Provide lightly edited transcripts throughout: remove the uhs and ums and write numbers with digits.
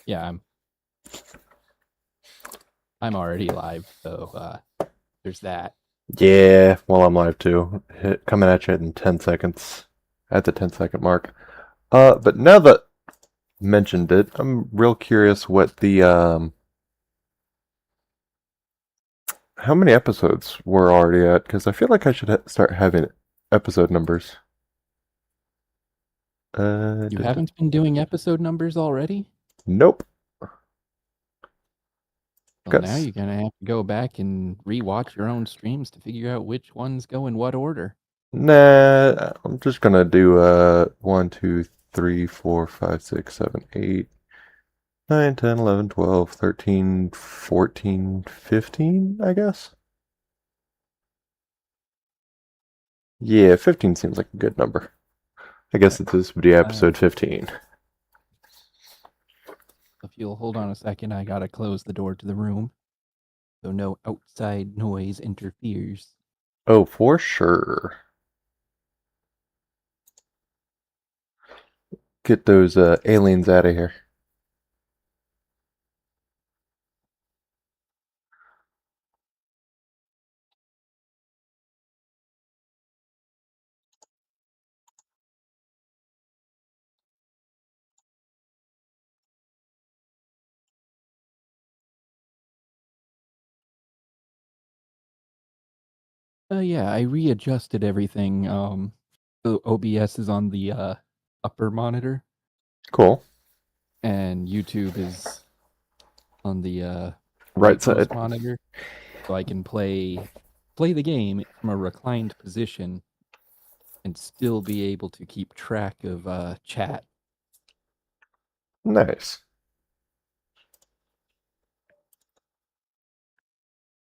Yeah, I'm already live, so there's that. Yeah, well, I'm live too. Coming at you in 10 seconds, at the 10-second mark. But now that mentioned it, I'm real curious what how many episodes we're already at, because I feel like I should start having episode numbers. You haven't been doing episode numbers already? Nope. Well, now Guess. you're gonna have to go back and rewatch your own streams to figure out which ones go in what order. Nah, I'm just gonna do 1, 2, 3, 4, 5, 6, 7, 8, 9, 10, 11, 12, 13, 14, 15, I guess. Yeah, 15 seems like a good number. I guess this would be Uh, episode 15. if you'll hold on a second, I gotta close the door to the room so no outside noise interferes. Oh, for sure. Get those aliens out of here. Yeah, I readjusted everything. The OBS is on the upper monitor, Cool. and YouTube is on the Right rightmost side. monitor, so I can play the game from a reclined position and still be able to keep track of chat. Nice.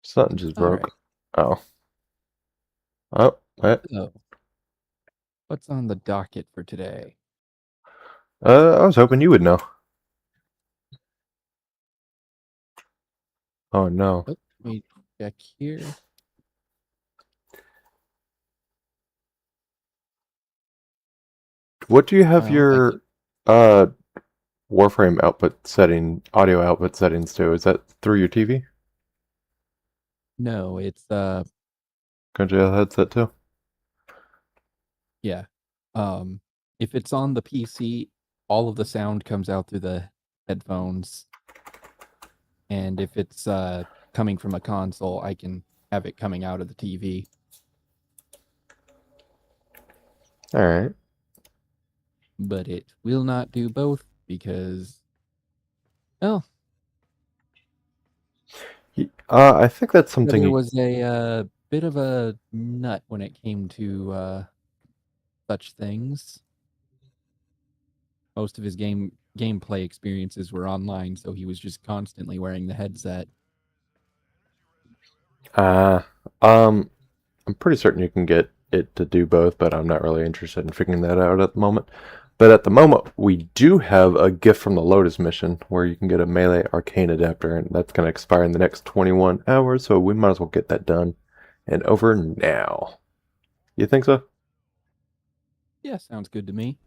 Something just All right. broke. Oh. Oh, what? So, what's on the docket for today? I was hoping you would know. Oh, no. Oh, let me check here. What do you have Well, I your can. uh Warframe output setting, audio output settings to? Is that through your TV? No, it's Can't you have a headset too? yeah. Um, if it's on the PC, all of the sound comes out through the headphones, and if it's coming from a console, I can have it coming out of the TV. Alright. But it will not do both because, well, I think that's something brother you... was a bit of a nut when it came to such things. Most of his gameplay experiences were online, so he was just constantly wearing the headset. Uh, um, I'm pretty certain you can get it to do both, but I'm not really interested in figuring that out at the moment. But at the moment, we do have a gift from the Lotus mission where you can get a melee arcane adapter, and that's going to expire in the next 21 hours, so we might as well get that done and over now. You think so? Yeah, sounds good to me.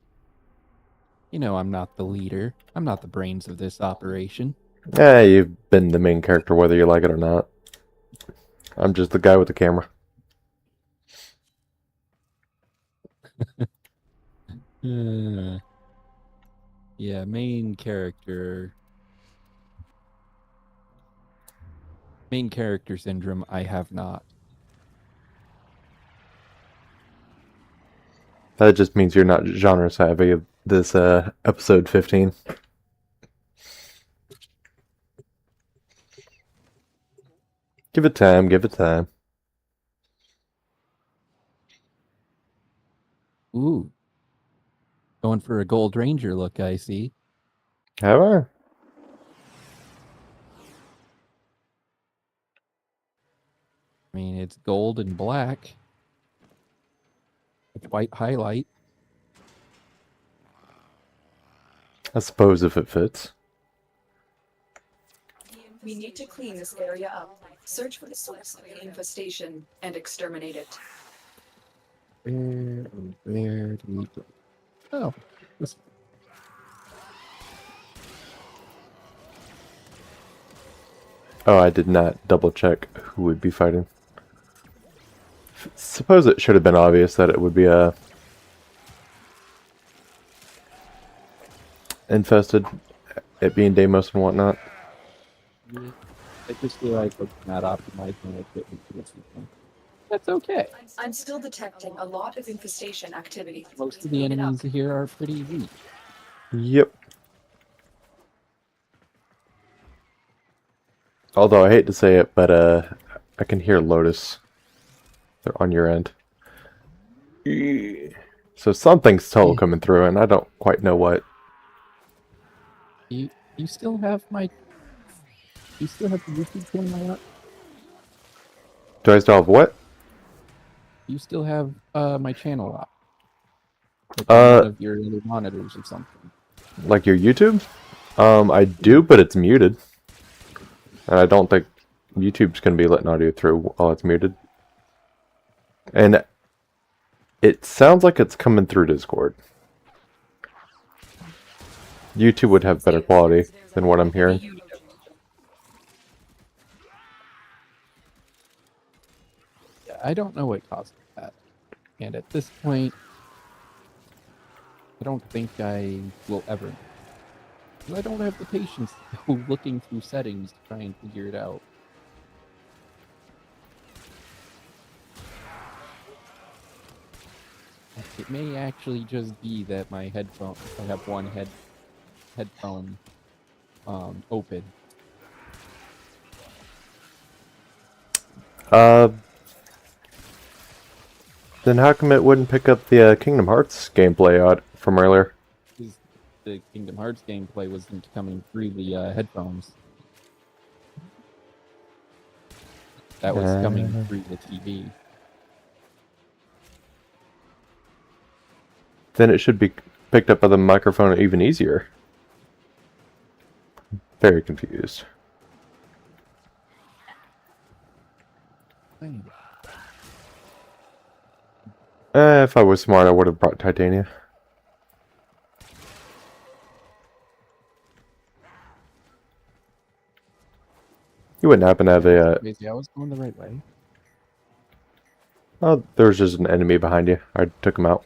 You know, I'm not the leader. I'm not the brains of this operation. Yeah, you've been the main character whether you like it or not. I'm just the guy with the camera. Uh, yeah, main character. Main character syndrome, I have not. That just means you're not genre savvy of this episode 15. Give it time, give it time. Ooh, going for a Gold Ranger look, I see. Have I? I mean, it's gold and black with white highlight. I suppose if it fits. We need to clean this area up, search for the source of the infestation, and exterminate it. Where do we go? Oh, this. Oh, I did not double check who would be fighting. Suppose it should have been obvious that it would be a infested, it being Deimos and whatnot. Yeah. I just feel like it's not optimizing equipment for this weekend. That's okay. I'm still detecting a lot of infestation activity. Most of the enemies here are pretty weak. Yep. Although I hate to say it, but I can hear Lotus. They're on your end. So something's total coming through, and I don't quite know what. You still have my... You still have the YouTube channel up? Do I still have what? You still have my channel up? Like on one of your other monitors or something. Like your YouTube? I do, but it's muted. And I don't think YouTube's going to be letting audio through while it's muted. And it sounds like it's coming through Discord. YouTube would have better quality than what I'm hearing. Yeah, I don't know what caused that. And at this point, I don't think I will ever. I don't have the patience to go looking through settings to try and figure it out. It may actually just be that my headphone, I have one headphone open. Then how come it wouldn't pick up the Kingdom Hearts gameplay out from earlier? The Kingdom Hearts gameplay wasn't coming through the headphones. That was coming through the TV. Then it should be picked up by the microphone even easier. Very confused. If I was smart, I would have brought Titania. You wouldn't happen to have a... I was going the right way. Oh, there was just an enemy behind you. I took him out.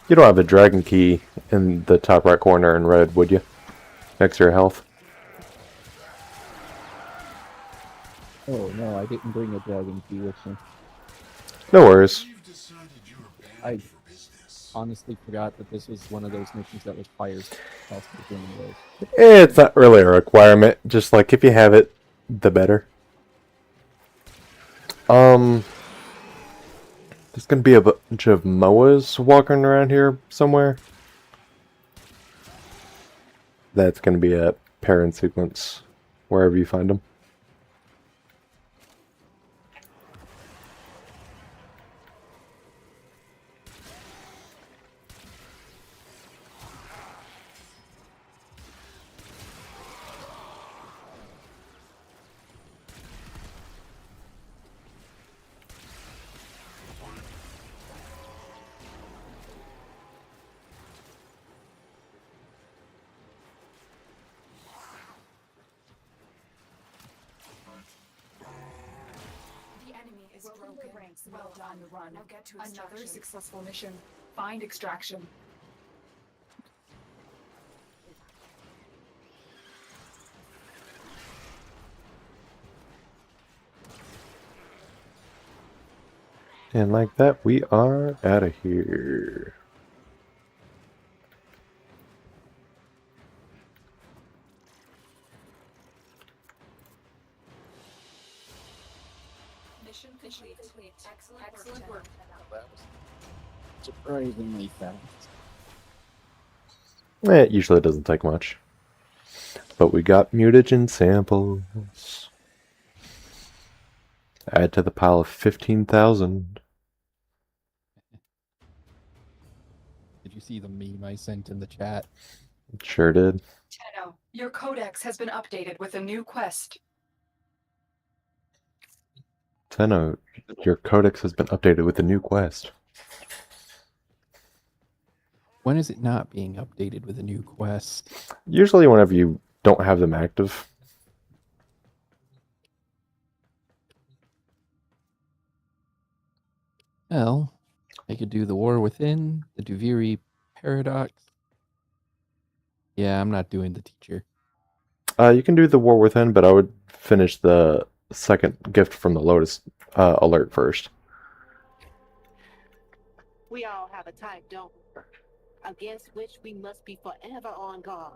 You don't have a dragon key in the top right corner in red, would you? Next to your health. Oh no, I didn't bring a dragon key with me. No worries. I honestly forgot that this was one of those missions that requires us to bring those. It's not really a requirement. Just like if you have it, the better. There's gonna be a bunch of Moas walking around here somewhere. That's gonna be a parent sequence wherever you find them. Well done, run. Now get to another successful mission. Find extraction. And like that, we are out of here. Mission complete. Excellent work. That was surprisingly fast. It usually doesn't take much. But we got mutagen samples. Add to the pile of 15,000. Did you see the meme I sent in the chat? Sure did. Tenno, your codex has been updated with a new quest. Tenno, your codex has been updated with a new quest. When is it not being updated with a new quest? Usually whenever you don't have them active. Well, I could do the War Within, the Duviri Paradox. Yeah, I'm not doing the teacher. You can do the War Within, but I would finish the second gift from the Lotus alert first. We all have a type, don't we? Against which we must be forever on guard.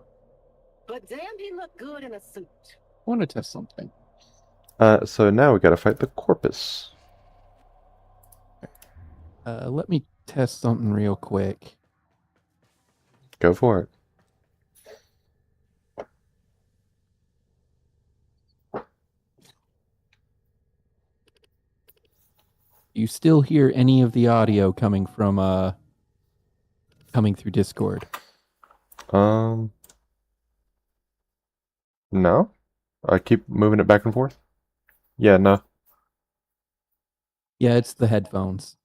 But damn, he looked good in a suit. I want to test something. So now we gotta fight the Corpus. Let me test something real quick. Go for it. Do you still hear any of the audio coming from coming through Discord? No. I keep moving it back and forth. Yeah, no. Yeah, it's the headphones.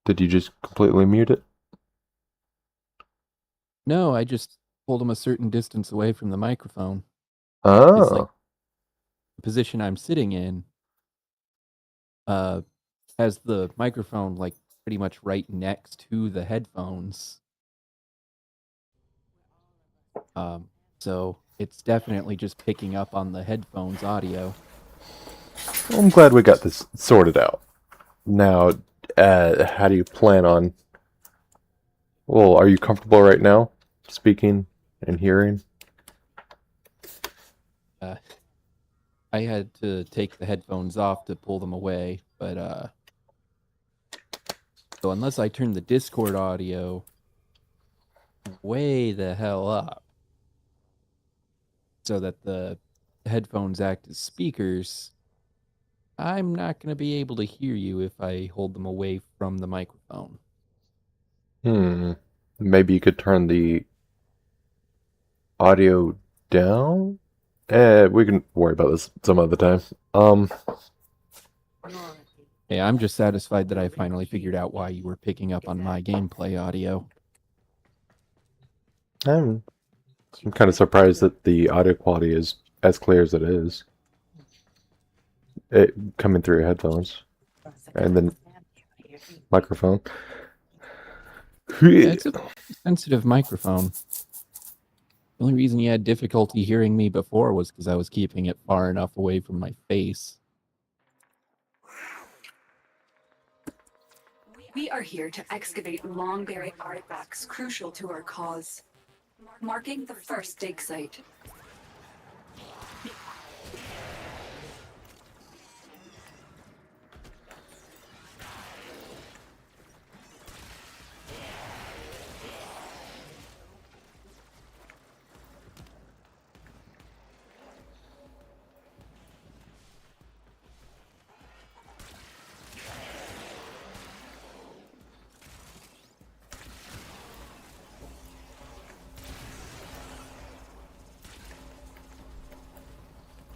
Did you just completely mute it? No, I just pulled them a certain distance away from the microphone. Oh. It's like the position I'm sitting in has the microphone like pretty much right next to the headphones. So it's definitely just picking up on the headphones audio. Well, I'm glad we got this sorted out. Now, how do you plan on... Well, are you comfortable right now speaking and hearing? I had to take the headphones off to pull them away, but so unless I turn the Discord audio way the hell up so that the headphones act as speakers, I'm not going to be able to hear you if I hold them away from the microphone. Maybe you could turn the audio down? We can worry about this some other time. Hey, I'm just satisfied that I finally figured out why you were picking up on my gameplay audio. I'm kind of surprised that the audio quality is as clear as it is. It coming through your headphones and then microphone. Yeah, it's a sensitive microphone. The only reason you had difficulty hearing me before was because I was keeping it far enough away from my face. We are here to excavate long-buried artifacts crucial to our cause. Marking the first dig site.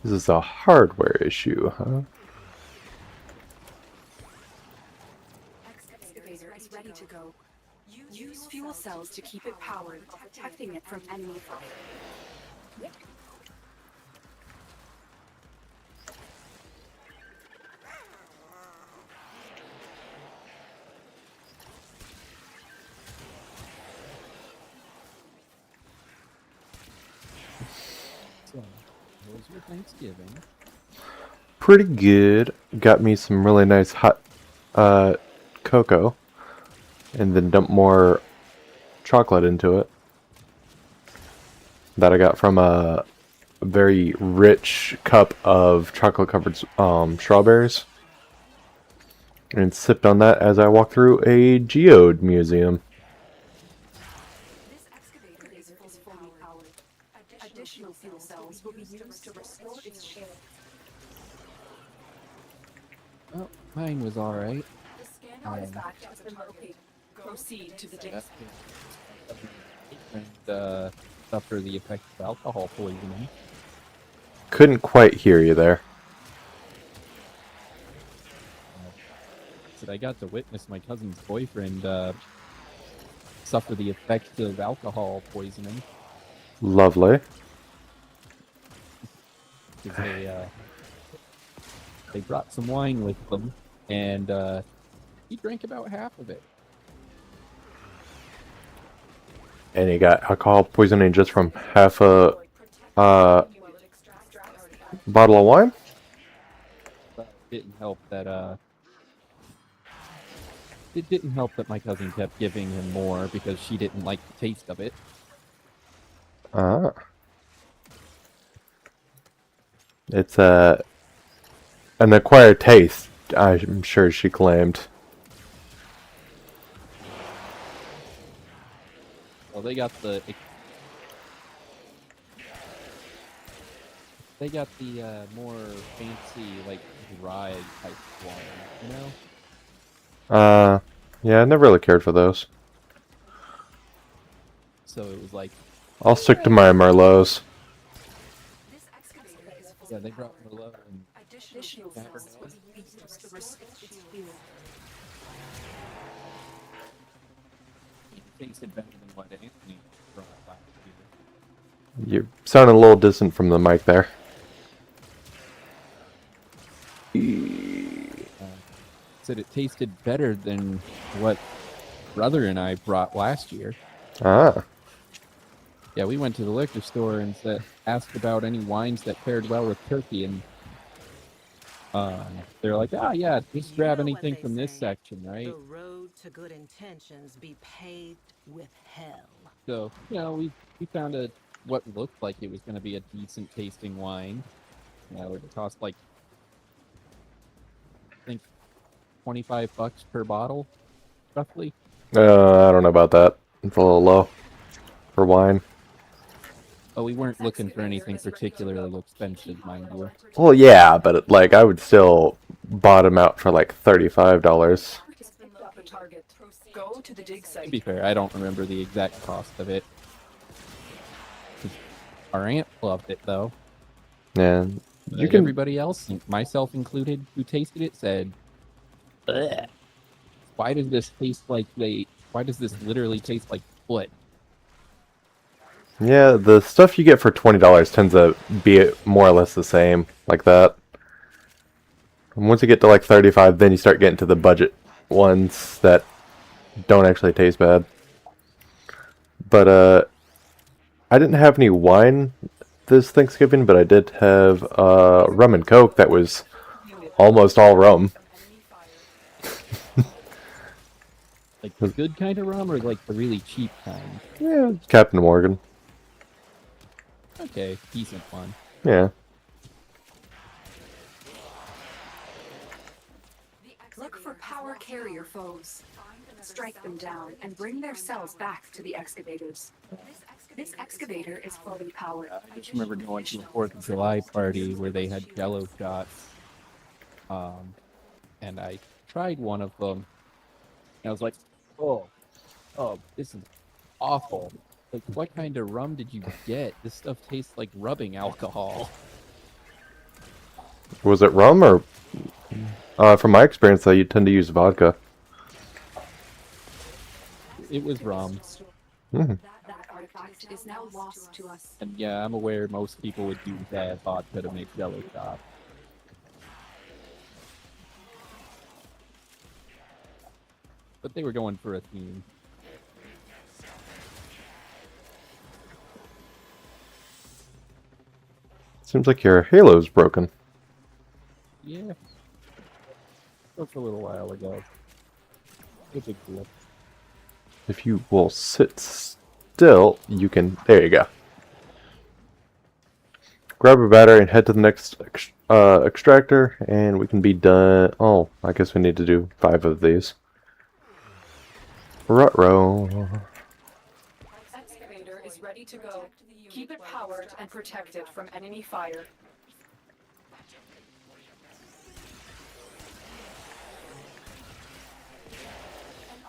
This is a hardware issue, huh? Excavator is ready to go. Use fuel cells to keep it powered, protecting it from enemy fire. So, how was your Thanksgiving? Pretty good. Got me some really nice hot cocoa and then dumped more chocolate into it that I got from a very rich cup of chocolate covered strawberries and sipped on that as I walked through a geode museum. This excavator is fully powered. Additional fuel cells will be used to restore its shape. Oh, mine was alright. The scan artifact has been located. Proceed to the dig site. And suffer the effects of alcohol poisoning. Couldn't quite hear you there. Said I got to witness my cousin's boyfriend suffer the effects of alcohol poisoning. Lovely. Because they brought some wine with them, and he drank about half of it. And you got alcohol poisoning just from half a bottle of wine? But it didn't help that my cousin kept giving him more because she didn't like the taste of it. Ah. It's an acquired taste, I'm sure she claimed. Well, they got the more fancy, like, dry type wine, you know? Yeah, I never really cared for those. So it was like, I'll stick to my Merlots. This excavator is full yeah, of they brought power. Merlot and Additional cells will be used to restore its fuel. it tasted better than what Anthony brought last year. You sounded a little distant from the mic there. Said it tasted better than what brother and I brought last year. Ah. Yeah, we went to the liquor store and asked about any wines that paired well with turkey, and they're like, yeah, just grab You know what anything they from this say, section, right? The road to good intentions be paved with hell. So, we found what looked like it was going to be a decent tasting wine. It cost like, I think, $25 per bottle, roughly. I don't know about that. It's a little low for wine. Oh, we weren't looking for anything particularly expensive, mind you. Well, yeah, but like I would still bottom out for like $35. Up a target. Go to the dig To site. be fair, I don't remember the exact cost of it. Our aunt loved it, though. Yeah, But you can. everybody else, myself included, who tasted it said, "Bleh. Why does this taste like why does this literally taste like foot?" Yeah, the stuff you get for $20 tends to be more or less the same, like that. And once you get to like 35, then you start getting to the budget ones that don't actually taste bad. But I didn't have any wine this Thanksgiving, but I did have rum and coke that was almost all rum. Like the good kind of rum or like the really cheap kind? Yeah, Captain Morgan. Okay, decent one. Yeah. Look for power carrier foes. Strike them down and bring their cells back to the excavators. This excavator is fully powered. I just remember going to a 4th of July party where they had Jello shots. And I tried one of them. And I was like, oh, this is awful. Like, what kind of rum did you get? This stuff tastes like rubbing alcohol. Was it rum or? From my experience, though, you tend to use vodka. It was rum. Mm. That artifact is now lost to us. And yeah, I'm aware most people would use that vodka to make Jello shots. But they were going for a theme. Seems like your halo's broken. Yeah. That's a little while ago. No big deal. If you will sit still, you can. There you go. Grab a battery and head to the next extractor, and we can be done. Oh, I guess we need to do 5 of these. Ruh-roh. Excavator is ready to go. Keep it powered and protected from enemy fire.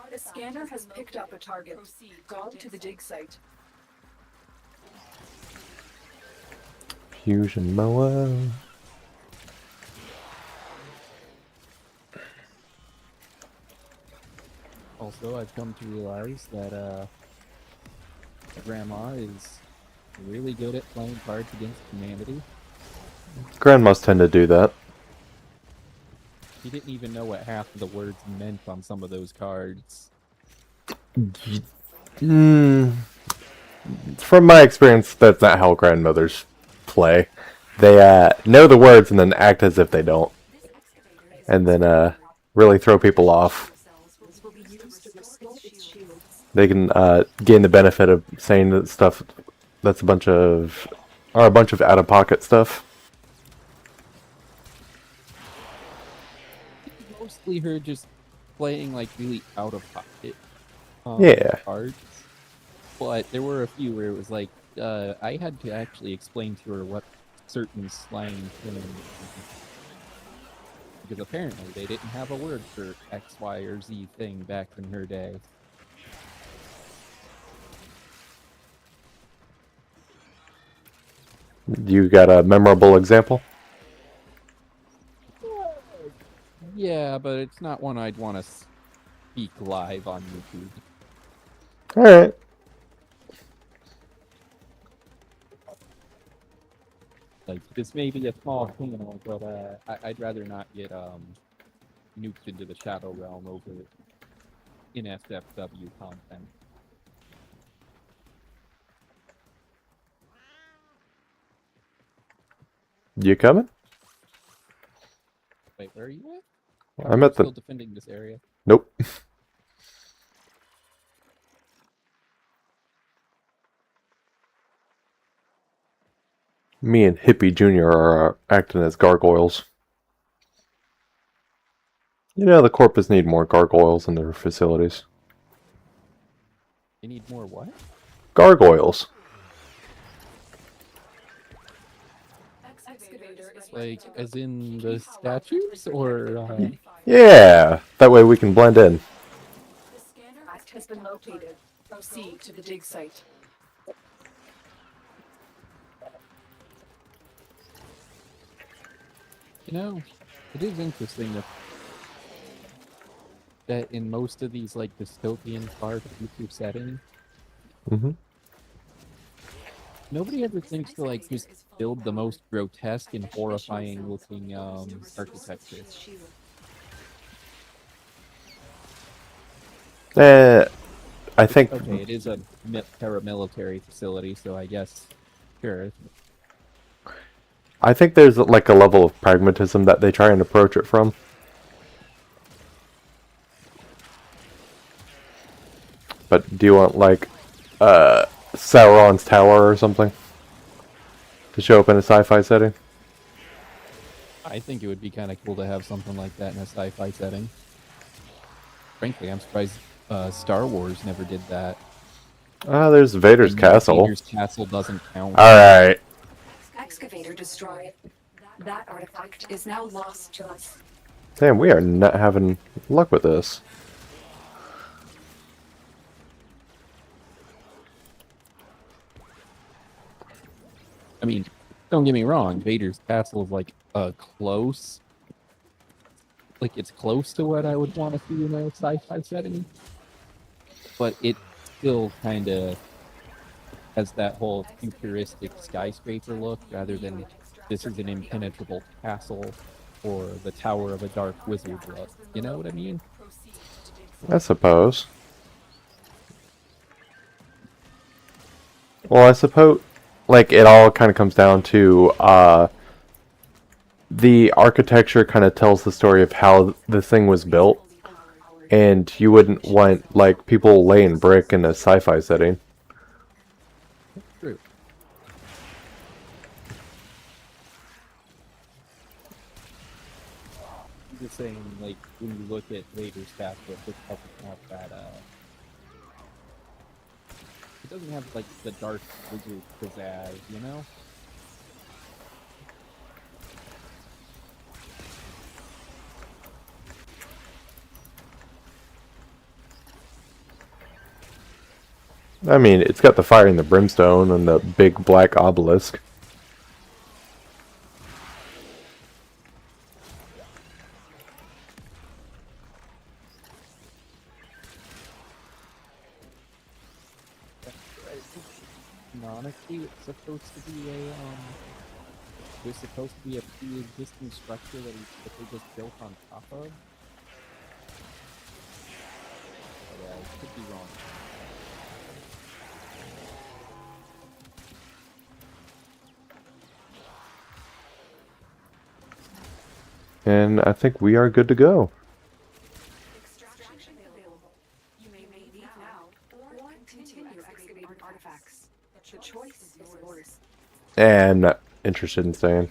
The scanner has picked up a target. Go to the dig site. Fusion mower. Also, I've come to realize that grandma is really good at playing cards against humanity. Grandmas tend to do that. He didn't even know what half of the words meant on some of those cards. Mm, from my experience, that's not how grandmothers play. They know the words and then act as if they don't. And then really throw people off. Will be used to restore its shields. They can gain the benefit of saying that stuff that's a bunch of out-of-pocket stuff. Mostly her just playing like really out of pocket Yeah. cards. But there were a few where it was like I had to actually explain to her what certain slang things, because apparently they didn't have a word for X, Y, or Z thing back in her day. You got a memorable example? Yeah, but it's not one I'd want to speak live on YouTube. Alright. Like, this may be a small channel, but I'd rather not get nuked into the Shadow Realm over NSFW content. You coming? Wait, where are you at? I'm You're at the... still defending this area. Nope. Me and Hippie Jr. are acting as gargoyles. You know, the Corpus need more gargoyles in their facilities. You need more what? Gargoyles. Excavator is Like, as in the statues, or Yeah, that way we can blend in. The scanner act has been located. Proceed to the dig site. you know, it is interesting that in most of these like dystopian far future settings, Mm-hmm. nobody ever thinks to like just build the most grotesque and horrifying looking architecture. I think Okay, it is a paramilitary facility, so I guess sure. there's like a level of pragmatism that they try and approach it from. But do you want like Sauron's Tower or something to show up in a sci-fi setting? I think it would be kind of cool to have something like that in a sci-fi setting. Frankly, I'm surprised Star Wars never did that. There's Vader's And castle. Vader's castle doesn't count. Alright. Excavator destroyed. That artifact is now lost to us. Damn, we are not having luck with this. I mean, don't get me wrong, Vader's castle is like close. Like it's close to what I would want to see in a sci-fi setting. But it still kind of has that whole futuristic skyscraper look rather than this is an impenetrable castle or the tower of a dark wizard look. You know what I mean? I suppose. Well, I suppose, like, it all kind of comes down to, the architecture kind of tells the story of how the thing was built, and you wouldn't want, like, people laying brick in a sci-fi setting. True. I'm just saying, like, when you look at Vader's castle, it doesn't have that, it doesn't have, like, the dark wizard pizzazz, you know? I mean, it's got the fire and the brimstone and the big black obelisk. Canonically, it's supposed to be a there's supposed to be a pre-existing structure that they just built on top of. But I could be wrong. And I think we are good to go. Extraction available. You may leave now or continue excavating artifacts. The choice is yours. And not interested in staying.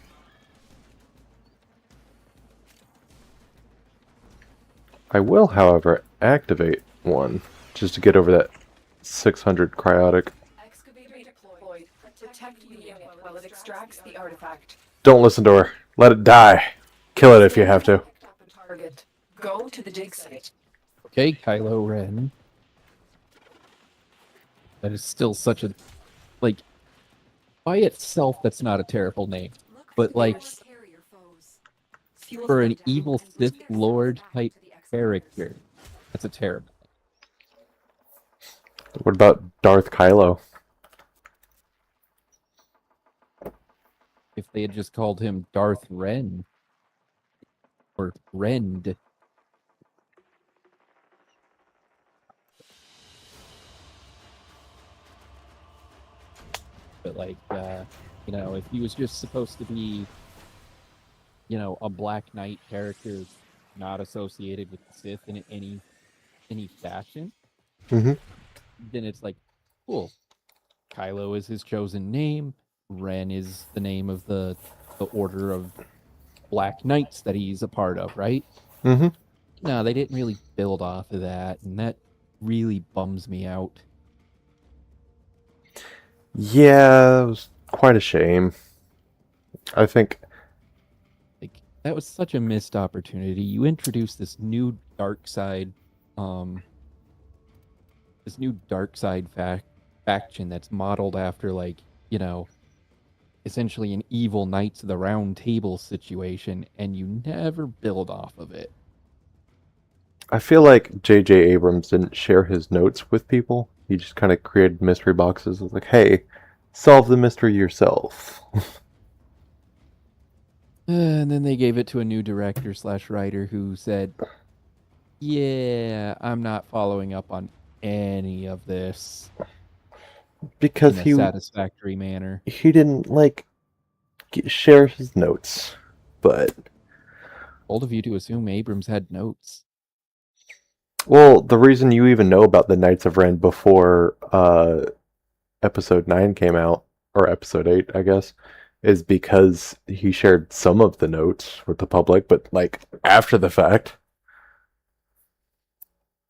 I will, however, activate one just to get over that 600 cryotic. Excavator deployed. Protect the unit while it extracts the artifact. Don't listen to her. Let it die. Kill it if you have to. Picked up a target. Go to the dig site. Okay, Kylo Ren. That is still such a like by itself. That's not a terrible name, but like for an evil Sith Lord type character, that's a terrible. What about Darth Kylo? If they had just called him Darth Ren or Rend. But like, you know, if he was just supposed to be, you know, a Black Knight character not associated with the Sith in any fashion, Mm-hmm. then it's like, cool. Kylo is his chosen name. Ren is the name of the order of Black Knights that he's a part of, right? Mm-hmm. No, they didn't really build off of that, and that really bums me out. Yeah, it was quite a shame. I think Like that was such a missed opportunity. You introduced this new dark side, this new dark side faction that's modeled after like, you know, essentially an evil Knights of the Round Table situation, and you never build off of it. I feel like J.J. Abrams didn't share his notes with people. He just kind of created mystery boxes. It was like, hey, solve the mystery yourself. And then they gave it to a new director slash writer who said, "Yeah, I'm not following up on any of this Because in a satisfactory manner." he didn't like share his notes. But Bold of you to assume Abrams had notes. well, the reason you even know about the Knights of Ren before episode 9 came out, or episode 8, I guess, is because he shared some of the notes with the public, but like after the fact.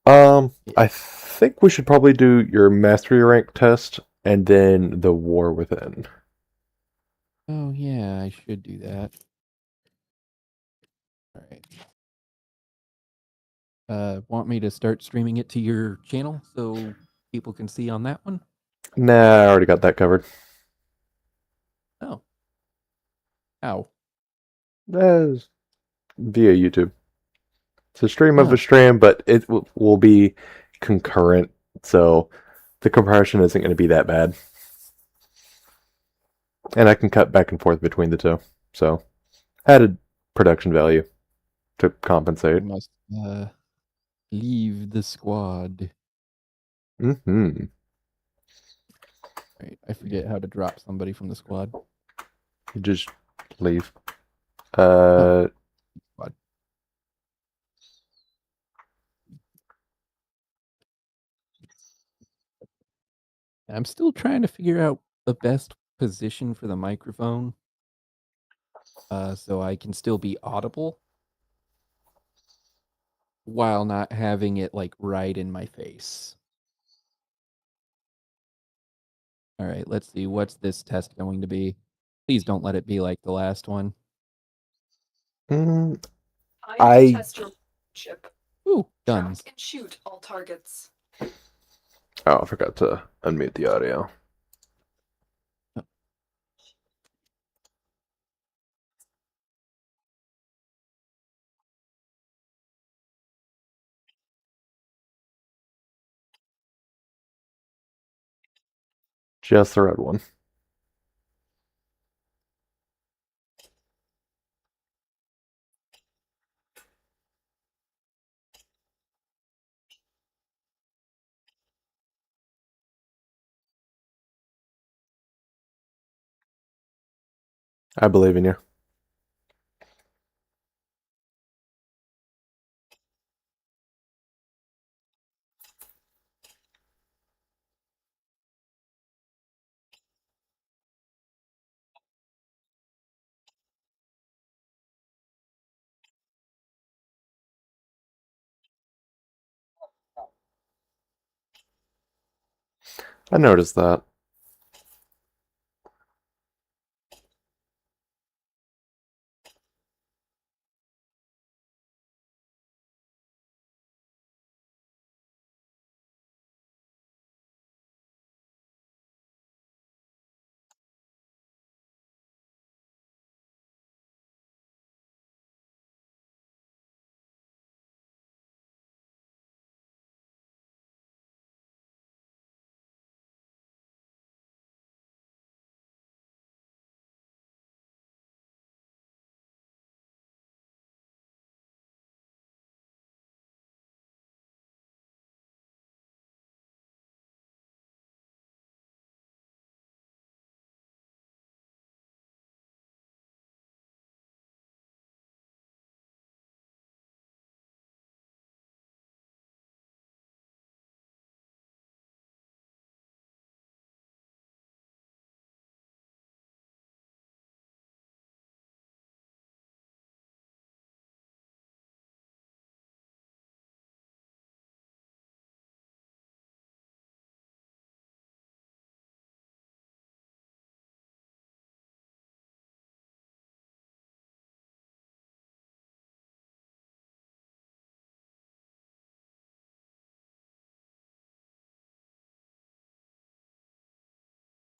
I think we should probably do your mastery rank test and then the war within. Oh yeah, I should do that. All right. Want me to start streaming it to your channel so people can see on that one? Nah, I already got that covered. Oh. Ow. That's via YouTube. It's a stream of Oh. a stream, but it will be concurrent, so the compression isn't going to be that bad. And I can cut back and forth between the two, so added production value to I compensate. must leave the squad. Mm-hmm. Right. I forget how to drop somebody from the squad. You just leave. Squad. I'm still trying to figure out the best position for the microphone, so I can still be audible while not having it like right in my face. All right, let's see. What's this test going to be? Please don't let it be like the last one. I Test your chip. Ooh, guns. Track and shoot all targets. Oh, I forgot to unmute the audio. Just the red one. I believe in you. I noticed that.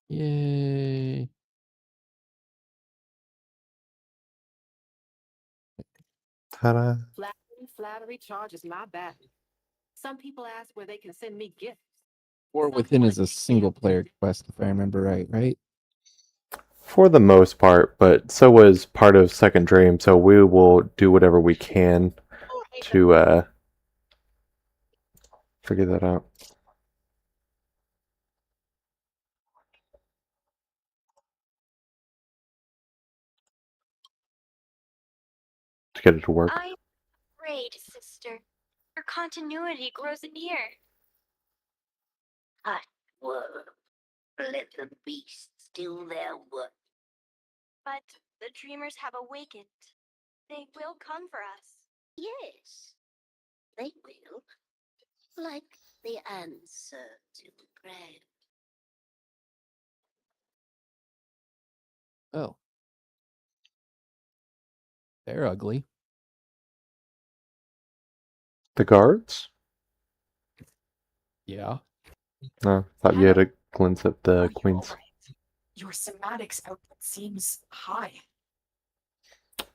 Yay. Ta-da. Flattery charges my back. Some people ask where they can send me gifts. Or Within is a single player quest, if I remember right? For the most part, but so was part of Second Dream, so we will do whatever we can to figure that out. To get it to work. I'm afraid, sister. Your continuity grows near. Hot worm. Let the beasts do their work. But the dreamers have awakened. They will come for us. Yes, they will. Like the answer to the prayer. Oh. They're ugly. The guards? Yeah. No, thought you had a glimpse at the queens. Your somatics output seems high.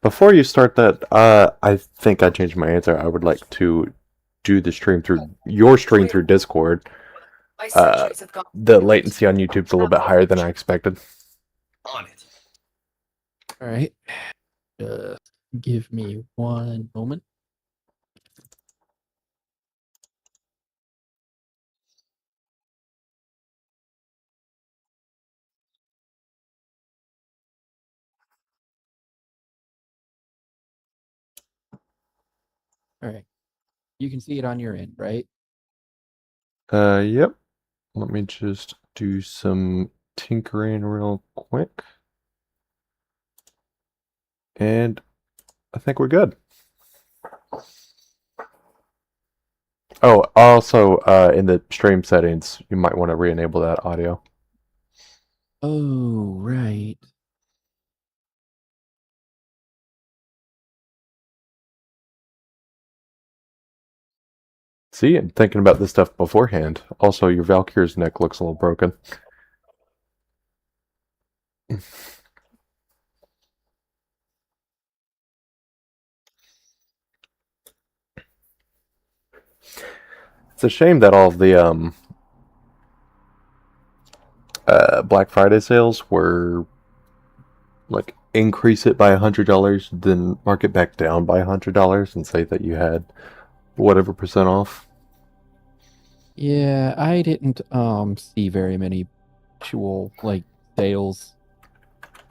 Before you start that, I think I changed my answer. I would like to do the stream through your stream through Discord. My searches have gone. The latency on YouTube's a little bit higher than I expected. On it. All right. Give me one moment. All right. You can see it on your end, right? Yep. Let me just do some tinkering real quick. And I think we're good. Oh, also, in the stream settings, you might want to re-enable that audio. Oh, right. See, I'm thinking about this stuff beforehand. Also, your Valkyr's neck looks a little broken. It's a shame that all the Black Friday sales were like increase it by $100, then mark it back down by $100 and say that you had whatever percent off. Yeah, I didn't see very many actual like sales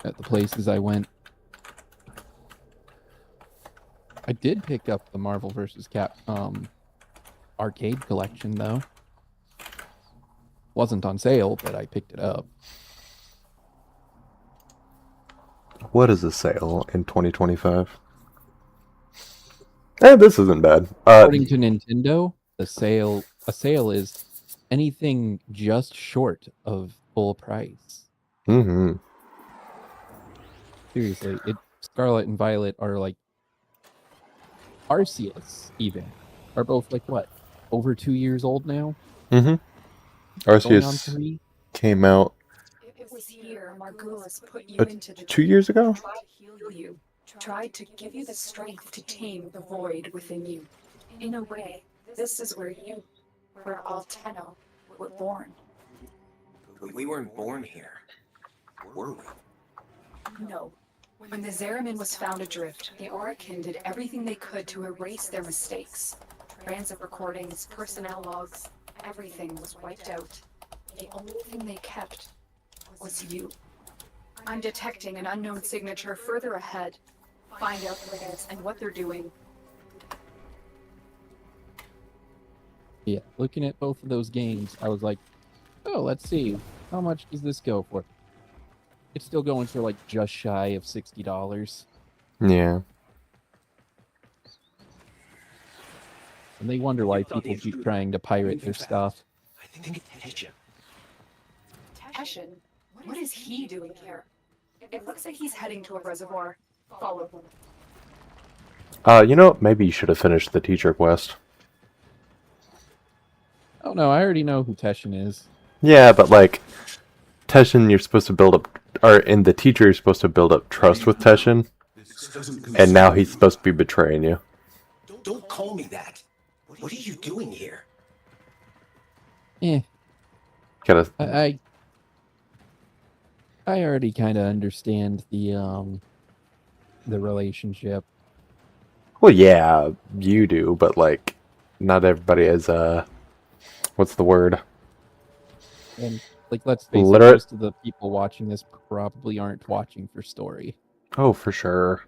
at the places I went. I did pick up the Marvel vs. Capcom arcade collection though. Wasn't on sale, but I picked it up. What is a sale in 2025? This isn't bad. According to Nintendo, a sale is anything just short of full price. Mm-hmm. Seriously, Scarlet and Violet are like Arceus even are both like what, over 2 years old now? Mm-hmm. Going on Arceus 3? came out It was here Margulis put you Uh, into the 2 years ago? tried to heal you, tried to give you the strength to tame the void within you. In a way, this is where all Tenno were born. We weren't born here, were we? No. When the Zeramin was found adrift, the Orokin did everything they could to erase their mistakes. Transit recordings, personnel logs, everything was wiped out. The only thing they kept was you. I'm detecting an unknown signature further ahead. Find out what it is and what they're doing. Yeah, looking at both of those games, I was like, oh, let's see. How much does this go for? It's still going for like just shy of $60. Yeah. And they wonder why people keep trying to pirate their stuff. I think it's Tenno. Teshin, what is he doing here? It looks like he's heading to a reservoir. Follow him. Maybe you should have finished the teacher quest. Oh no, I already know who Teshin is. Yeah, but like, Teshin, you're supposed to build up, or in the teacher, you're supposed to build up trust with Teshin, and now he's supposed to be betraying you. Don't call me that. What are you doing here? Gotta, I already kind of understand the relationship. well, yeah, you do, but like, not everybody is, what's the word? And like, let's face it, Literate. most of the people watching this probably aren't watching for story. Oh, for sure.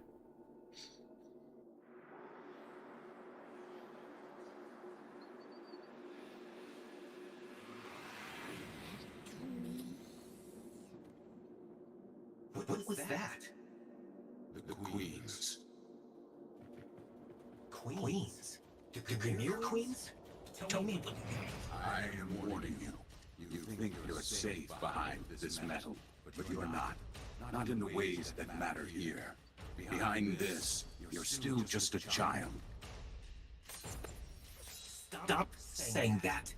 What was that? The Queens. Queens? The Premier Queens? Tell me what... I am warning you. You think you're safe behind this metal, but you're not. Not in the ways that matter here. Behind this, you're still just a child. Stop saying that.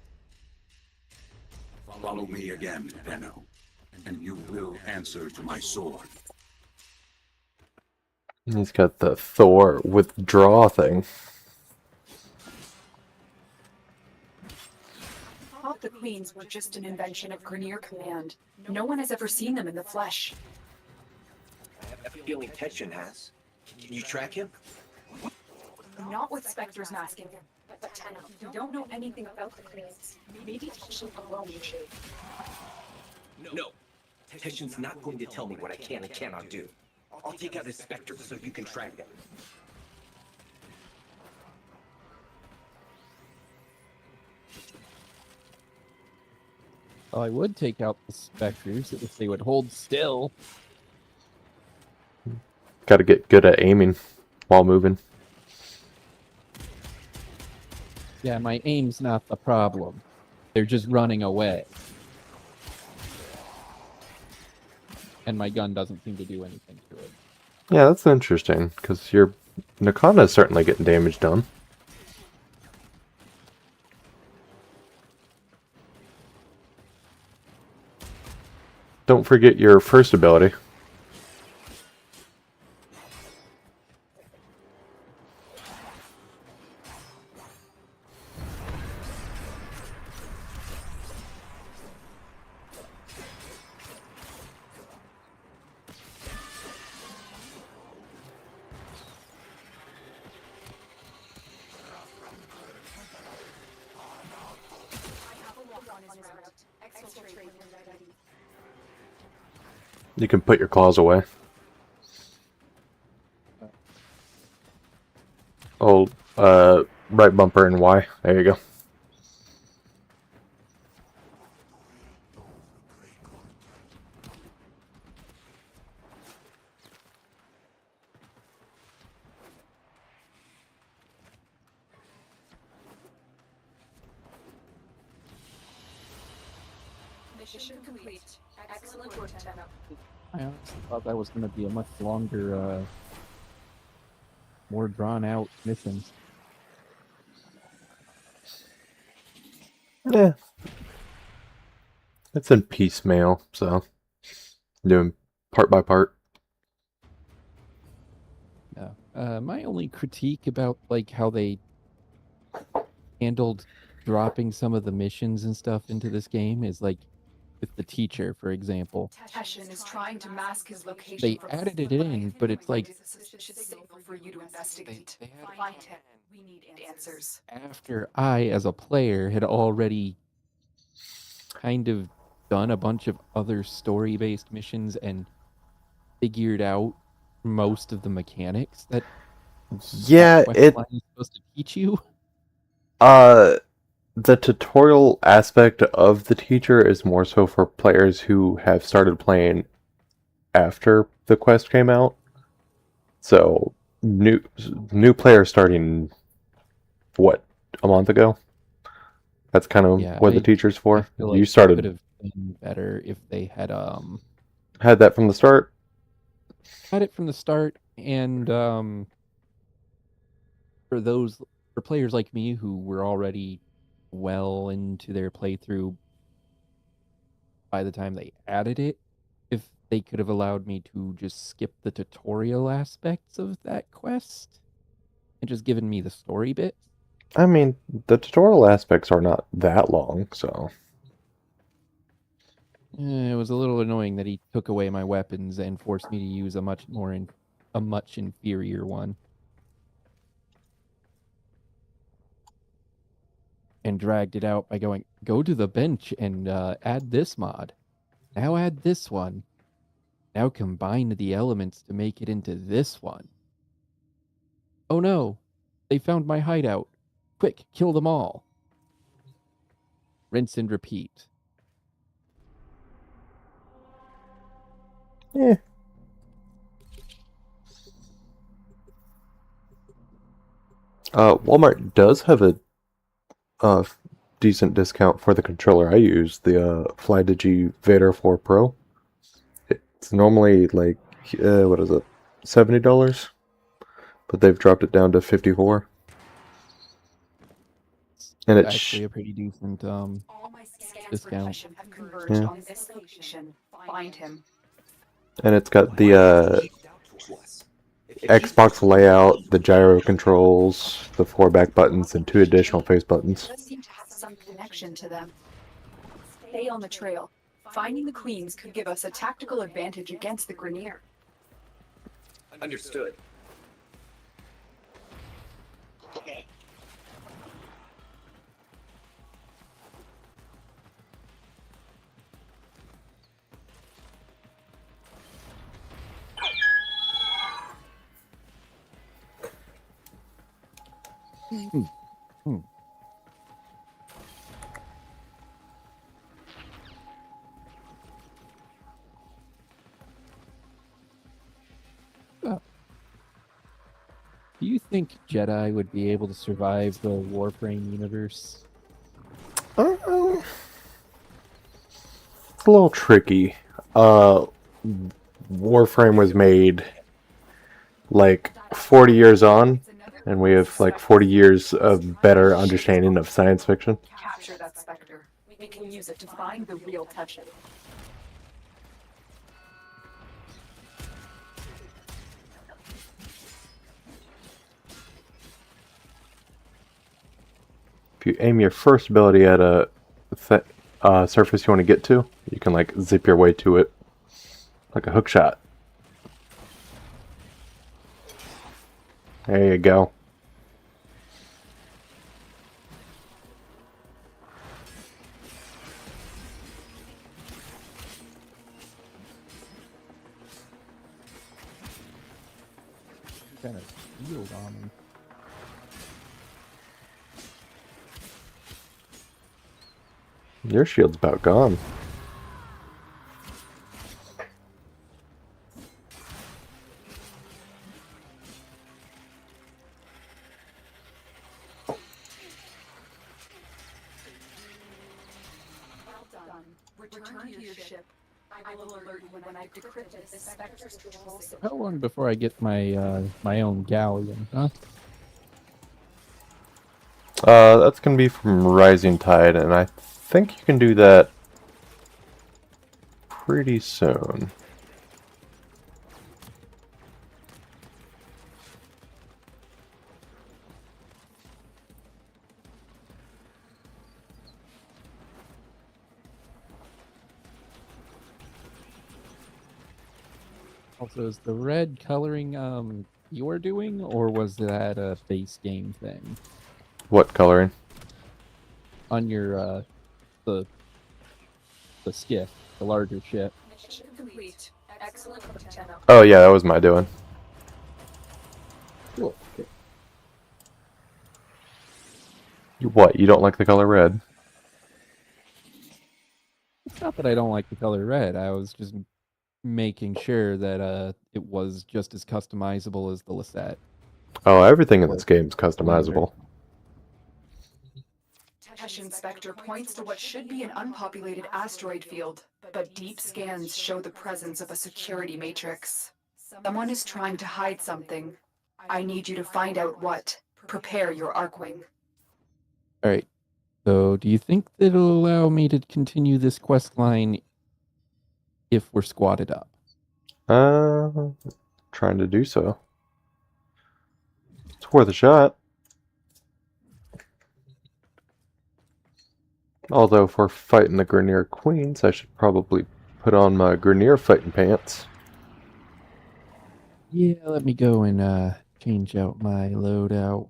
Follow me again, Tenno, and you will answer to my sword. He's got the Thor withdraw thing. I thought the Queens were just an invention of Grenier Command. No one has ever seen them in the flesh. I have a feeling Tenno has. Can you track him? Not with Spectre's masking him. But Tenno, you don't know anything about the Queens. Maybe Teshin alone should. No. Tenno's not going to tell me what I can and cannot do. I'll take out his Spectre so you can track him. Well, I would take out the Spectres if they would hold still. Gotta get good at aiming while moving. Yeah, my aim's not the problem. They're just running away. And my gun doesn't seem to do anything to it. Yeah, that's interesting, because your Nakana is certainly getting damage done. Don't forget your first ability. You can put your claws away. Hold right bumper and Y. There you go. Mission complete. Excellent work, Tenno. I honestly thought that was going to be a much longer, more drawn out mission. Yeah. It's in piecemeal, so doing part by part. Yeah. My only critique about like how they handled dropping some of the missions and stuff into this game is like with the teacher, for example. Teshin is trying to mask his location. They added it in, but it's like for you to investigate. they had Find him. We need answers. after I, as a player, had already kind of done a bunch of other story-based missions and figured out most of the mechanics that Yeah, quest it line is supposed to teach you. the tutorial aspect of the teacher is more so for players who have started playing after the quest came out. So new players starting a month ago. That's kind of what the teacher's I for. feel You like it started could have been better if they had had that from the start. had it from the start, and for players like me who were already well into their playthrough by the time they added it, if they could have allowed me to just skip the tutorial aspects of that quest and just given me the story bits. I mean, the tutorial aspects are not that long, so It was a little annoying that he took away my weapons and forced me to use a much inferior one. And dragged it out by going, go to the bench and add this mod. Now add this one. Now combine the elements to make it into this one. Oh no, they found my hideout. Quick, kill them all. Rinse and repeat. yeah. Walmart does have a decent discount for the controller I use, the FlyDigi Vader 4 Pro. It's normally like what is it, $70, but they've dropped it down to $54. And it's actually a pretty decent All my scans for discount. Teshin have converged on this location. Find him. and it's got the Xbox layout, the gyro controls, the 4 back buttons, and 2 additional face buttons. Does seem to have some connection to them. Stay on the trail. Finding the queens could give us a tactical advantage against the Grenier. Understood. Do you think Jedi would be able to survive the Warframe universe? It's a little tricky. Warframe was made like 40 years on, and we have like 40 years of better understanding of science fiction. Capture that specter. We can use it to find the real Teshin. If you aim your first ability at a surface you want to get to, you can like zip your way to it like a hook shot. There you go. kind of shield on him. Your shield's about gone. Well done. Return to your ship. I will alert you when I've decrypted the Spectre's control system. How long before I get my my own galleon, huh? That's gonna be from Rising Tide, and I think you can do that pretty soon. Also, is the red coloring you are doing, or was that a base game thing What coloring? on your the skiff, the larger ship? Mission complete. Excellent work, Tenno. Oh yeah, that was my doing. Cool. Okay. What? You don't like the color red? It's not that I don't like the color red. I was just making sure that it was just as customizable as the Lisette. Oh, everything in this game is customizable. Tesh Inspector points to what should be an unpopulated asteroid field, but deep scans show the presence of a security matrix. Someone is trying to hide something. I need you to find out what. Prepare your Arkwing. All right. So, do you think that it'll allow me to continue this quest line if we're squatted up? Trying to do so. It's worth a shot. Although if we're fighting the Grineer Queens, I should probably put on my Grineer fighting pants. Yeah, let me go and change out my loadout.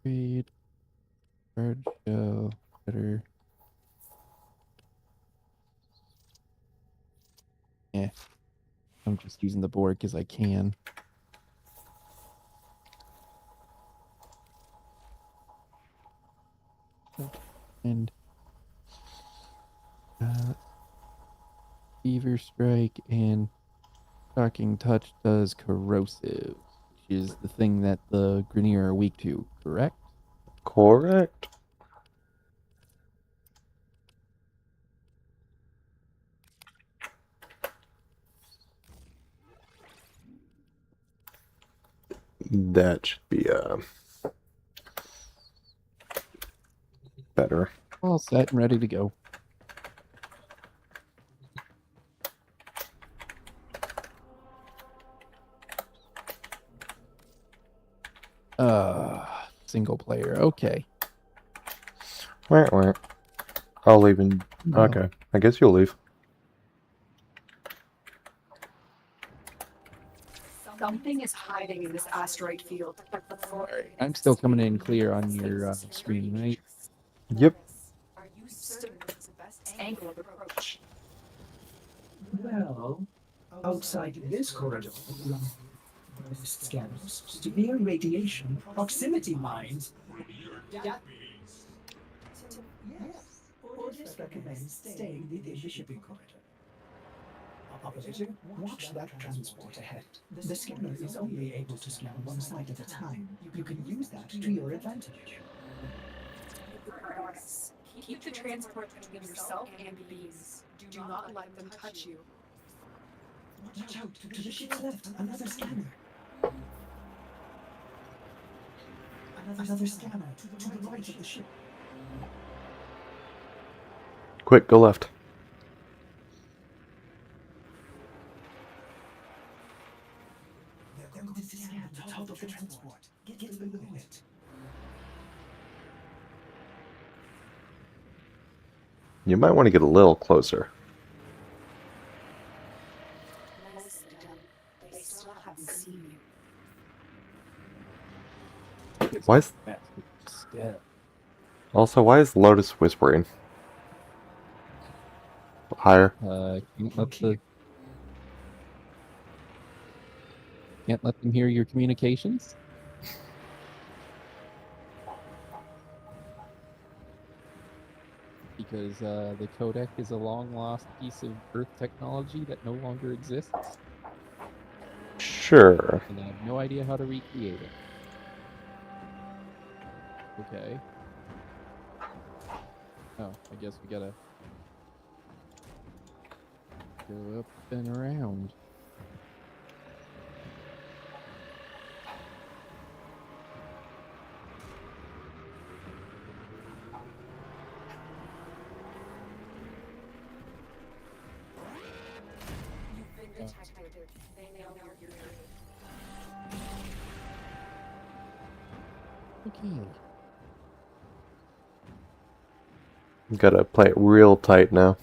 Read, card show, better. Yeah, I'm just using the board because I can. And Fever Strike and Shocking Touch does Corrosive, which is the thing that the Grineer are weak to, correct? Correct. That should be better. All set and ready to go. Single player, okay. Wait. I'll leave in... Okay, I guess you'll leave. Something is hiding in this asteroid field. I'm still coming in clear on your screen, right? Yep. Are you certain it's the best angle of approach? Well, outside this corridor, scanners, severe radiation, proximity mines. Yes. Orders recommend staying within the shipping corridor. Operator, watch that transport ahead. The scanner is only able to scan one side at a time. You can use that to your advantage. Keep the transport between yourself and the beams. Do not let them touch you. Watch out, to the ship's left, another scanner. Another scanner to the right of the ship. Quick, go left. They're going to scan the top of the transport. Get below it. You might want to get a little closer. They still haven't seen you. Why is... Step. Also, why is Lotus whispering? Higher. Can't let them hear your communications. Because the codec is a long-lost piece of Earth technology that no longer exists, Sure. and I have no idea how to recreate it. Okay. Oh, I guess we gotta go up and around. Okay. Gotta play it real tight now.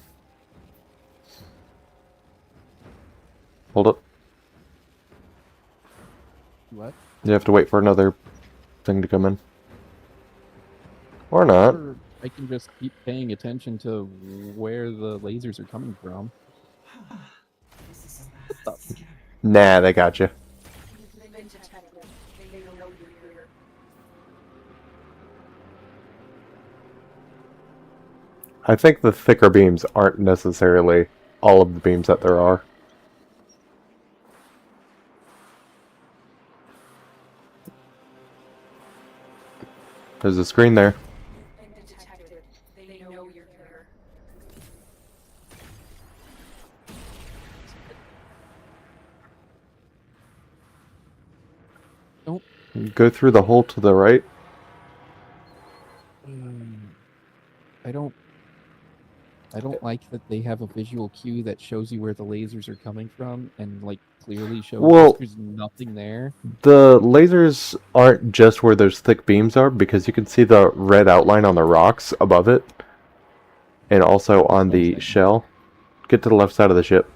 Hold up. What? You have to wait for another thing to come in. Or not. Or I can just keep paying attention to where the lasers are coming from. Nah, they got you. I think the thicker beams aren't necessarily all of the beams that there are. There's a screen there. Don't go through the hole to the right. I don't like that they have a visual cue that shows you where the lasers are coming from and like clearly shows there's nothing there. The lasers aren't just where those thick beams are, because you can see the red outline on the rocks above it. And also on the shell. Get to the left side of the ship.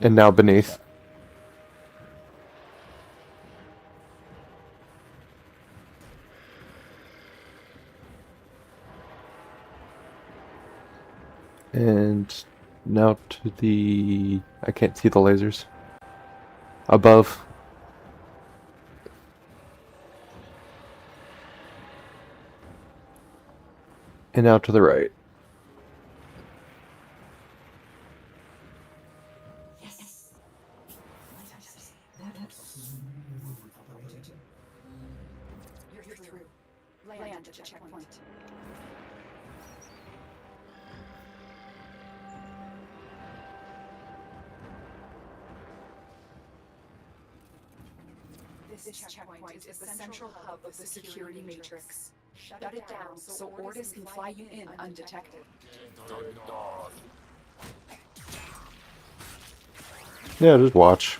And now beneath. And now to the... I can't see the lasers. Above. And now to the right. Yes. That was smooth, operator. You're through. Land at the checkpoint. This checkpoint is the central hub of the security matrix. Shut it down so orders can fly you in undetected. Yeah, just watch.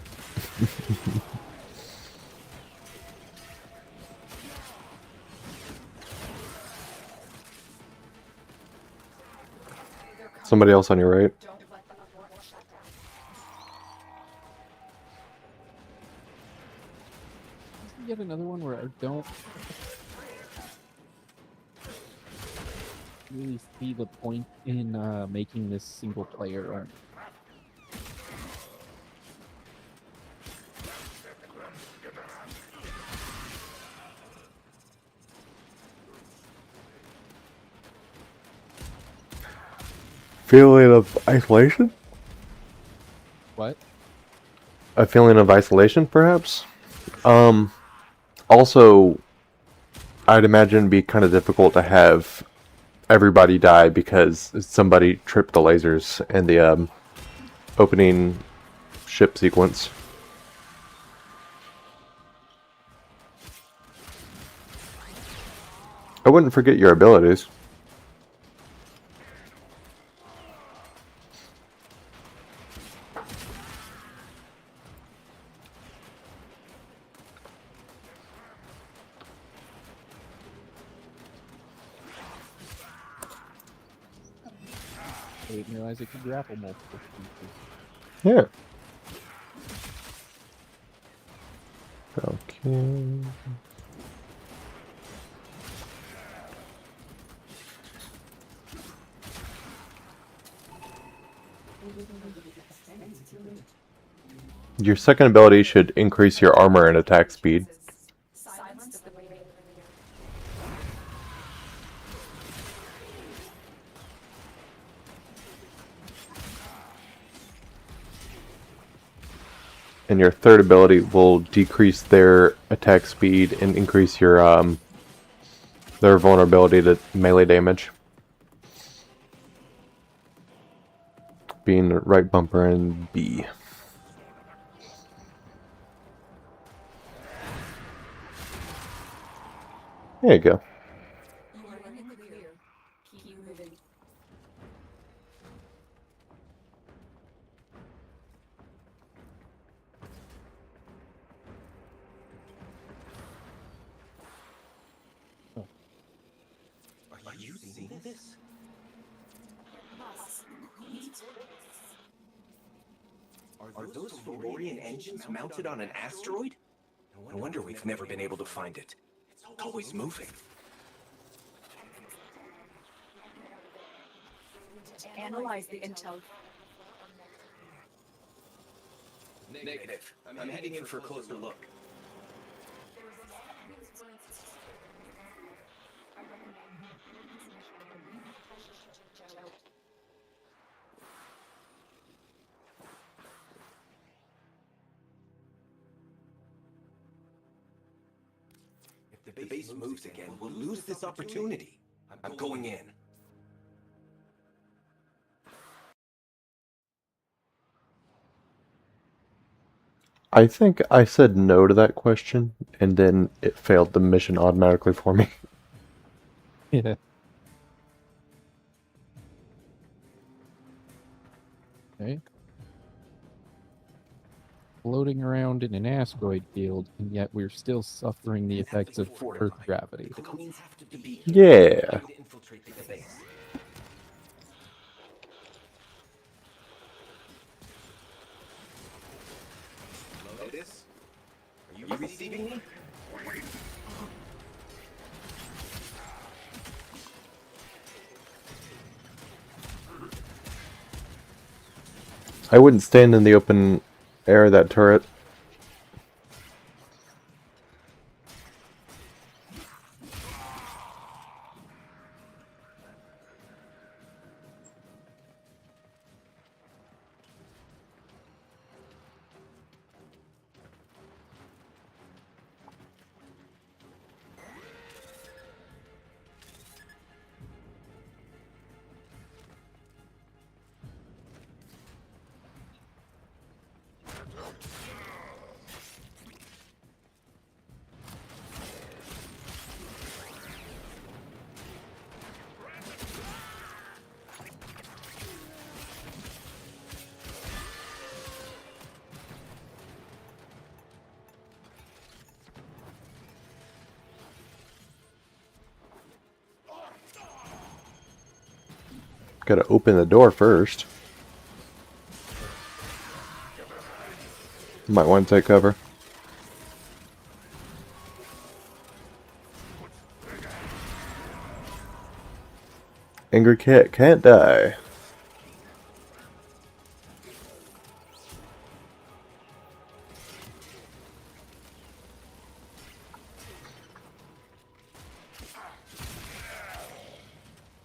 Somebody else on your right. Yet another one where I don't really see the point in making this single player. Feeling of isolation? What? A feeling of isolation, perhaps? Also, I'd imagine it'd be kind of difficult to have everybody die because somebody tripped the lasers in the opening ship sequence. I wouldn't forget your abilities. I didn't realize it could grapple multiple pieces. Yeah. Okay. Your second ability should increase your armor and attack speed. Silence the radio. And your third ability will decrease their attack speed and increase your their vulnerability to melee damage. Being the right bumper and B. There you go. You are in the clear. Keep moving. Are you seeing this? Are those Valorian engines mounted on an asteroid? No wonder we've never been able to find it. It's always moving. Analyze the intel. Negative. I'm heading in for a closer look. If the base moves again, we'll lose this opportunity. I'm going in. I think I said no to that question, and then it failed the mission automatically for me. Yeah. Okay. Floating around in an asteroid field, and yet we're still suffering the effects of Earth gravity. The Queens have to be Yeah. to infiltrate the base. Lotus? Are you receiving me? I wouldn't stand in the open air of that turret. Gotta open the door first. Might want to take cover. Angry cat can't die.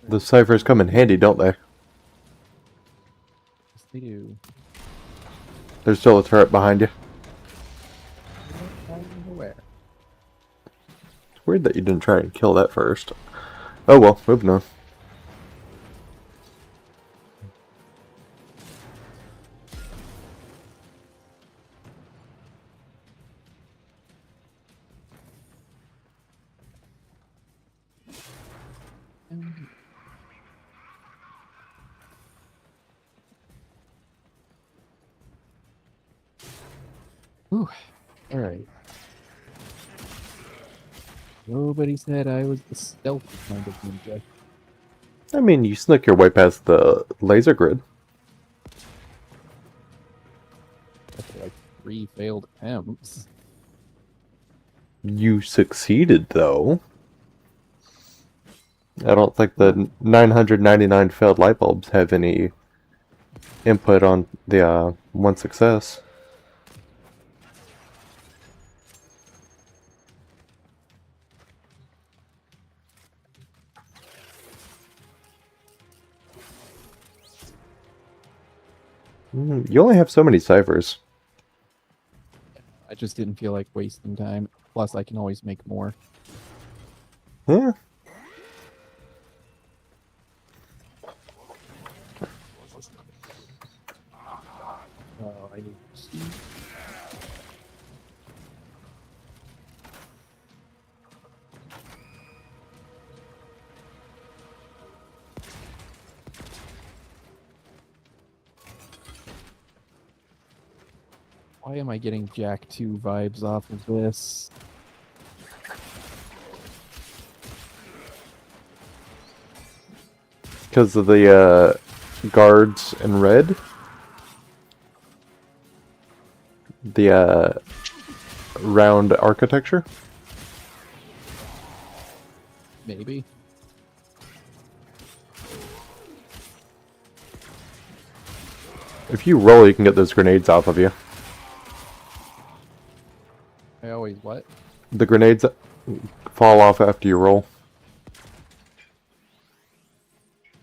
The ciphers come in handy, don't they? Yes, they do. There's still a turret behind you. Where? It's weird that you didn't try and kill that first. Oh well, moving on. Whew. All right. Nobody said I was the stealthy kind of ninja. I mean, you snuck your way past the laser grid. After like 3 failed attempts. You succeeded, though. I don't think the 999 failed light bulbs have any input on the one success. You only have so many ciphers. I just didn't feel like wasting time. Plus, I can always make more. Yeah. Oh, I need to see. Why am I getting Jack 2 vibes off of this? Because of the guards in red. The round architecture. Maybe. If you roll, you can get those grenades off of you. I always what? The grenades fall off after you roll.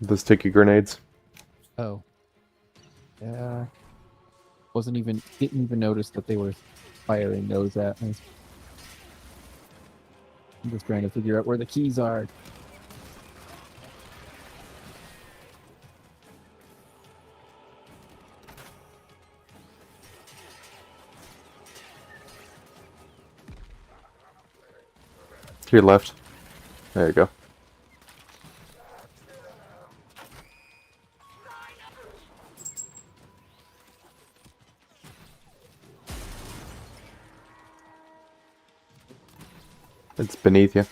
The sticky grenades. Oh. Yeah. Didn't even notice that they were firing those at me. I'm just trying to figure out where the keys are. To your left. There you go. It's beneath you.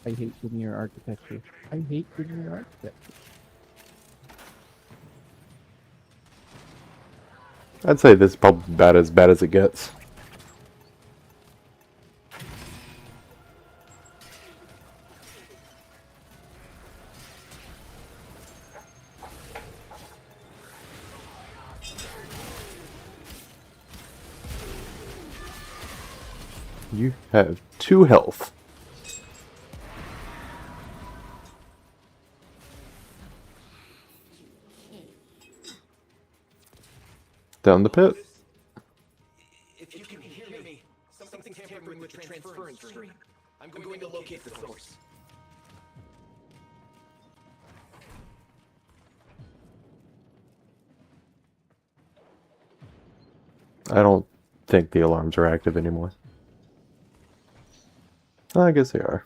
I hate linear architecture. I hate linear architecture. I'd say this is probably about as bad as it gets. You have 2 health. Down the pit. If you can hear me, something's tampering with the transference stream. I'm going to locate the source. I don't think the alarms are active anymore. I guess they are.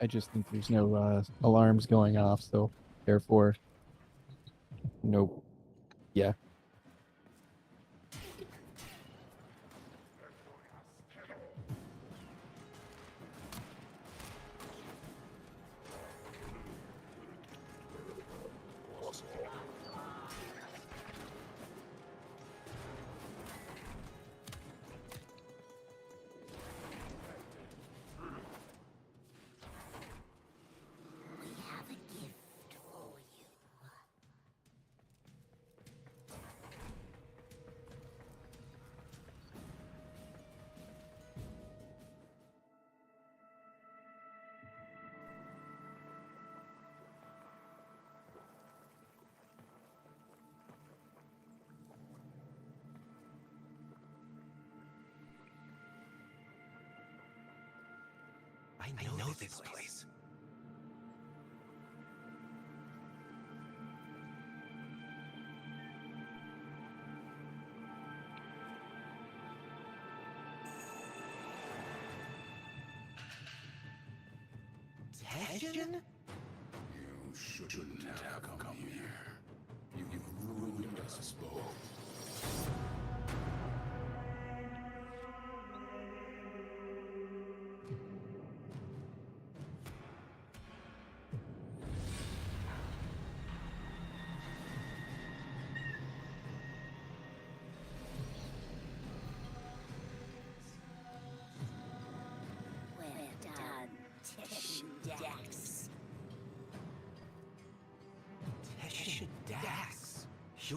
I just think there's no alarms going off, so therefore, nope. Yeah. I know this place. Tension? You shouldn't have come here. You've ruined us both.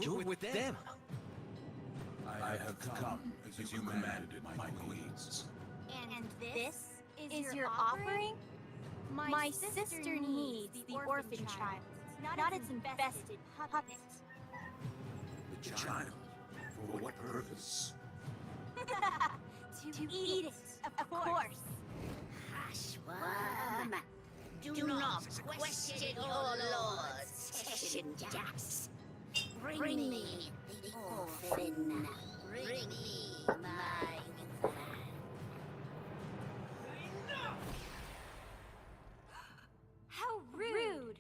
You're with them. I have come as you commanded, my queens. And this is your offering? My sister needs the orphan child, not its infested puppet. The child? For what purpose? To eat it, of course. Hush, worm. Do not question your lord's session, Jax. Bring me the orphan. Bring me my van. How rude!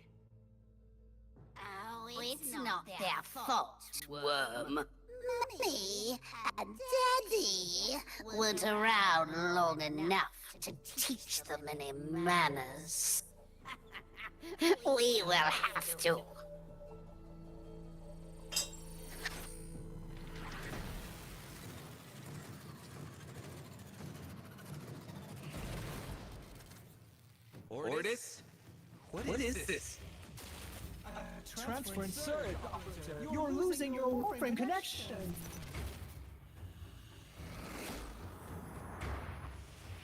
Oh, it's not their fault, worm. Mummy and Daddy weren't around long enough to teach them any manners. We will have to. Ordis? What is this? Transfer inserted. You're losing your Warframe connection.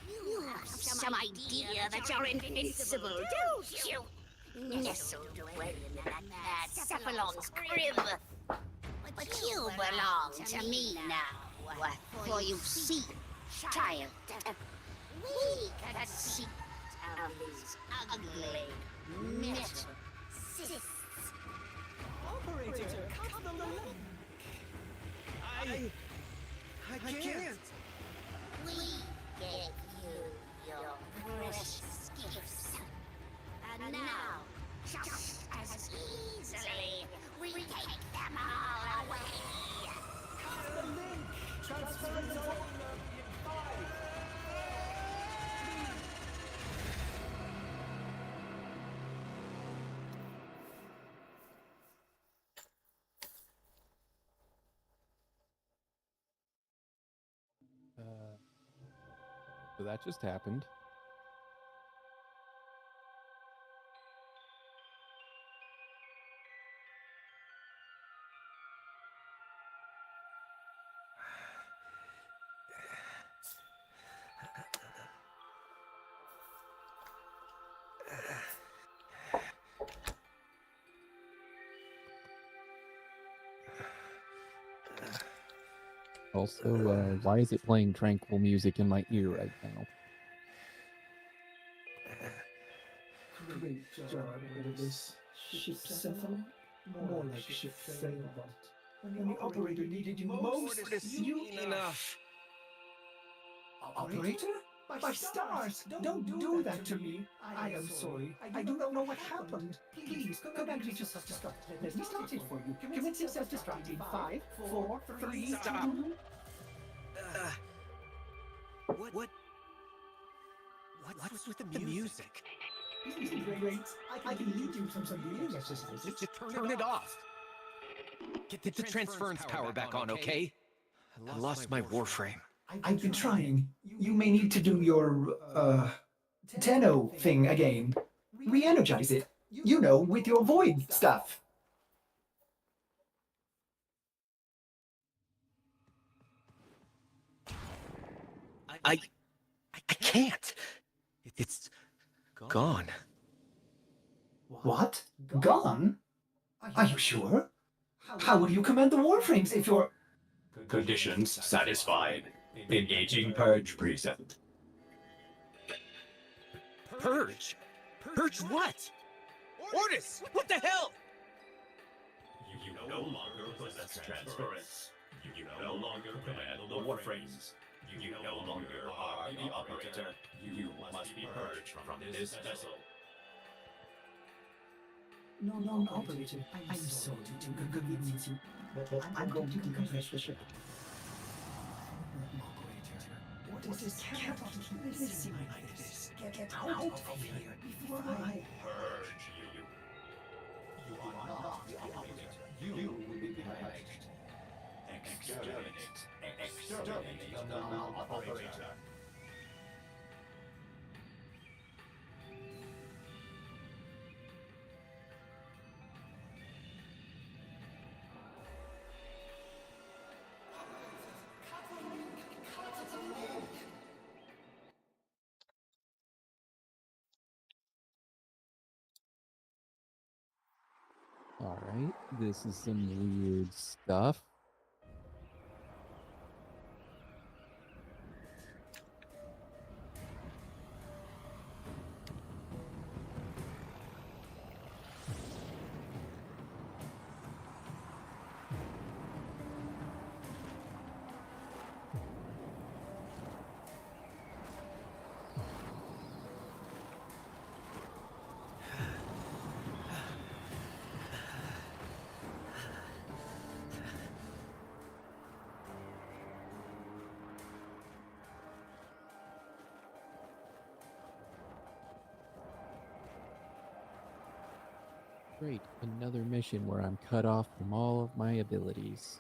You have some idea that you're invincible, don't you? Nestled away in that mad Cephalon's crib. But you belong to me now. For you see, child, we can see of these ugly metal cysts. Operator, cut the link. I can't. We gave you your precious gifts. And now, just as easily, we take them all away. Cut the link. Transfer is over. So that just happened. Also, why is it playing tranquil music in my ear right now? Great job with this ship symphony. More like ship failbot. When the operator needed you most, you... Enough. Operator? My stars! Don't do that to me. I am sorry. I do not know what happened. Please, go back to self-destruct. Let me start it for you. Commence your self-destruct in 5, 4, 3, Stop. 2... What's with the music? Great. I can lead you from some breathing exercises. Just turn it off. Get the transference power back on, okay? I lost my warframe. I've been trying. You may need to do your, Tenno thing again. Re-energize it. You know, with your void stuff. I can't. It's gone. What? Gone? Are you sure? How will you command the warframes if you're... Conditions satisfied. Engaging purge preset. Purge? Purge what? Ordis! What the hell? You no longer possess transference. You no longer command the warframes. You no longer are the operator. You must be purged from this vessel. No, operator. I'm sorry to inconvenience you, but I'm going to decompress the ship. Operator, what is this? This is like this. Get out of here before I... Purge you. You are not the operator. You will be purged. Exterminate. Exterminate the non-operator. This is some weird stuff. Great, another mission where I'm cut off from all of my abilities.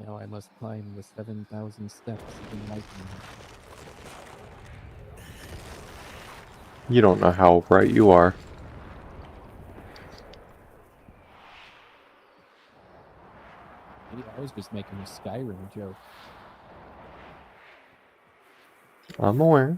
Now I must climb the 7,000 steps in lightning. You don't know how right you are. Maybe I was just making a Skyrim joke. I'm aware.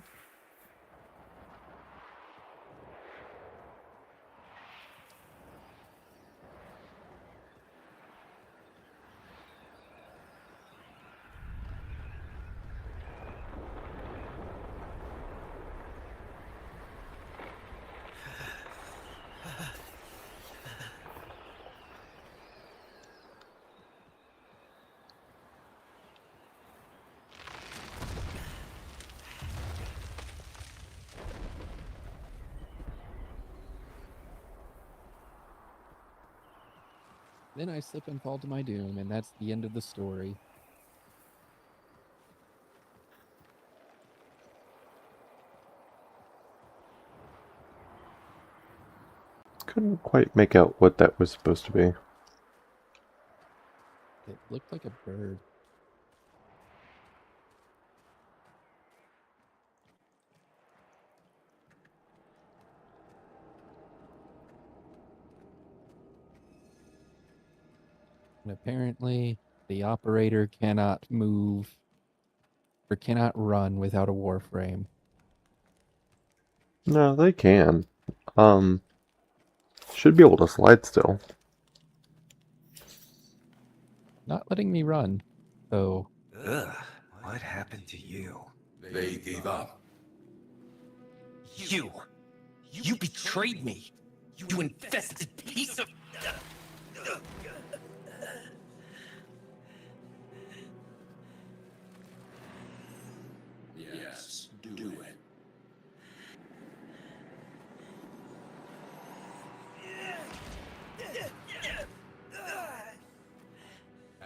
Then I slip and fall to my doom, and that's the end of the story. Couldn't quite make out what that was supposed to be. It looked like a bird. And apparently, the operator cannot move or cannot run without a warframe. No, they can. Should be able to slide still. Not letting me run, so... Ugh, what happened to you? They gave up. You betrayed me! You infested piece of... Yes, do it.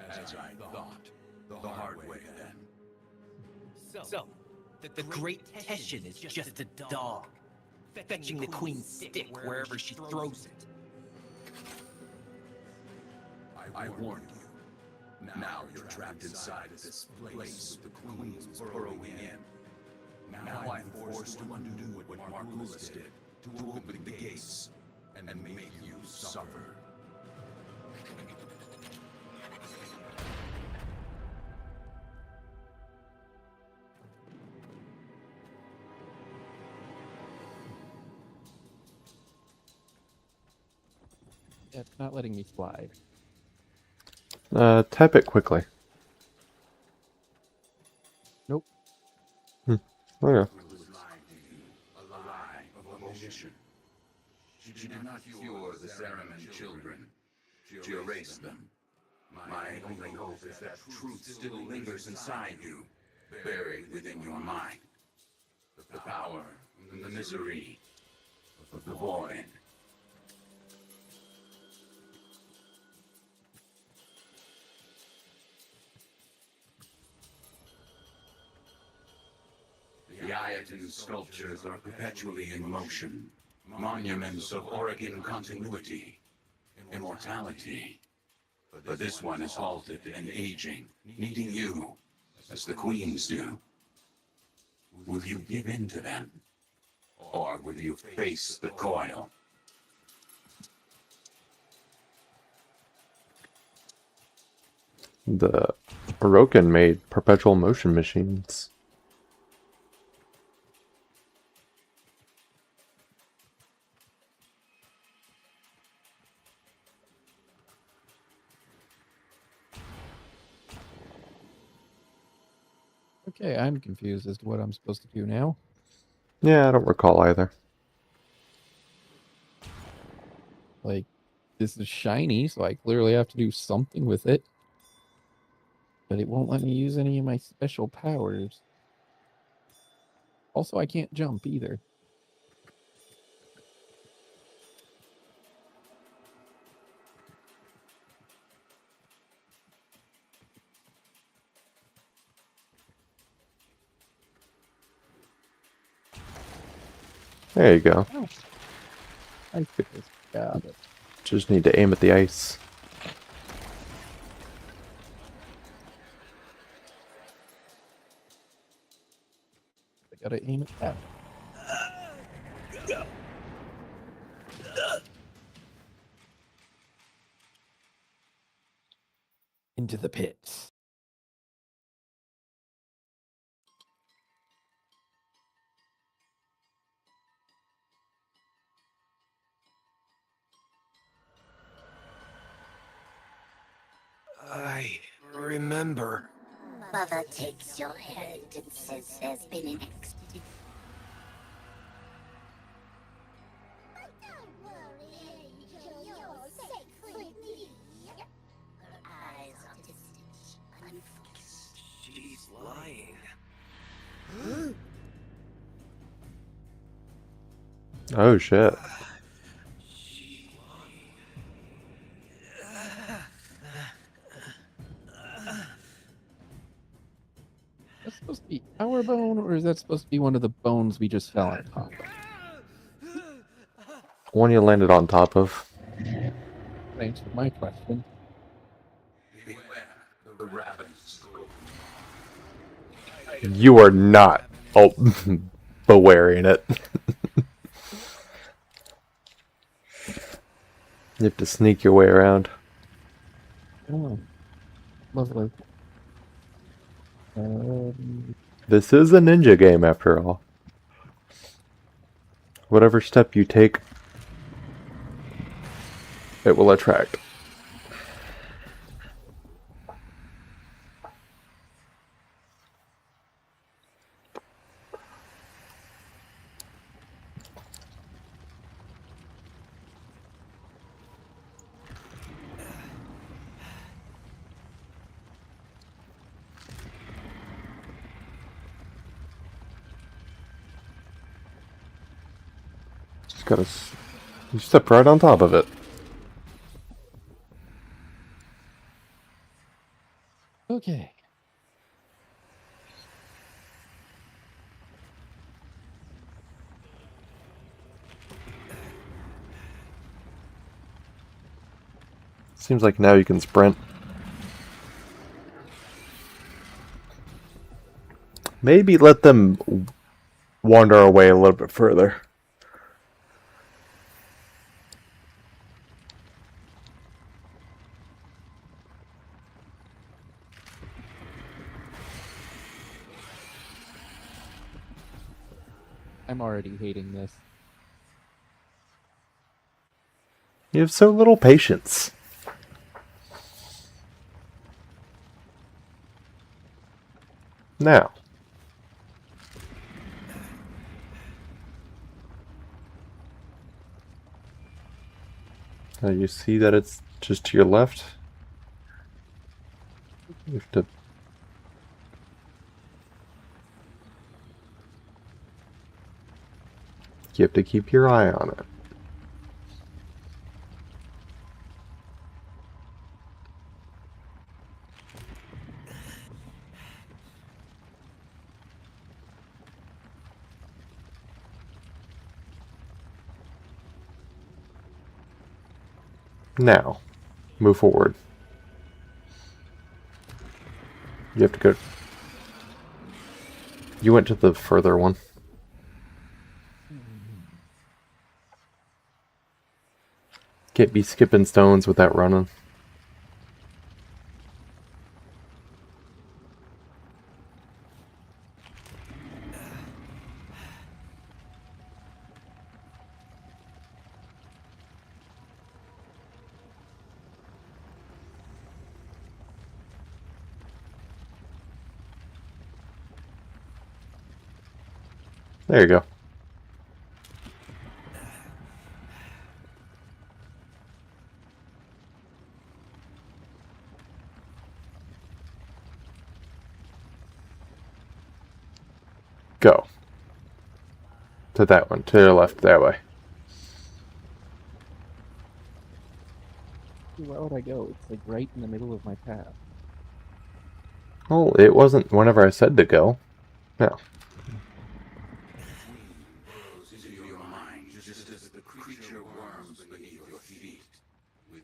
As I thought, the hard way then. So, the Great Tessian is just a dog, fetching the Queen's stick wherever she throws it. I warned you. Now you're trapped inside this place with the Queen's burrowing in. Now I'm forced to undo what Margulis did, to open the gates and make you suffer. It's not letting me slide. Type it quickly. Nope. Okay. Was lying to you, a lie of omission. She did not cure the Zariman children. She erased them. My only hope is that truth still lingers inside you, buried within your mind. The power, the misery of the void. The Ayaton sculptures are perpetually in motion, monuments of Oregon continuity, immortality. But this one is halted and aging, needing you, as the queens do. Will you give in to them? Or will you face the coil? The Orokin made perpetual motion machines. Okay, I'm confused as to what I'm supposed to do now. Yeah, I don't recall either. Like, this is shiny, so I clearly have to do something with it. But it won't let me use any of my special powers. Also, I can't jump either. There you go. Oh. I think this. Got it. Just need to aim at the ice. I gotta aim at that. Into the pits. I remember. Mother takes your hand and says there's been an accident. Don't worry, Angel, you're safe with me. Her eyes are distant, unfocused. She's lying. Oh shit. That's supposed to be our bone, or is that supposed to be one of the bones we just fell on top of? One you landed on top of. Thanks for my question. Beware the rabbits. You are not bewaring it. You have to sneak your way around. Oh, lovely. This is a ninja game after all. Whatever step you take, it will attract. Just gotta, you step right on top of it. Okay. Seems like now you can sprint. Maybe let them wander away a little bit further. I'm already hating this. You have so little patience. Now. Now you see that it's just to your left? You have to... You have to keep your eye on it. Now, move forward. You have to go. You went to the further one. Can't be skipping stones without running. There you go. Go. To that one. To your left, that way. Where would I go? It's like right in the middle of my path. Well, it wasn't whenever I said to go. No. Into your mind, just as the creature worms beneath your feet.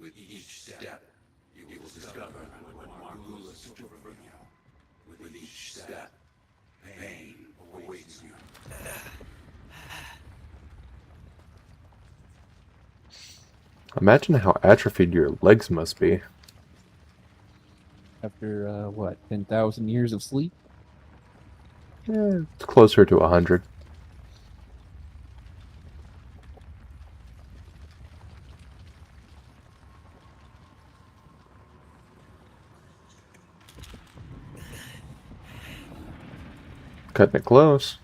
With each step, you will discover what Margulis took from you. With each step, pain awaits you. Imagine how atrophied your legs must be. After, what, 10,000 years of sleep? Yeah, it's closer to 100. Cutting it close.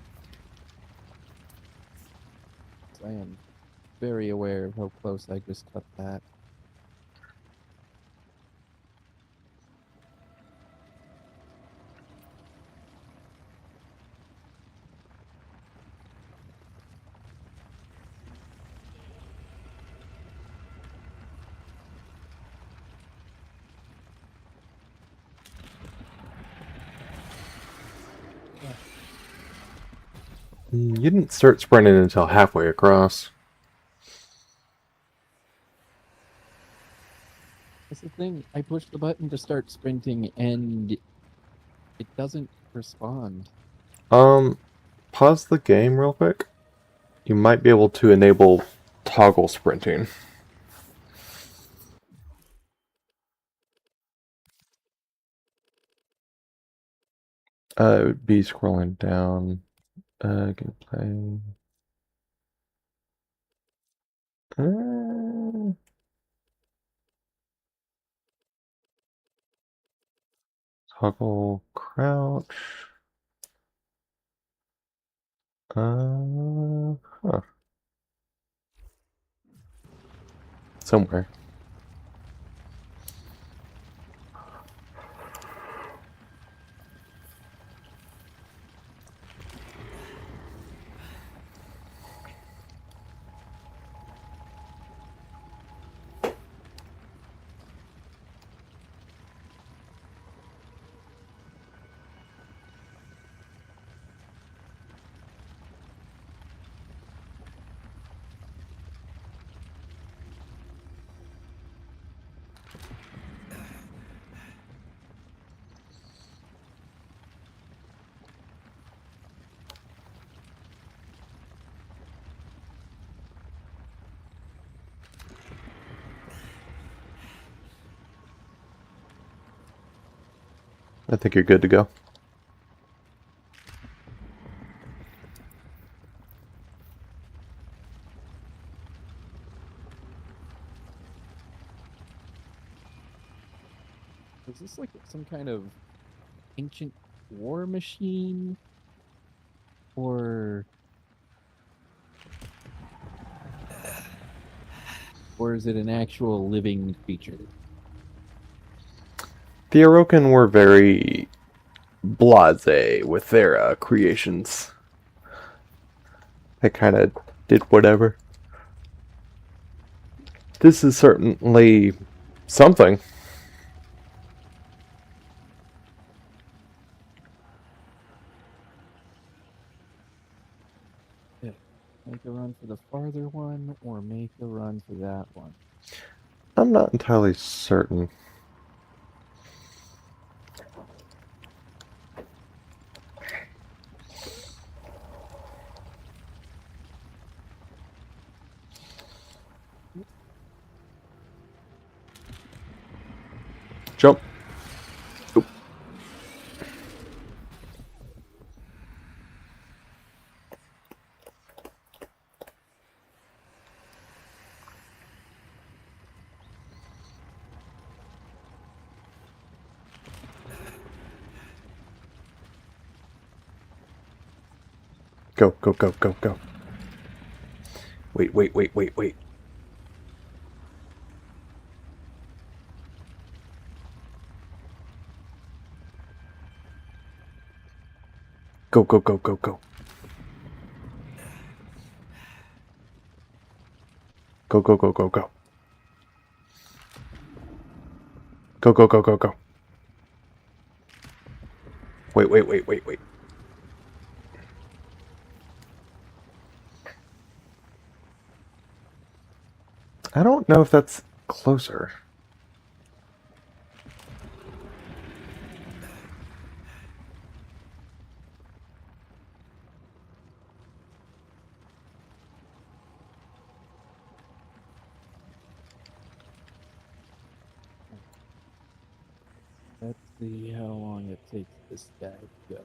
I am very aware of how close I just cut that. You didn't start sprinting until halfway across. That's the thing. I push the button to start sprinting and it doesn't respond. Pause the game real quick. You might be able to enable toggle sprinting. It would be scrolling down. Gameplay. Toggle crouch. Huh. Somewhere. I think you're good to go. Is this like some kind of ancient war machine? Or is it an actual living creature? The Orokin were very blasé with their creations. They kind of did whatever. This is certainly something. Yeah. Make a run for the farther one, or make a run for that one? I'm not entirely certain. Jump. Oop. Go, go, go, go, go. Wait, wait, wait, wait, wait. Go, go, go, go, go. Go, go, go, go, go. Go, go, go, go, go. Wait, wait, wait, wait, wait. I don't know if that's closer. Let's see how long it takes this guy to go.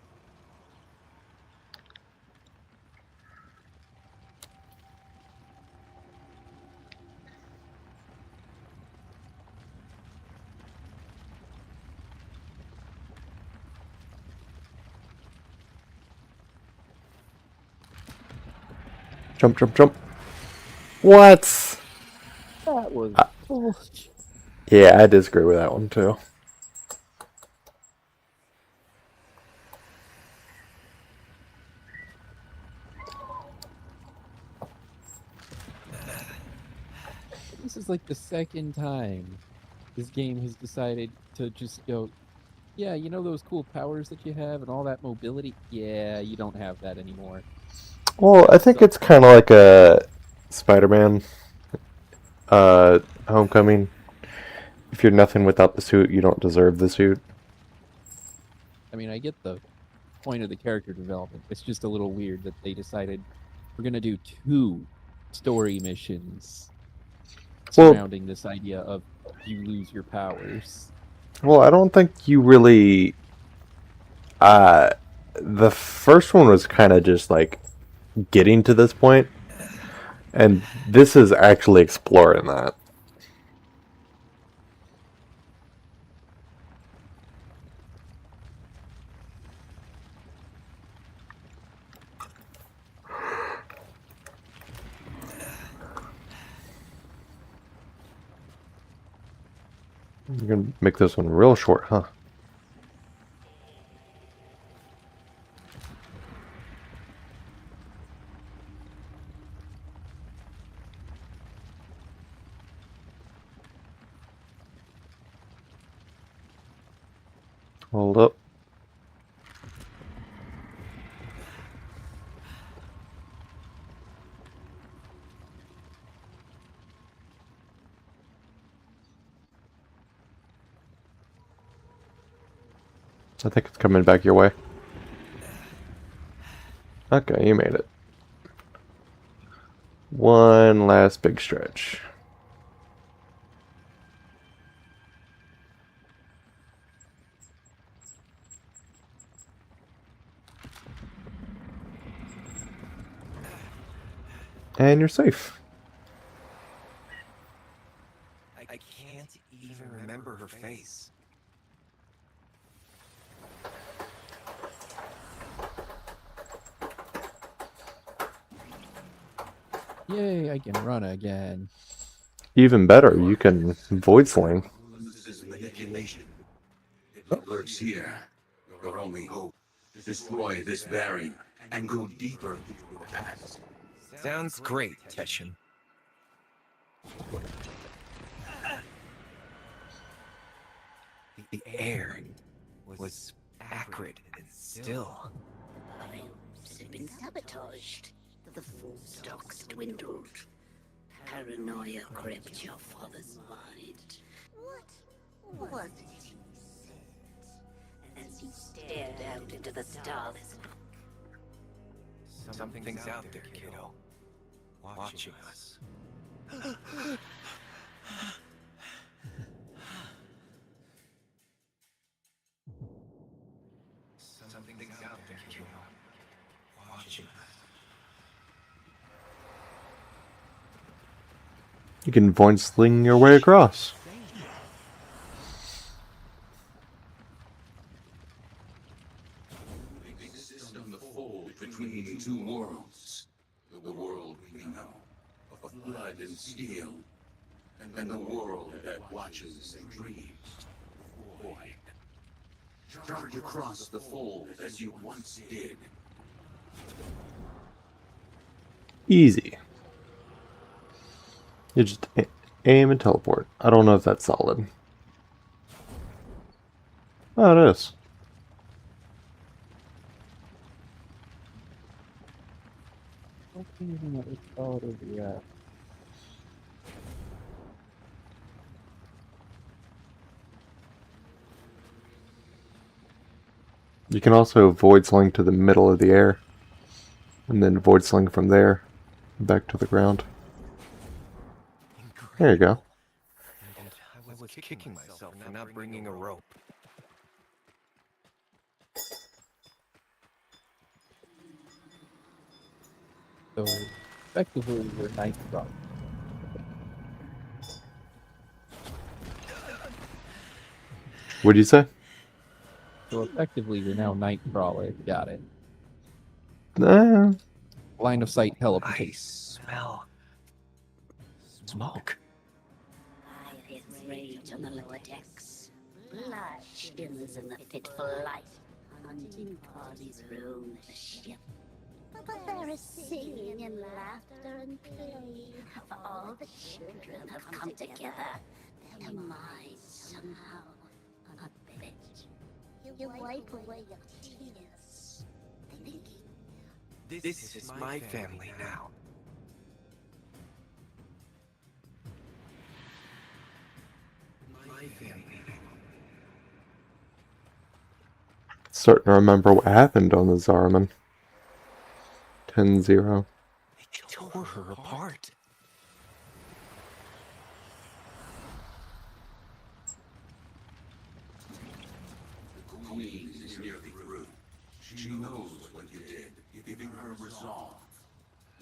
Jump, jump, jump. What? That was bullshit. Yeah, I disagree with that one too. This is like the second time this game has decided to just go, yeah, you know those cool powers that you have and all that mobility? Yeah, you don't have that anymore. Well, I think it's kind of like a Spider-Man Homecoming. If you're nothing without the suit, you don't deserve the suit. I mean, I get the point of the character development. It's just a little weird that they decided we're going to do 2 story missions surrounding this idea of you lose your powers. Well, I don't think you really... the first one was kind of just like getting to this point, and this is actually exploring that. You're gonna make this one real short, huh? Hold up. I think it's coming back your way. Okay, you made it. One last big stretch. And you're safe. I can't even remember her face. Yay, I can run again. Even better, you can void sling. This is manipulation. It lurks here. Your only hope. Destroy this bearing and go deeper into the past. Sounds great, Teshin. The air was acrid and still. Homes had been sabotaged. The full stocks dwindled. Paranoia gripped your father's mind. What was it he said as he stared out into the starless Something's out there, kiddo. Watching us. out there, kid. Watching us. You can void sling your way across. Exist on the fold between two worlds. The world we know, of blood and steel, and the world that watches and dreams. Void. Charge across the fold as you once did. Easy. You just aim and teleport. I don't know if that's solid. Oh, it is. You can also void sling to the middle of the air, and then void sling from there back to the ground. There you go. I was kicking myself for not bringing a rope. So effectively, we're night crawlers. What'd you say? So effectively, you're now night crawler. Got it. Line of sight I teleportation. smell smoke. Pirates rage on the lower decks. Blood shimmers in the fitful light. Hunting parties roam the ship. But there is singing and laughter and play. For all the children have come together. Their minds somehow a bit. You wipe away your tears. Thinking. This is my family now. My family now. Starting to remember what happened on the Zariman. 10-0. They tore her apart. The Queen is nearly through. She knows what you did, giving her resolve.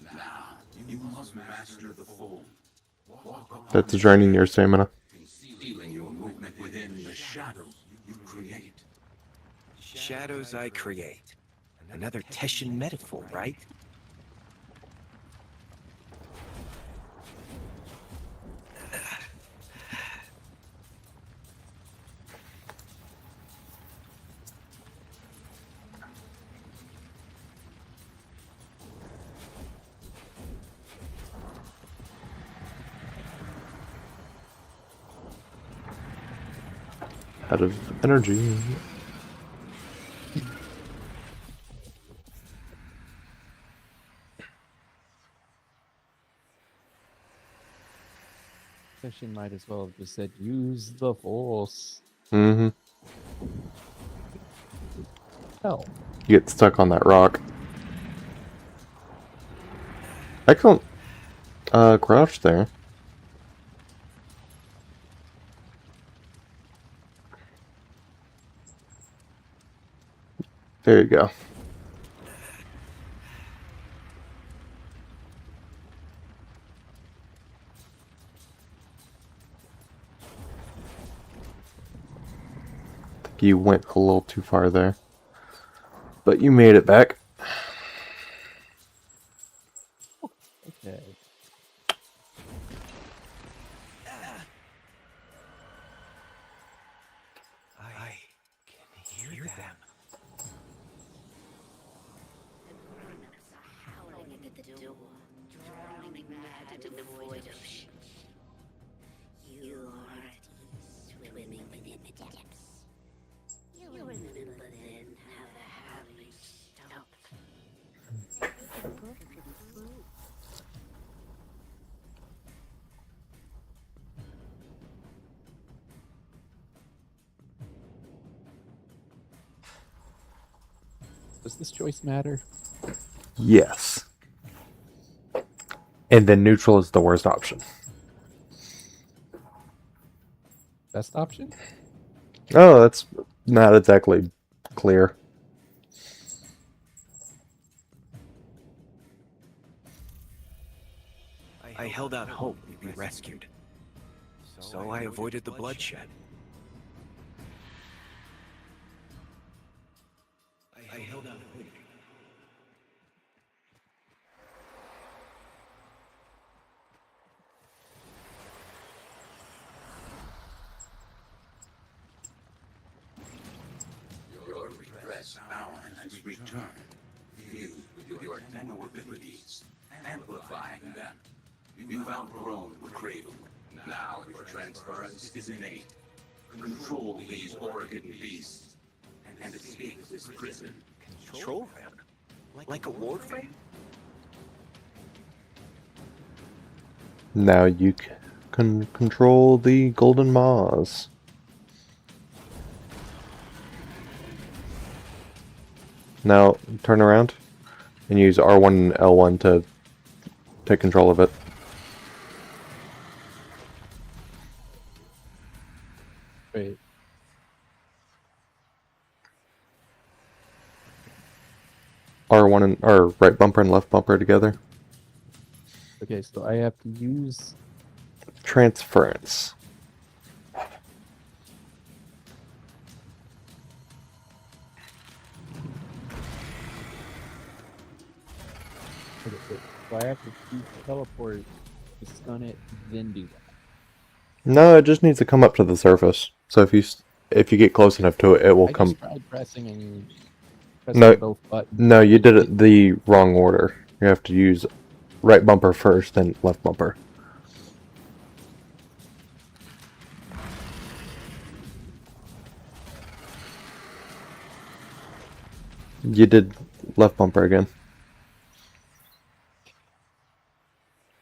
Now, you must master the fold. Walk upon That's draining your stamina. concealing your movement within the shadows you create. Shadows I create. Another Teshin metaphor, right? Out of energy. Session might as well have just said, use the force. Mm-hmm. Hell. You get stuck on that rock. Excellent. Crouch there. There you go. I think you went a little too far there. But you made it back. Okay. I can hear them. Howling at the door, drowning mad in the void ocean. You are at ease, swimming within the depths. You remember then how the howling stopped. Does this choice matter? Yes. And then neutral is the worst option. Best option? Oh, that's not exactly clear. I held out hope we'd be rescued. So I avoided the bloodshed. I held out hope. Your repressed power has returned, fused with your Tenno abilities, amplifying them. You've outgrown the cradle. Now your transference is innate. Control these Oregon beasts and escape this prison. Control them? Like a warframe? Now you can control the golden maws. Now turn around and use R1 and L1 to take control of it. Wait. R1 and or right bumper and left bumper together. Okay, so I have to use Transference. okay, so I have to use teleport to stun it, then do that. No, it just needs to come up to the surface. So if you get close enough to it, it will I come. just tried pressing No, both buttons. no, you did it the wrong order. You have to use right bumper first, then left bumper. You did left bumper again.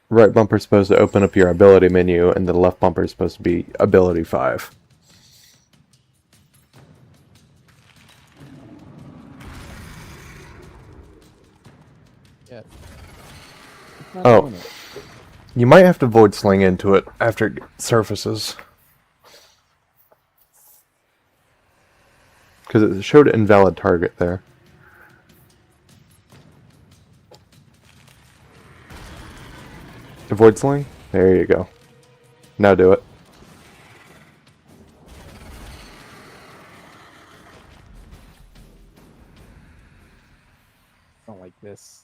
Right bumper is supposed to open up your ability menu, and the left bumper is supposed to be ability 5. Yeah. It's not Oh. doing it. You might have to void sling into it after it surfaces. Because it showed invalid target there. Void sling? There you go. Now do it. I don't like this.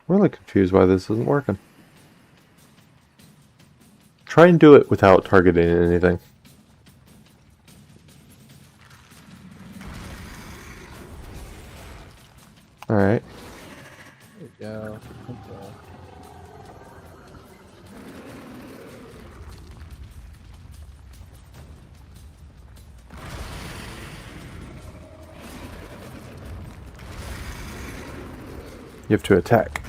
I'm really confused why this isn't working. Try and do it without targeting anything. Alright. There we go. Okay. You have to attack.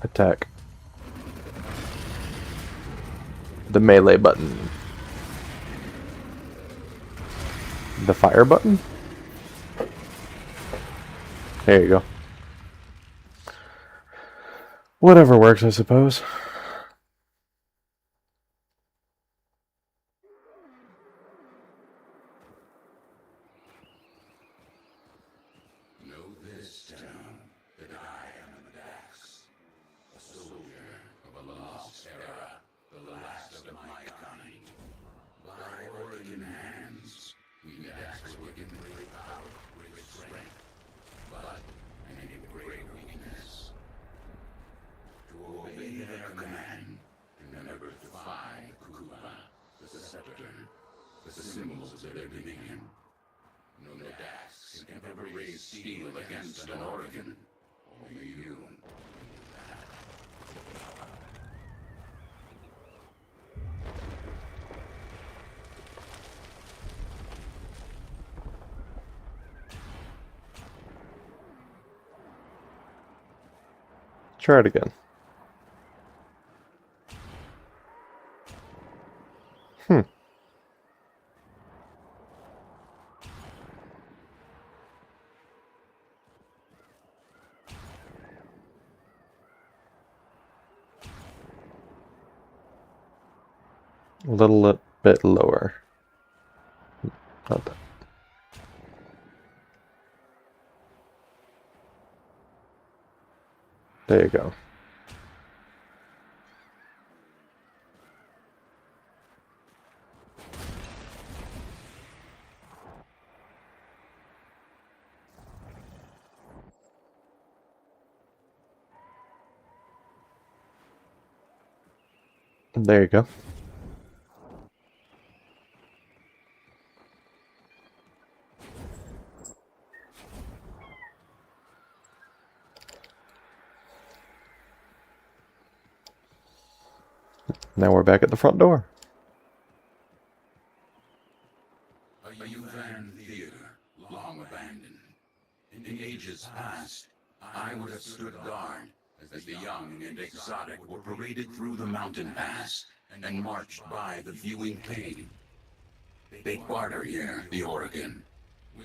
Attack. The melee button. The fire button? There you go. Whatever works, I suppose. Know this, Tenno, that I am an axe, a soldier of a lost era, the last of my kind. By Oregon hands, we axe Oregon great power, great strength, but and a great weakness. To obey their command, to never defy Kuba, the scepter, the symbols of their dominion. No Dax can ever raise steel against an Oregon. Only you. Try it again. A little bit lower. Not that. There you go. There you go. Now we're back at the front door. A Uvan theater, long abandoned. In ages past, I would have stood guard as the young and exotic were paraded through the mountain pass and marched by the viewing pane. They barter here, the Oregon,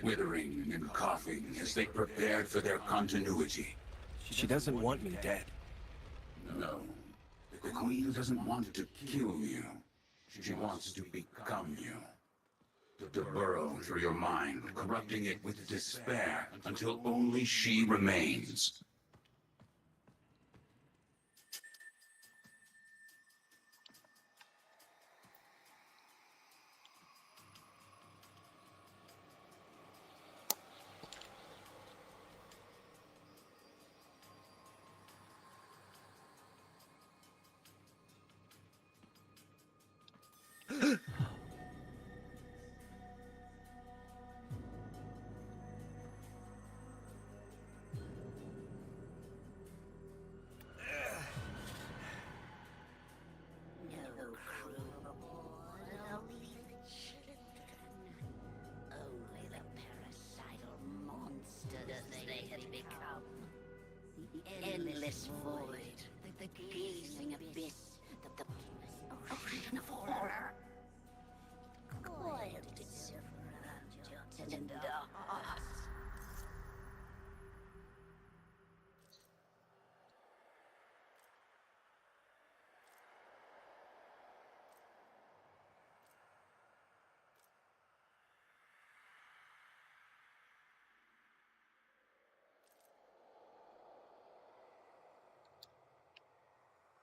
withering and coughing as they prepared for their continuity. She doesn't want me dead. No. The Queen doesn't want to kill you. She wants to become you. To burrow through your mind, corrupting it with despair until only she remains. Endless void, the gazing abyss, the ocean of horror. Coiled itself around your tender heart.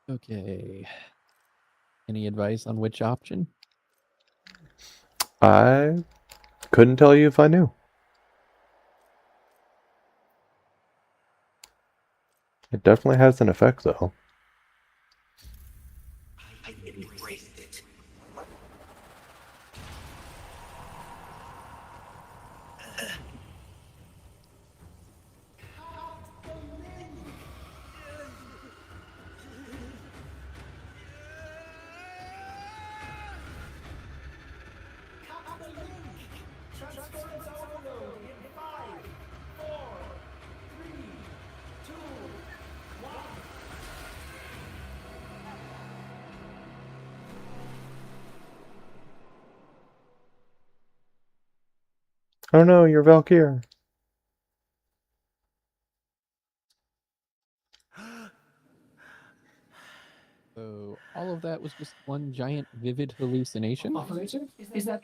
Okay. Any advice on which option? I couldn't tell you if I knew. It definitely has an effect, though. I embraced it. Oh no, you're Valkyr. So all of that was just one giant vivid hallucination? Operator, is that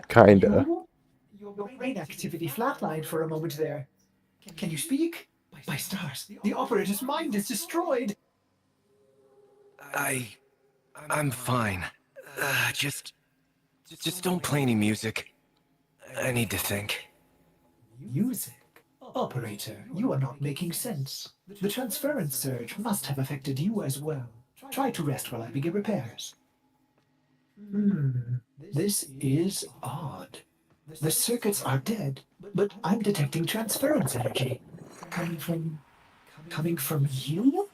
Kinda. you? Your brain activity flatlined for a moment there. Can you speak? By stars, the operator's mind is destroyed. I'm fine. Just don't play any music. I need to think. Music? Operator, you are not making sense. The transference surge must have affected you as well. Try to rest while I begin repairs. This is odd. The circuits are dead, but I'm detecting transference energy. Coming from you?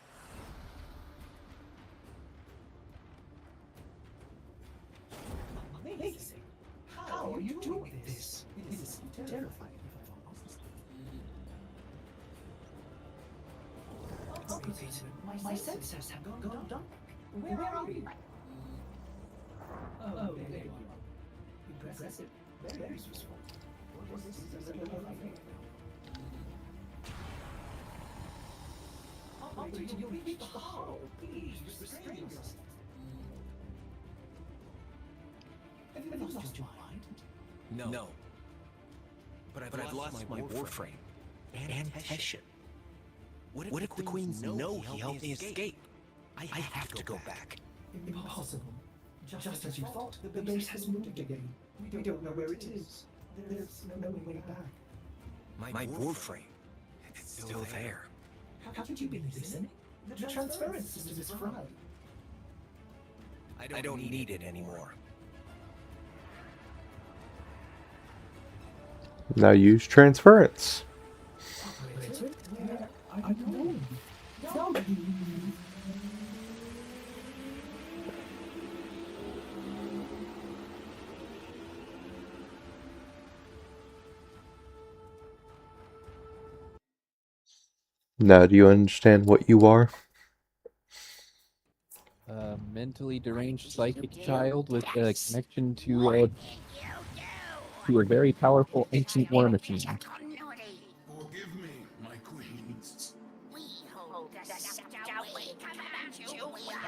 Amazing. How are you doing this? It is terrifying. My sensors have gone dark. Where are you? Oh, there you are. Impressive. Very useful. Operator, you reached the hollow. Please restrain yourself. Have you lost your mind? No. But I've lost my warframe and Hessian. What if the queens know he helped me escape? I have to go back. Impossible. Just as you thought, the base has moved again. We don't know where it is. There's no way back. My warframe, it's still there. Haven't you been listening? The transference system is fried. I don't need it anymore. Now use transference. Operator, where are you going? Tell me. Now do you understand what you are? A mentally deranged psychic child with a connection to a very powerful ancient war machine. Forgive me, my queens. We hope to suck away Utopia.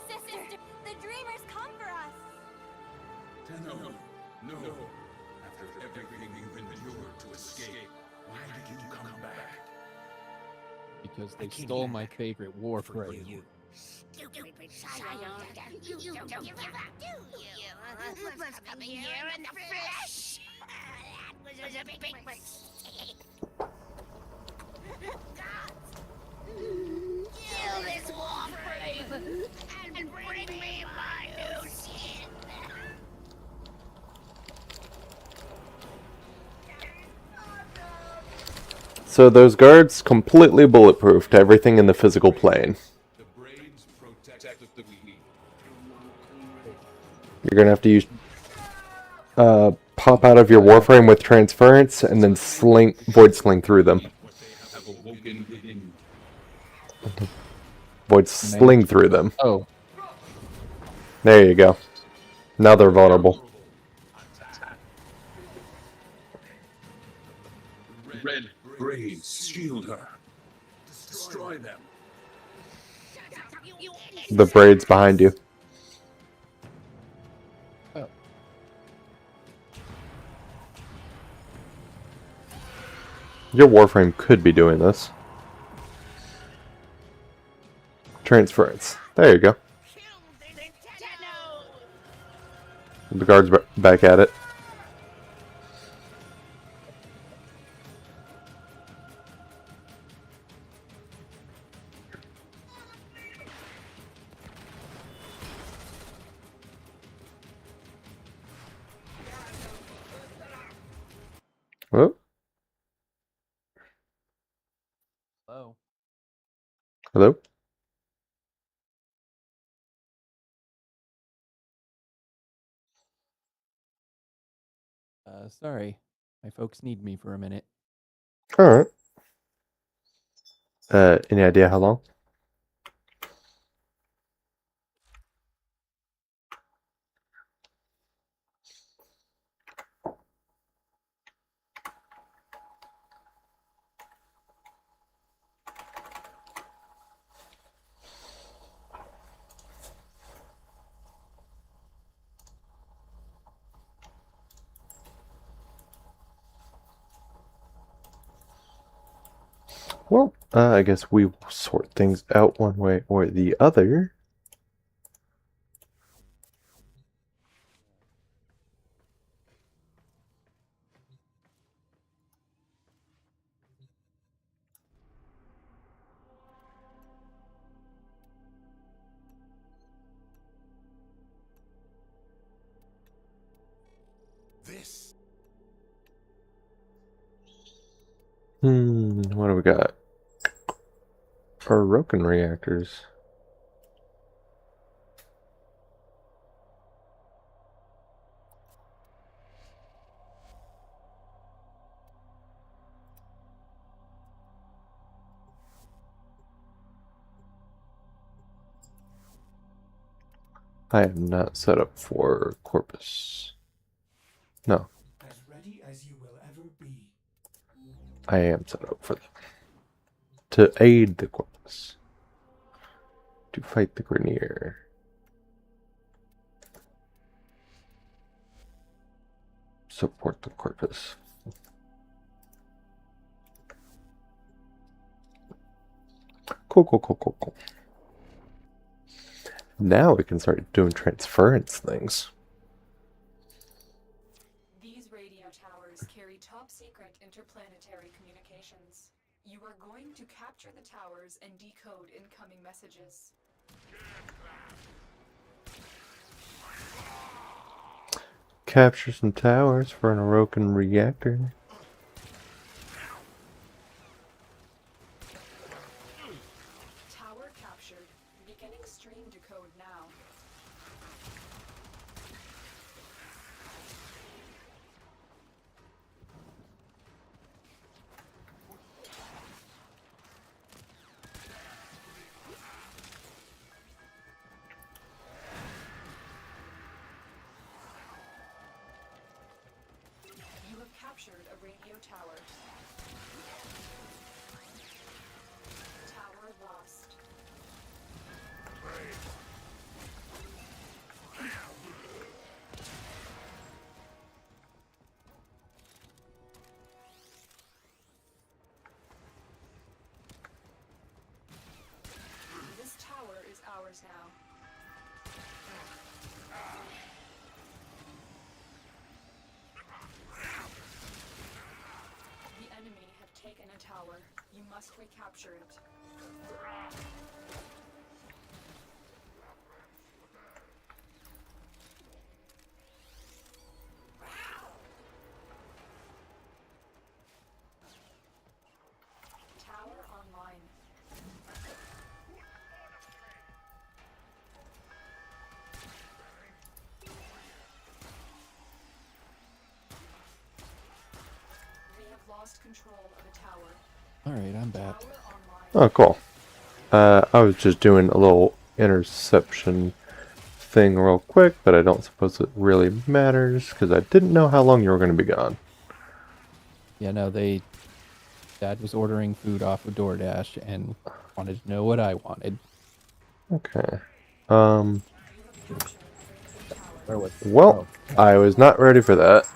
Sister, the dreamers come for us. Tenno, no. After everything you've endured to escape, why did you come back? Because they stole my favorite warframe. You stupid child. You don't give up, do you? Let's come here in the flesh. That was a big mistake. Kill this warframe and bring me my new skin. So those guards completely bulletproof to everything in the physical plane. The braids protect the weak. You're gonna have to use pop out of your warframe with transference and then void sling through them. What they have awoken within. Void sling through them. Oh, There you go. Now they're vulnerable. Red braids shield her. Destroy them. The braids behind you. oh. Your warframe could be doing this. Transference. There you go. The guard's back at it. Oh, Hello. hello? Sorry. My folks need me for a minute. Alright. Any idea how long? Well, I guess we will sort things out one way or the other. This. What do we got? Broken reactors. I am not set up for Corpus. No. As ready as you will ever be. I am set up for that. To aid the corpus. To fight the Grenier. Support the corpus. Cool. Now we can start doing transference things. These radio towers carry top secret interplanetary communications. You are going to capture the towers and decode incoming messages. Capture some towers for an Orokin reactor. Tower captured. Beginning stream decode now. You have captured a radio tower. Tower lost. This tower is ours now. The enemy have taken a tower. You must recapture it. Tower online. We have lost control of a tower. Alright, I'm back. Tower online. Oh, cool. I was just doing a little interception thing real quick, but I don't suppose it really matters because I didn't know how long you were going to be gone. Yeah, no, Dad was ordering food off of DoorDash and wanted to know what I wanted. Okay. Where was it? Well, I was not ready for that.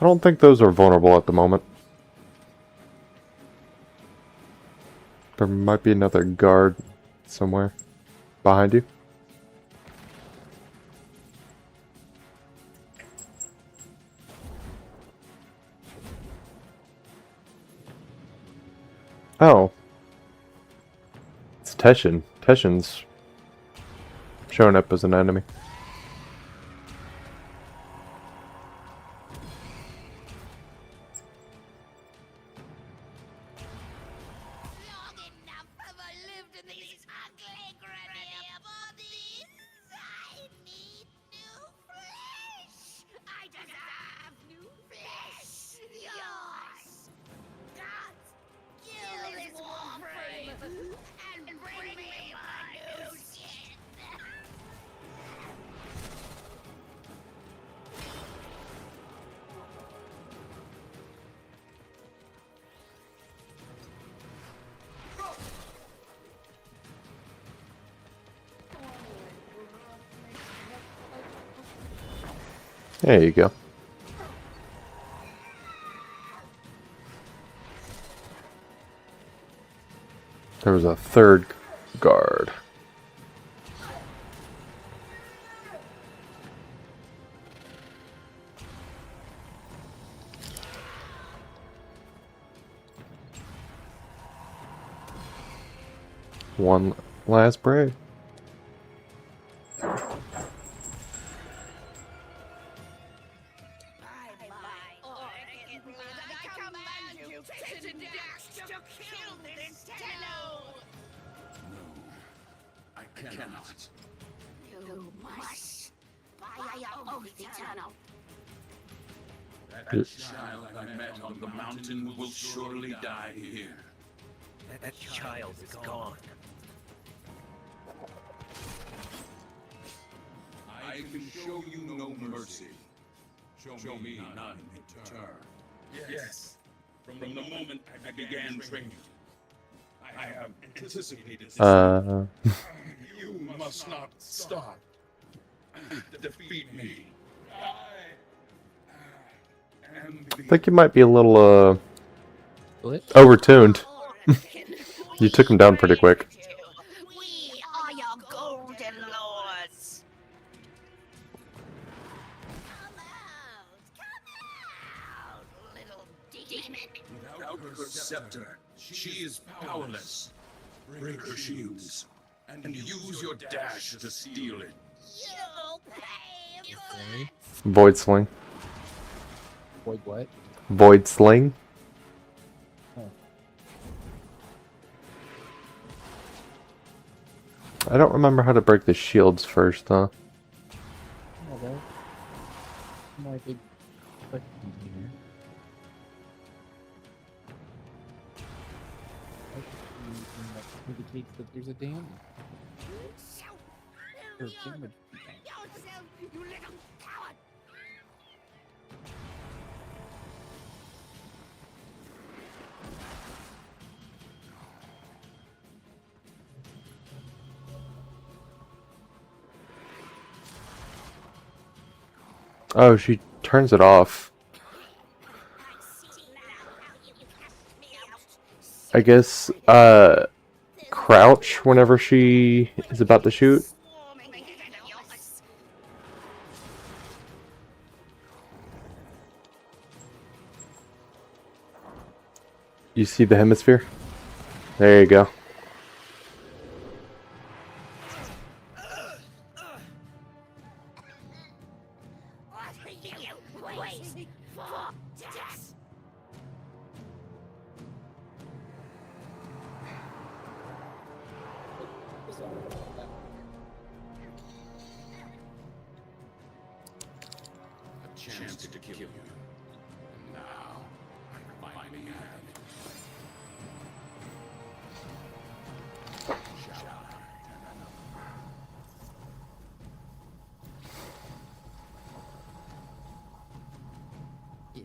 I don't think those are vulnerable at the moment. There might be another guard somewhere behind you. Oh. It's Teshin. Teshin's showing up as an enemy. Long enough have I lived in these ugly Grenier bodies. I need new flesh. I deserve new flesh. Yours. Gods, kill this warframe and bring me my new skin. There you go. There was a third guard. One last break. I cannot. You must. By your oath, Eternal. That child I met on the mountain will surely die here. That child is gone. I can show you no mercy. Show me none in return. Yes. From the moment I began training, I have anticipated this. You must not stop. Defeat me. I think you might be a little What? overtuned. You took him down pretty quick. We are your golden lords. Come out, little demon. Without her scepter, she is powerless. Break her shields and use your dash to steal it. You'll pay for it. Void Sling. Void what? Void Sling. I don't remember how to break the shields first, huh? Oh, that's my big question here. That indicates that there's a damage. Or damage. You little coward. Oh, she turns it off. I guess, crouch whenever she is about to shoot. You see the hemisphere? There you go. What are you waiting for? Death. A chance to kill you. And now, I finally have it. Yeah.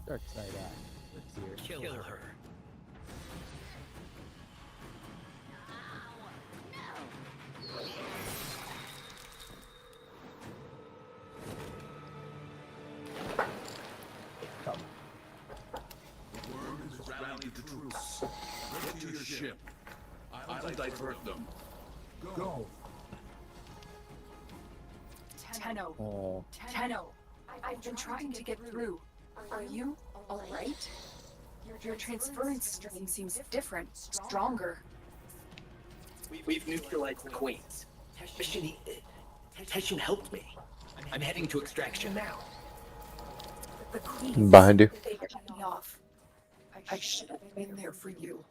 Dark side eye. Let's see her. Kill her. The worm has rallied the troops. Get to your ship. I'll divert them. Go. Tenno. Oh, Tenno. I've been trying to get through. Are you alright? Your transference stream seems different, stronger. We've neutralized the queens. Teshin helped me. I'm heading to extraction now. The queens. Behind you. They cut me off. I should have been there for you.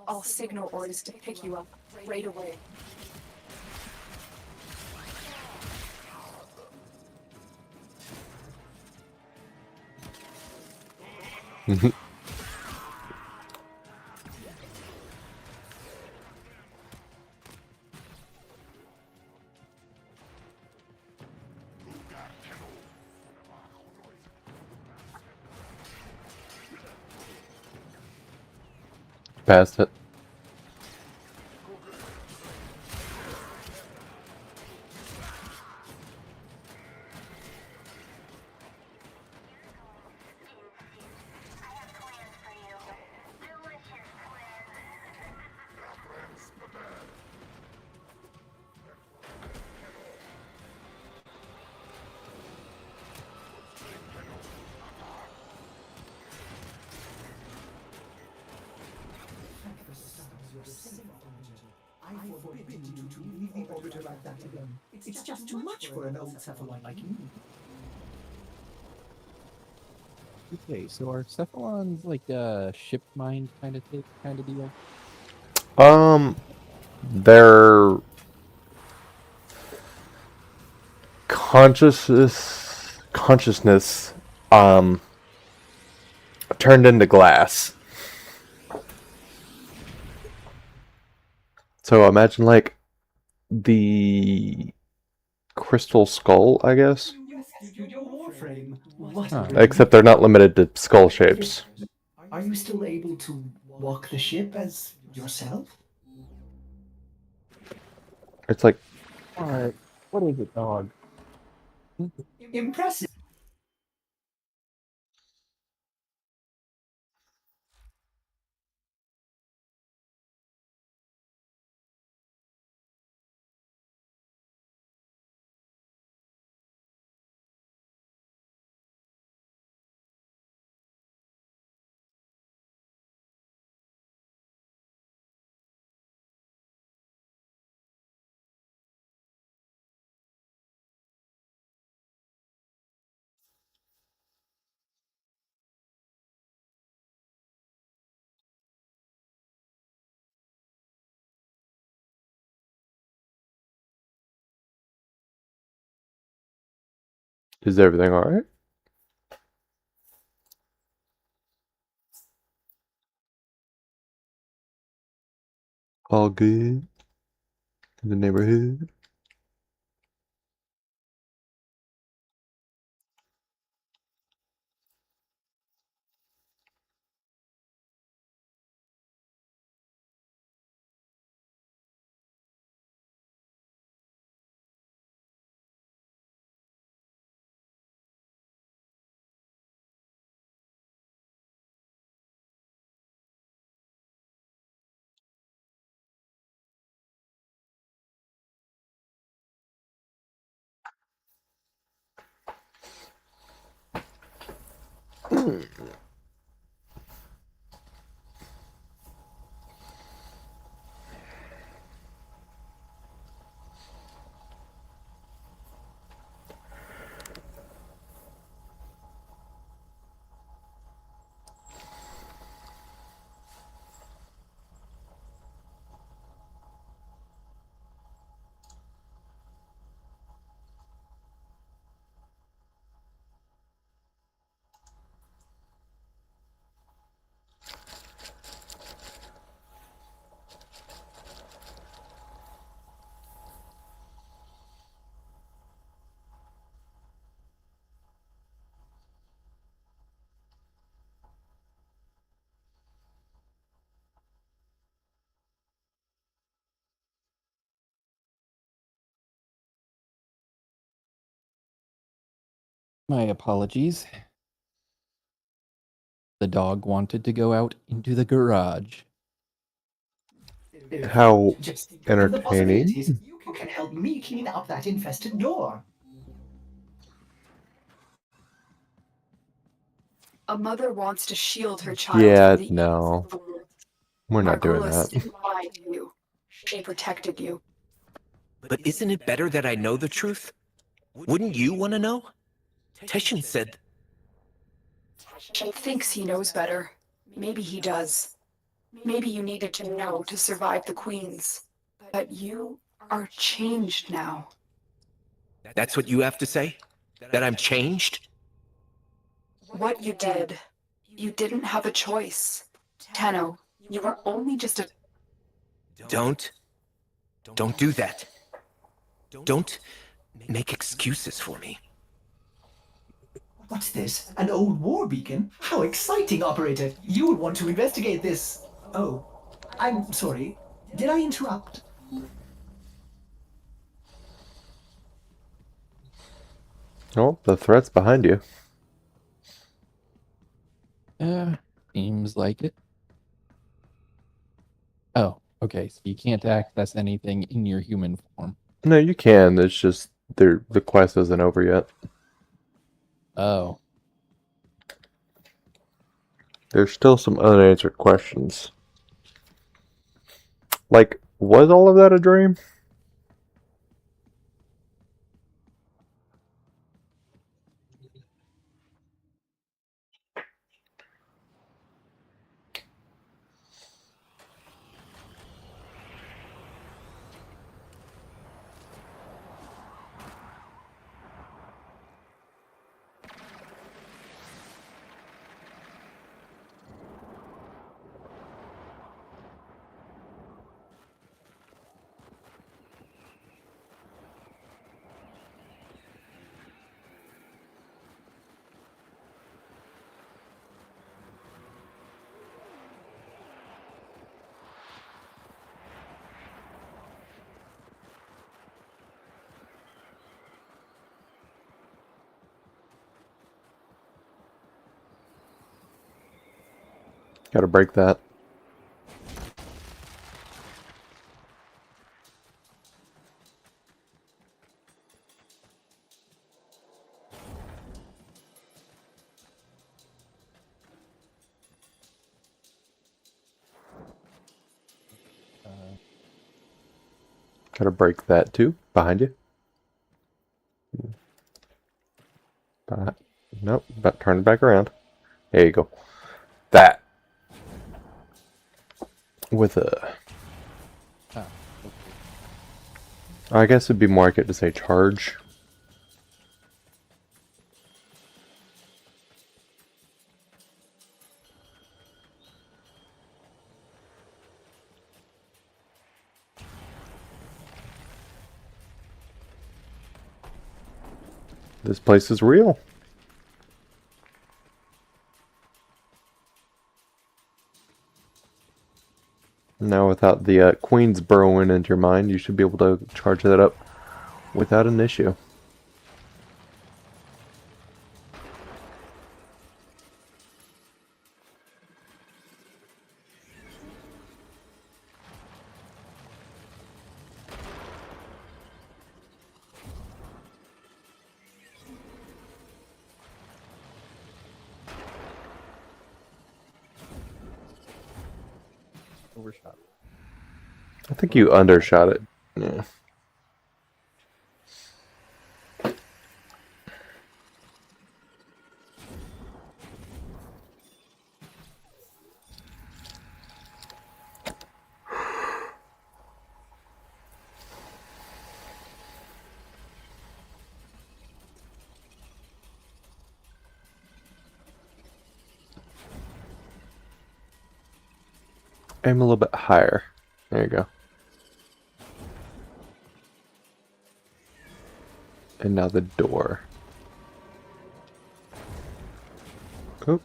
I'll signal orders to pick you up right away. Past it. It's just too much for an old cephalon like you. Okay, so are cephalons like a ship mind kind of deal? Their consciousness, turned into glass. So imagine like the crystal skull, I guess. Your warframe. Except they're not limited to skull shapes. Are you still able to walk the ship as yourself? It's like, Alright, what is it, dog? Impressive. is everything alright? All good in the neighborhood? My apologies. The dog wanted to go out into the garage. How Just think of the entertaining. possibilities. You can help me clean up that infested door. A mother wants to shield her child Yeah, from the no. evils of the world. We're not doing Margulis that. didn't lie to you. She protected you. But isn't it better that I know the truth? Wouldn't you want to know? Teshin said... She thinks he knows better. Maybe he does. Maybe you needed to know to survive the Queens. But you are changed now. That's what you have to say? That I'm changed? What you did, you didn't have a choice. Tenno, you were only just a... Don't do that. Don't make excuses for me. What's this? An old war beacon? How exciting, Operator! You would want to investigate this. Oh, I'm sorry. Did I interrupt? Oh, the threat's behind you. Seems like it. Oh, okay, so you can't access anything in your human form. No, you can. It's just the quest isn't over yet. Oh. There's still some unanswered questions. Like, was all of that a dream? Gotta break that. Gotta break that too. Behind you. Nope. But turn it back around. There you go. That. With a... Ah, okay. I guess it'd be more accurate to say charge. This place is real. Now without the Queens burrowing into your mind, you should be able to charge that up without an issue. Overshot. I think you undershot it. Yeah. Aim a little bit higher. There you go. And now the door. Oh.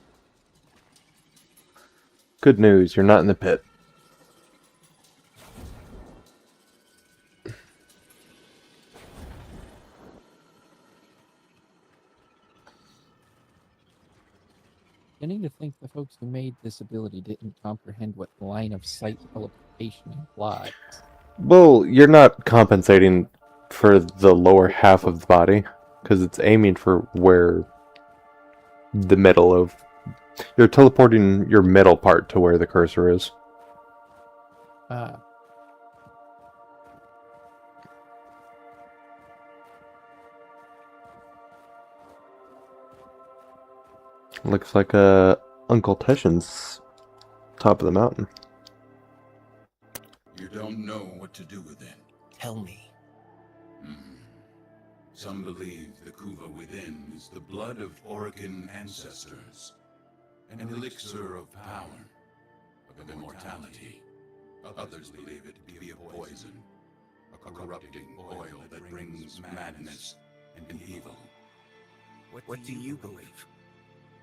Good news, you're not in the pit. Beginning to think the folks who made this ability didn't comprehend what line of sight teleportation implies. Well, you're not compensating for the lower half of the body, because it's aiming for where the middle of... You're teleporting your middle part to where the cursor is. Ah. Looks like Uncle Teshin's top of the mountain. You don't know what to do with it. Tell me. Some believe the Kuva within is the blood of Orokin ancestors, an elixir of power, of immortality. Others believe it to be a poison, a corrupting oil that brings madness and evil. What do you believe?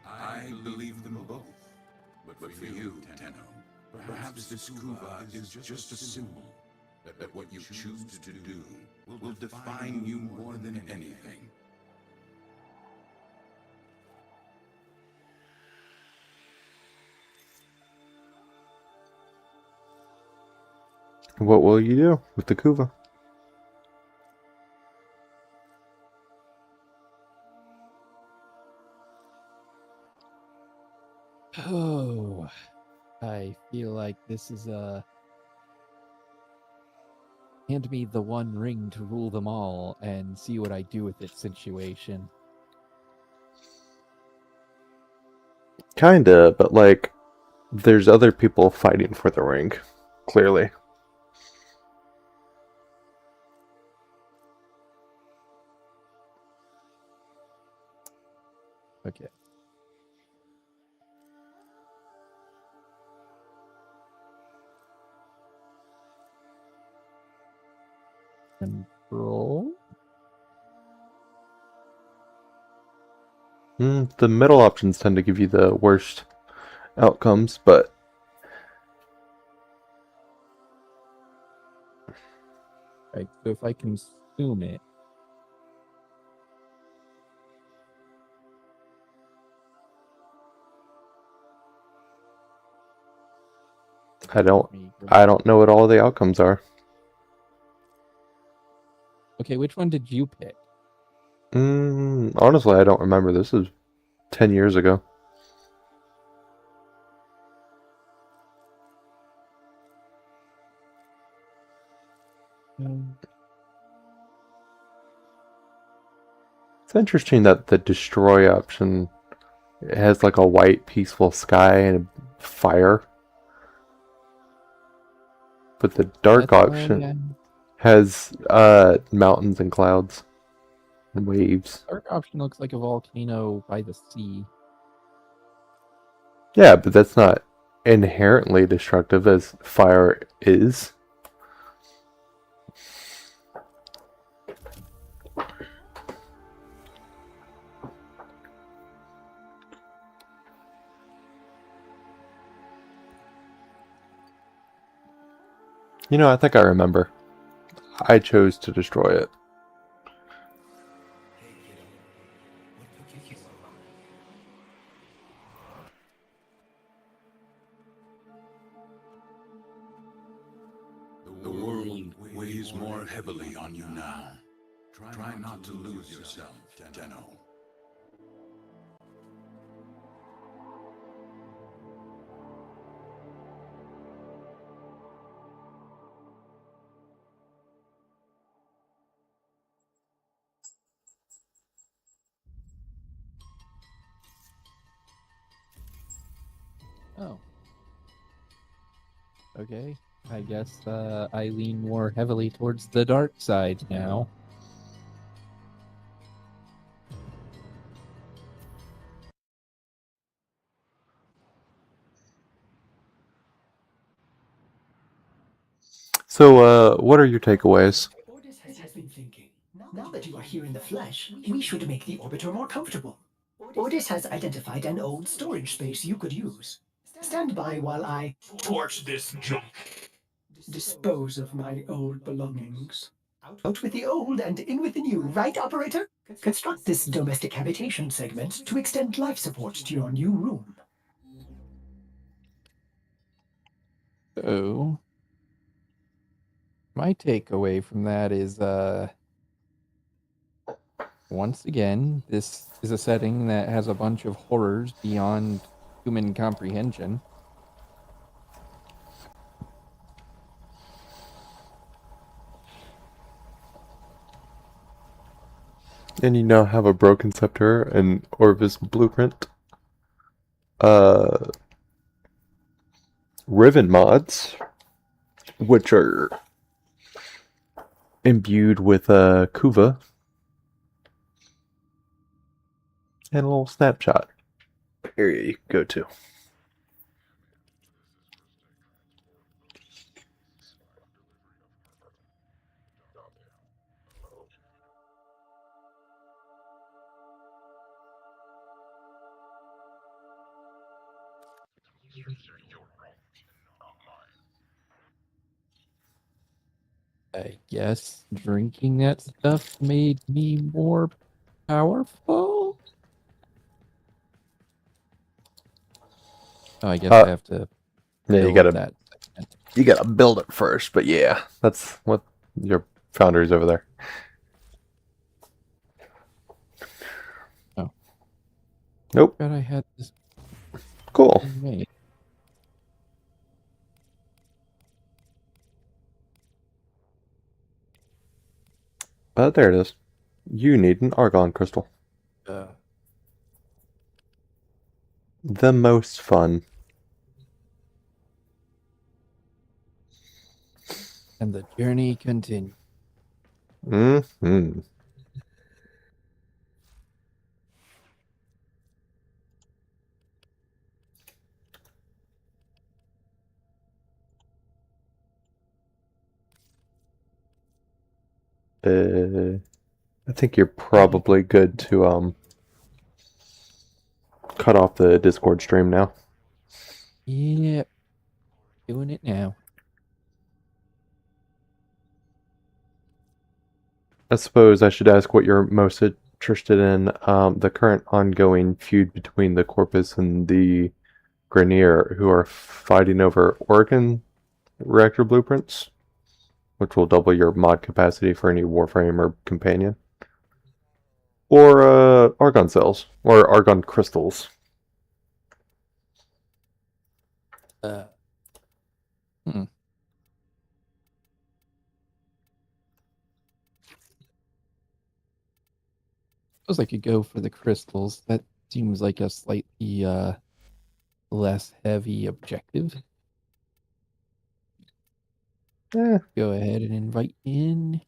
I believe them both. But for you, Tenno, perhaps this Kuva is just a symbol that what you choose to do will define you more than anything. What will you do with the Kuva? Oh, I feel like this is a hand me the one ring to rule them all and see what I do with it situation. Kinda, but like, there's other people fighting for the ring, clearly. Okay. Control. The middle options tend to give you the worst outcomes, but Right, so if I consume it, I don't Me. I don't know what all the outcomes are. Okay, which one did you pick? Honestly, I don't remember. This is 10 years ago. It's interesting that the destroy option has like a white peaceful sky and a fire. But the dark That's option has mountains and clouds and waves. Dark option looks like a volcano by the sea. Yeah, but that's not inherently destructive as fire is. You know, I think I remember. I chose to destroy it. The world weighs more heavily on you now. Try not to lose yourself, Tenno. Oh. Okay. I guess I lean more heavily towards the dark side now. So, what are your takeaways? Ordis has been thinking. Now that you are here in the flesh, we should make the orbiter more comfortable. Ordis has identified an old storage space you could use. Stand by while I Torch this junk. dispose of my old belongings. Out with the old and in with the new, right, operator? Construct this domestic habitation segment to extend life support to your new room. So, my takeaway from that is, once again, this is a setting that has a bunch of horrors beyond human comprehension. And you now have a broken scepter and Orvis blueprint. Riven mods, which are imbued with Kuva. And a little snapshot area you can go to. I guess drinking that stuff made me more powerful? Oh, I guess I have to Yeah, you build gotta that. you gotta build it first, but yeah, that's what your foundry's over there. Oh. Nope. I had this Cool. made. But there it is. You need an argon crystal. The most fun. And the journey continues. Mm-hmm. I think you're probably good to cut off the Discord stream now. Yep. Doing it now. I suppose I should ask what you're most interested in. The current ongoing feud between the Corpus and the Grenier who are fighting over Oregon reactor blueprints, which will double your mod capacity for any Warframe or companion. Or argon cells, or argon crystals. Hmm. Suppose I could go for the crystals. That seems like a slightly less heavy objective. Go ahead and invite in.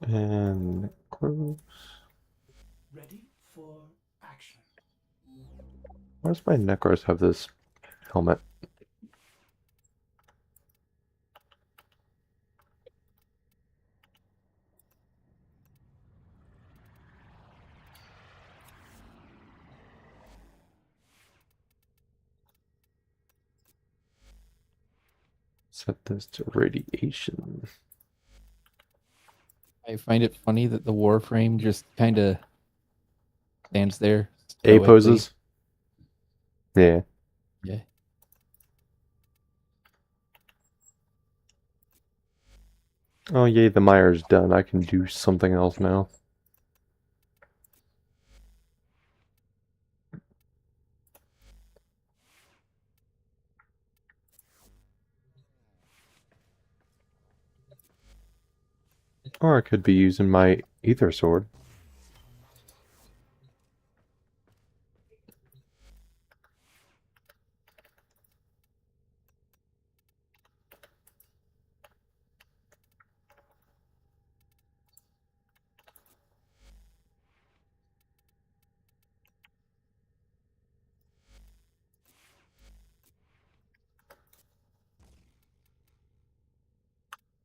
And close. Ready for action. Why does my Necros have this helmet? Set this to radiation. I find it funny that the Warframe just kind of stands there. A stoically. poses. Yeah. Yeah. Oh yay, the mire's done. I can do something else now. Or I could be using my ether sword.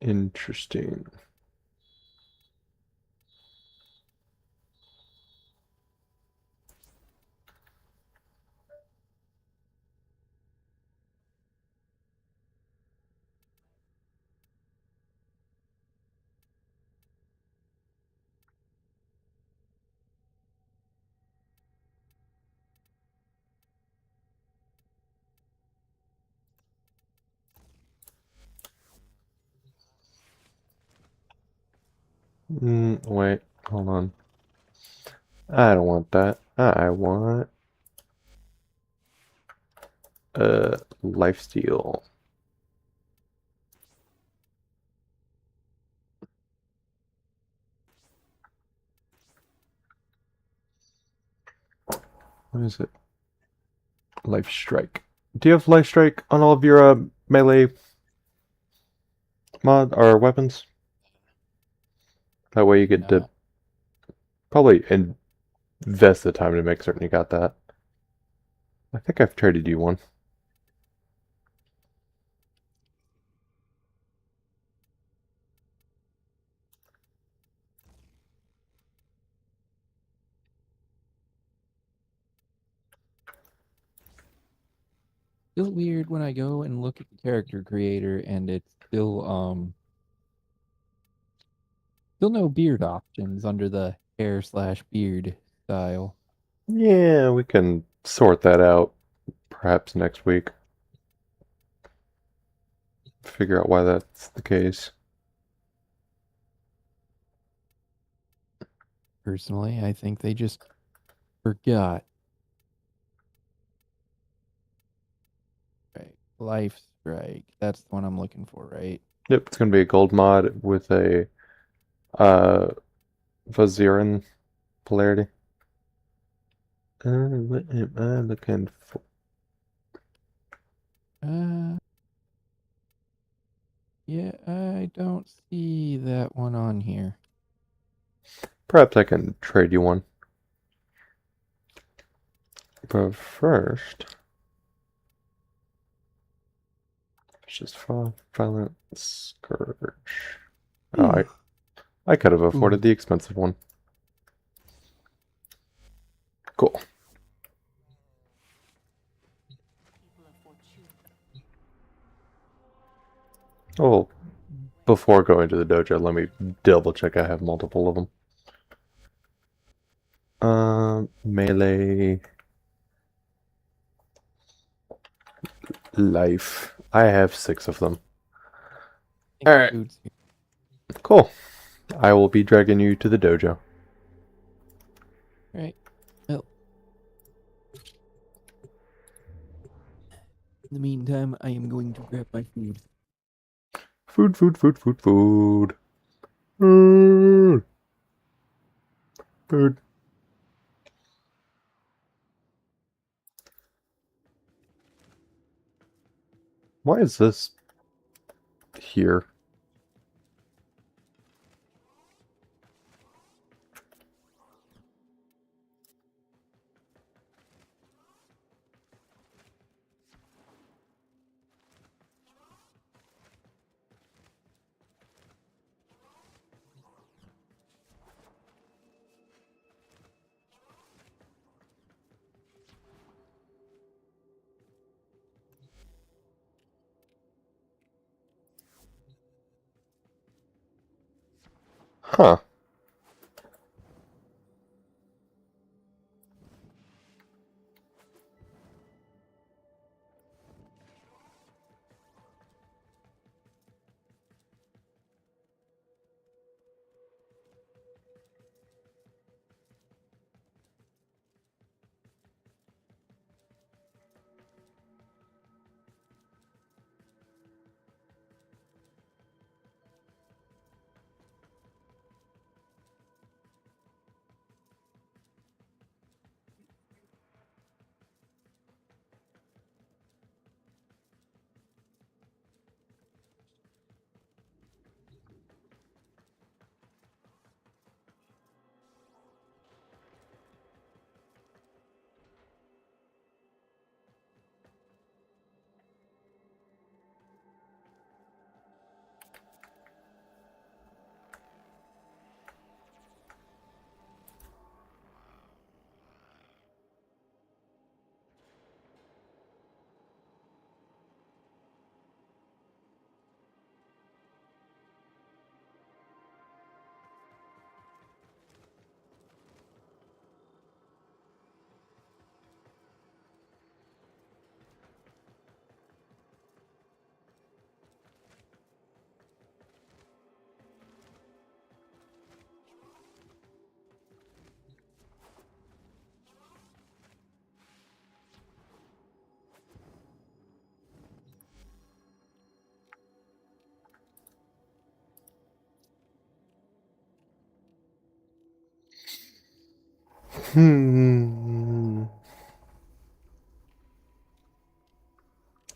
Interesting. Wait, hold on. I don't want that. I want lifesteal. What is it? Life Strike. Do you have Life Strike on all of your melee mod or weapons? That way you get to probably invest the time to make certain you got that. I think I've traded you one. Feels weird when I go and look at the character creator and it's still no beard options under the hair/beard style. Yeah, we can sort that out perhaps next week. Figure out why that's the case. Personally, I think they just forgot. Right. Life Strike. That's the one I'm looking for, right? Yep, it's gonna be a gold mod with a Vaziran polarity. What am I looking for? Yeah, I don't see that one on here. Perhaps I can trade you one. But first, it's just Violent Scourge. Oh, I could have afforded the expensive one. Cool. Oh, before going to the dojo, let me double check I have multiple of them. Melee, life. I have 6 of them. All right, cool. I will be dragging you to the dojo. Right. Well, in the meantime, I am going to grab my food. Food, food, food, food, food. Food. Food. Why is this here? Huh.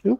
Yep.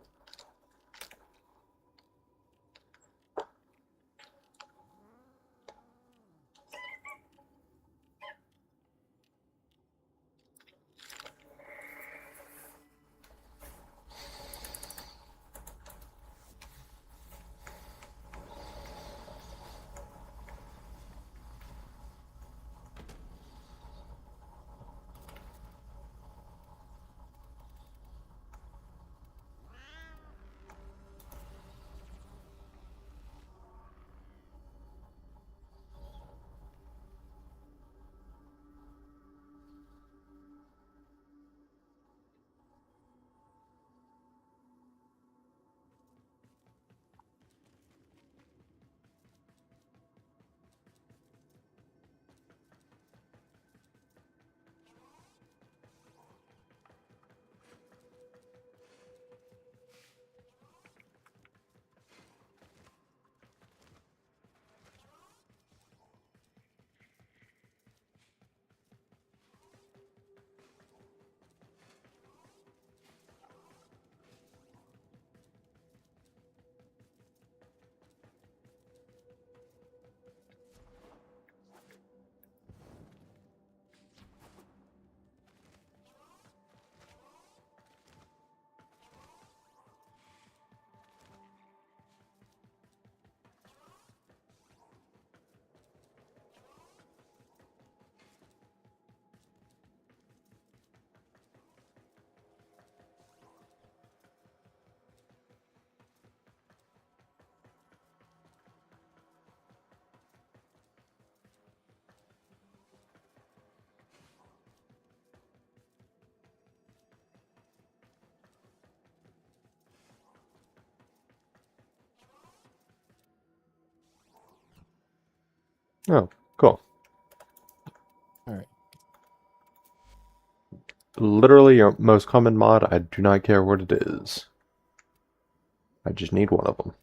Oh, cool. All right. Literally your most common mod. I do not care what it is. I just need one of them.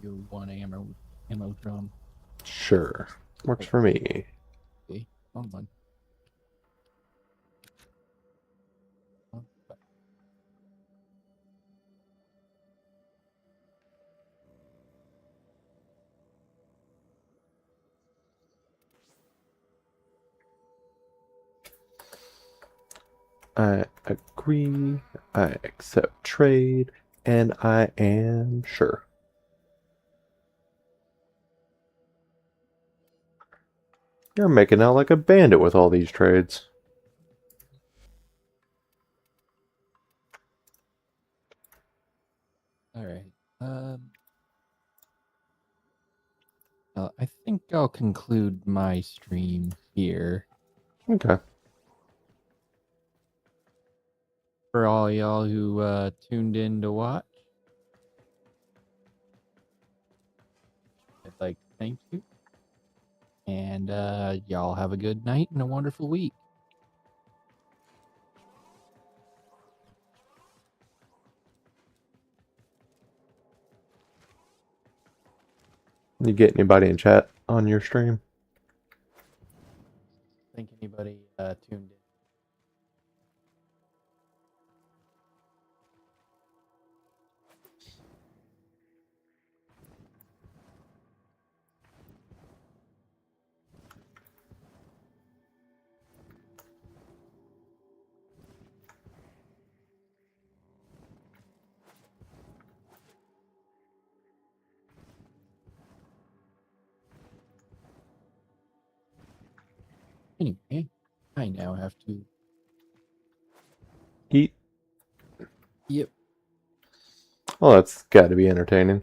You one ammo drum. Sure. Works for me. Okay, hold on. I agree. I accept trade. And I am sure. You're making out like a bandit with all these trades. All right. I think I'll conclude my stream here. Okay. For all y'all who tuned in to watch, I'd like to thank you. And y'all have a good night and a wonderful week. You get anybody in chat on your stream? Think anybody tuned in. Anyway, I now have to Eat. Yep. Well, that's got to be entertaining.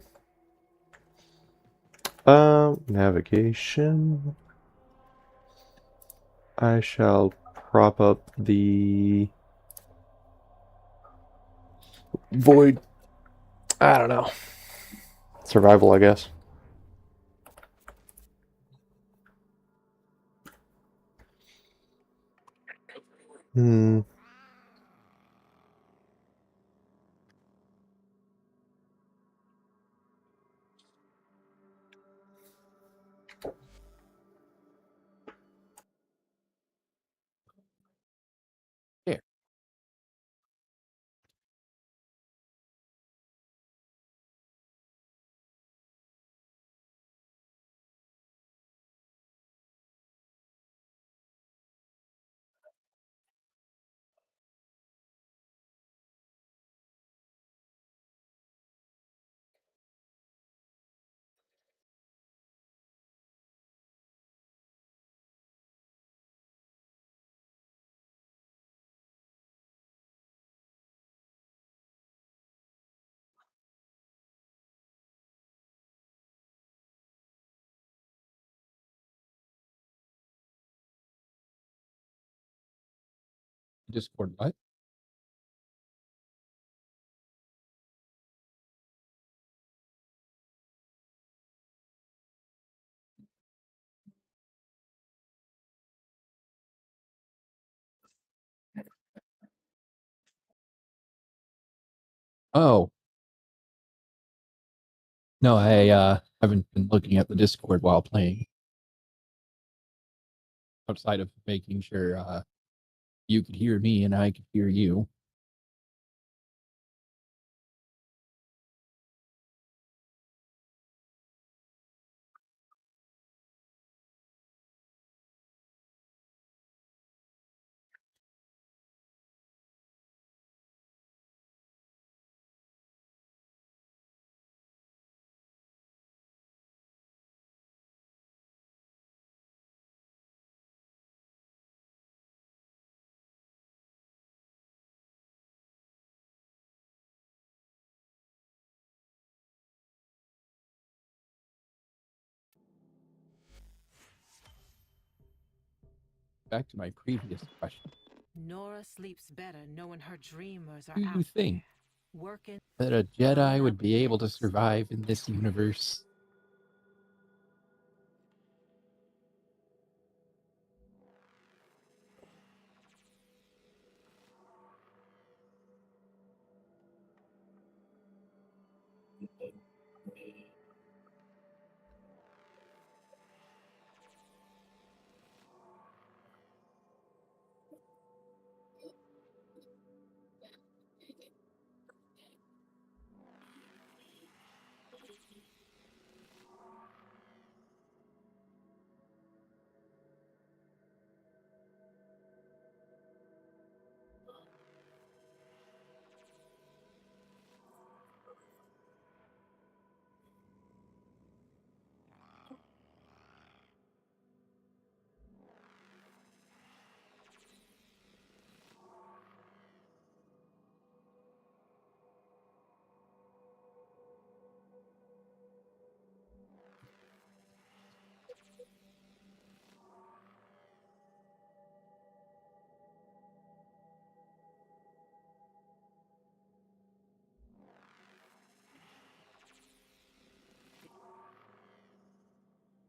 Navigation. I shall prop up the void. I don't know. Survival, I guess. Hmm. There. Discord what? Oh. No, I haven't been looking at the Discord while playing. Outside of making sure you could hear me and I could hear you. back to my previous question. Nora sleeps better knowing her dreamers are Do out you think there, working that a Jedi would be able to survive in this universe?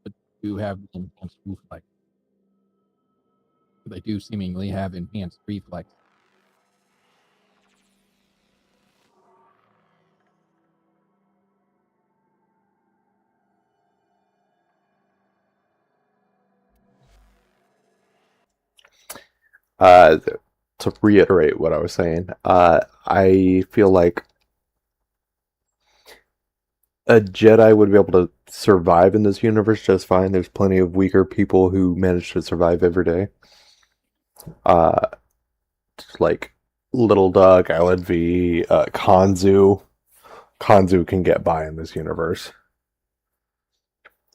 But do have enhanced reflex. They do seemingly have enhanced reflex. To reiterate what I was saying, I feel like a Jedi would be able to survive in this universe just fine. There's plenty of weaker people who manage to survive every day. Like Little Duck, LNV, Kanzu. Kanzu can get by in this universe.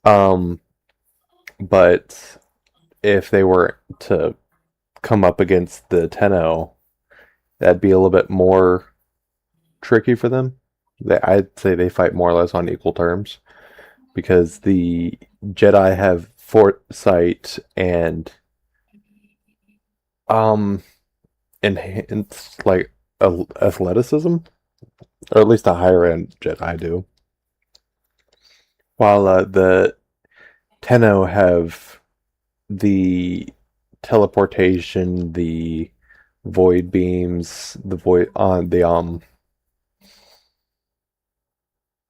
But if they were to come up against the Tenno, that'd be a little bit more tricky for them. I'd say they fight more or less on equal terms because the Jedi have foresight and enhanced like athleticism, or at least a higher end Jedi do, while the Tenno have the teleportation, the void beams,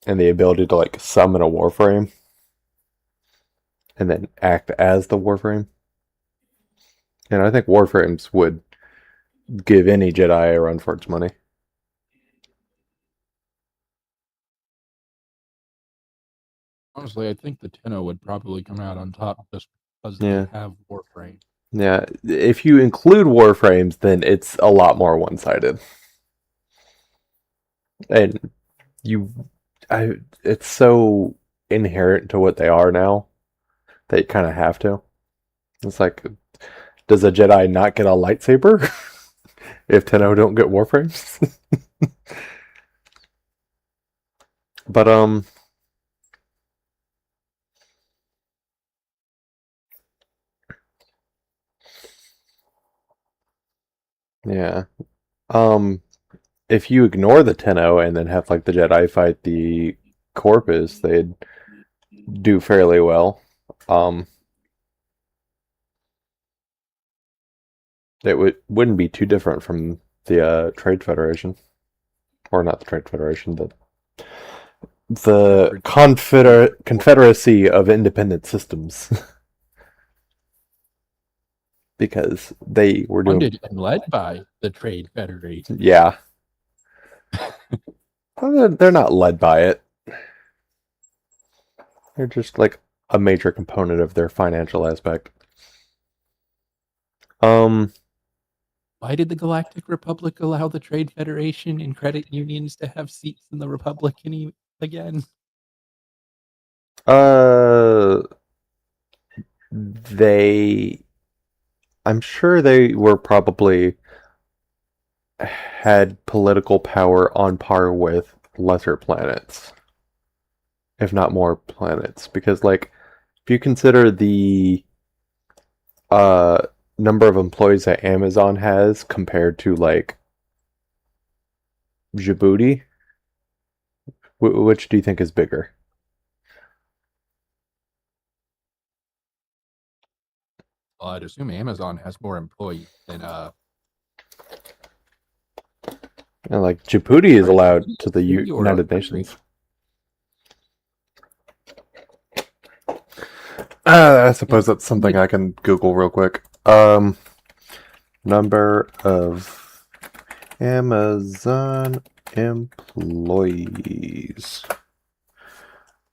and the ability to like summon a warframe and then act as the warframe. And I think warframes would give any Jedi a run for its money. Honestly, I think the Tenno would probably come out on top just because Yeah. they have Warframe. Yeah, if you include warframes, then it's a lot more one-sided. And it's so inherent to what they are now that you kind of have to. It's like, does a Jedi not get a lightsaber if Tenno don't get warframes? But yeah. If you ignore the Tenno and then have like the Jedi fight the Corpus, they'd do fairly well. It wouldn't be too different from the Trade Federation, or not the Trade Federation, the Confederacy of Independent Systems, because they were doing Funded and led by the Trade Federation. yeah. They're not led by it. They're just like a major component of their financial aspect. Why did the Galactic Republic allow the Trade Federation and credit unions to have seats in the Republic again? I'm sure they were probably had political power on par with lesser planets, if not more planets, because like if you consider the number of employees that Amazon has compared to like Djibouti, which do you think is bigger? Well, I'd assume Amazon has more employees than And like Djibouti is Sorry, allowed Djibouti to a the city or a United country? Nations. I suppose that's something I can Google real quick. Number of Amazon employees.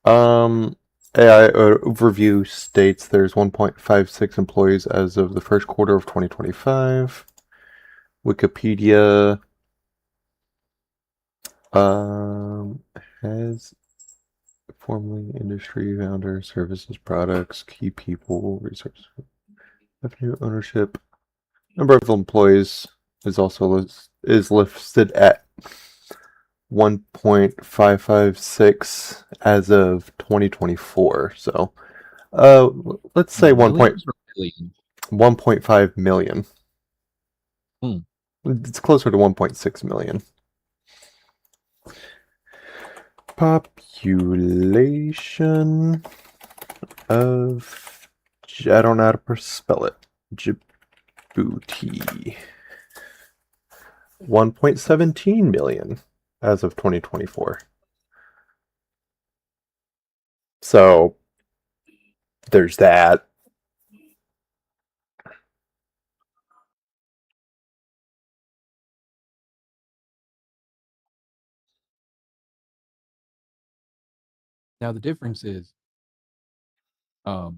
AI overview states there's 1.56 employees as of the first quarter of 2025. Wikipedia has formerly industry founder, services, products, key people, resources, revenue, ownership. Number of employees is also listed at 1.556 as of 2024. So, let's say Millions or billions? 1.5 million. Hmm. It's closer to 1.6 million. Population of, I don't know how to spell it. Djibouti. 1.17 million as of 2024. So there's that. Now the difference is, as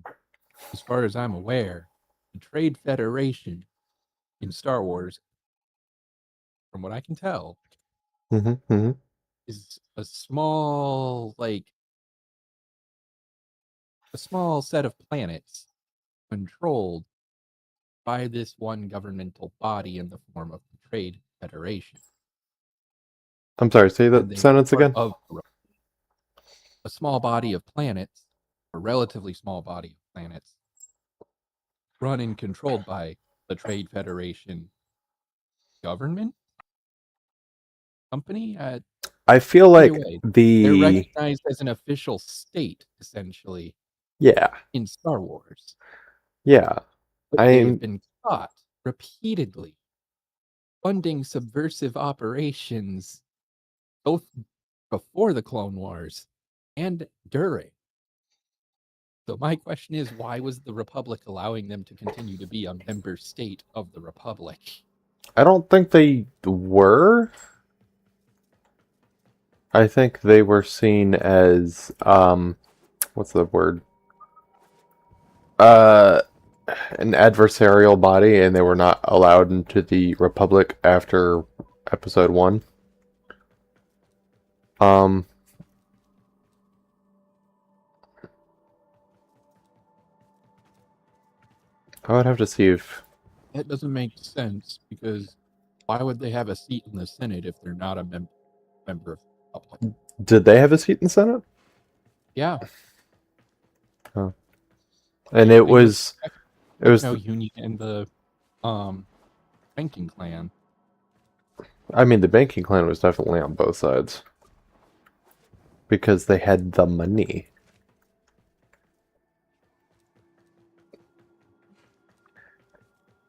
far as I'm aware, the Trade Federation in Star Wars, from what I can tell, is a small set of planets controlled by this one governmental body in the form of the Trade Federation. I'm sorry, say And that they sentence are again. of a small body of planets, a relatively small body of planets, run and controlled by the Trade Federation government company. I feel like Anyway, they're the recognized as an official state, essentially, yeah, in Star Wars. yeah. But they've I'm been caught repeatedly funding subversive operations both before the Clone Wars and during. So my question is, why was the Republic allowing them to continue to be a member state of the Republic? I don't think they were. I think they were seen as what's the word? An adversarial body, and they were not allowed into the Republic after Episode 1. I would have to see if That doesn't make sense, because why would they have a seat in the Senate if they're not a member of the Republic? did they have a seat in the Senate? Yeah. Oh. And it was Techno Union and the banking clan. I mean, the banking clan was definitely on both sides because they had the money.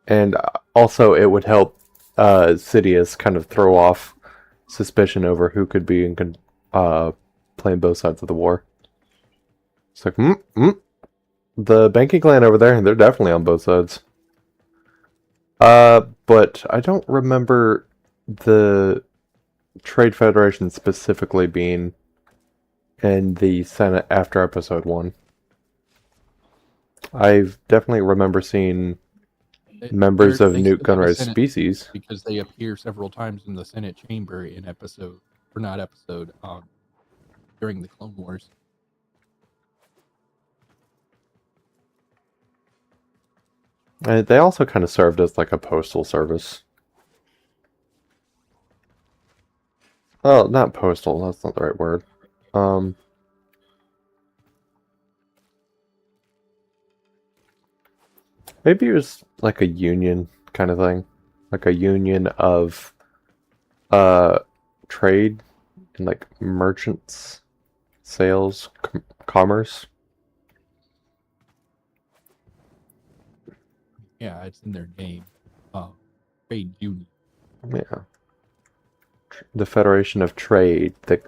And also, it would help Sidious kind of throw off suspicion over who could be playing both sides of the war. It's like, the banking clan over there, they're definitely on both sides. But I don't remember the Trade Federation specifically being in the Senate after Episode 1. I definitely remember seeing members of Newt Gunray's species. Because they appear several times in the Senate chamber in during the Clone Wars. And they also kind of served as like a postal service. Oh, not postal, that's not the right word. Maybe it was like a union kind of thing, like a union of trade and like merchants, sales, commerce. Yeah, it's in their name. Trade union. Yeah. The Federation of Trade, the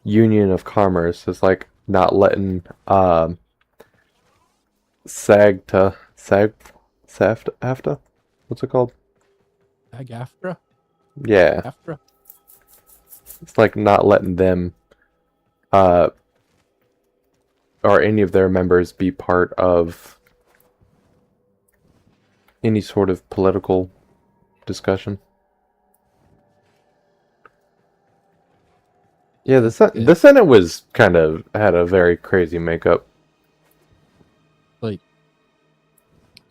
Union of Commerce is like not letting SAFTA, what's it called? SAG-AFTRA? Yeah, AFTRA? it's like not letting them or any of their members be part of any sort of political discussion. Yeah, the Senate was kind of had a very crazy makeup. Like,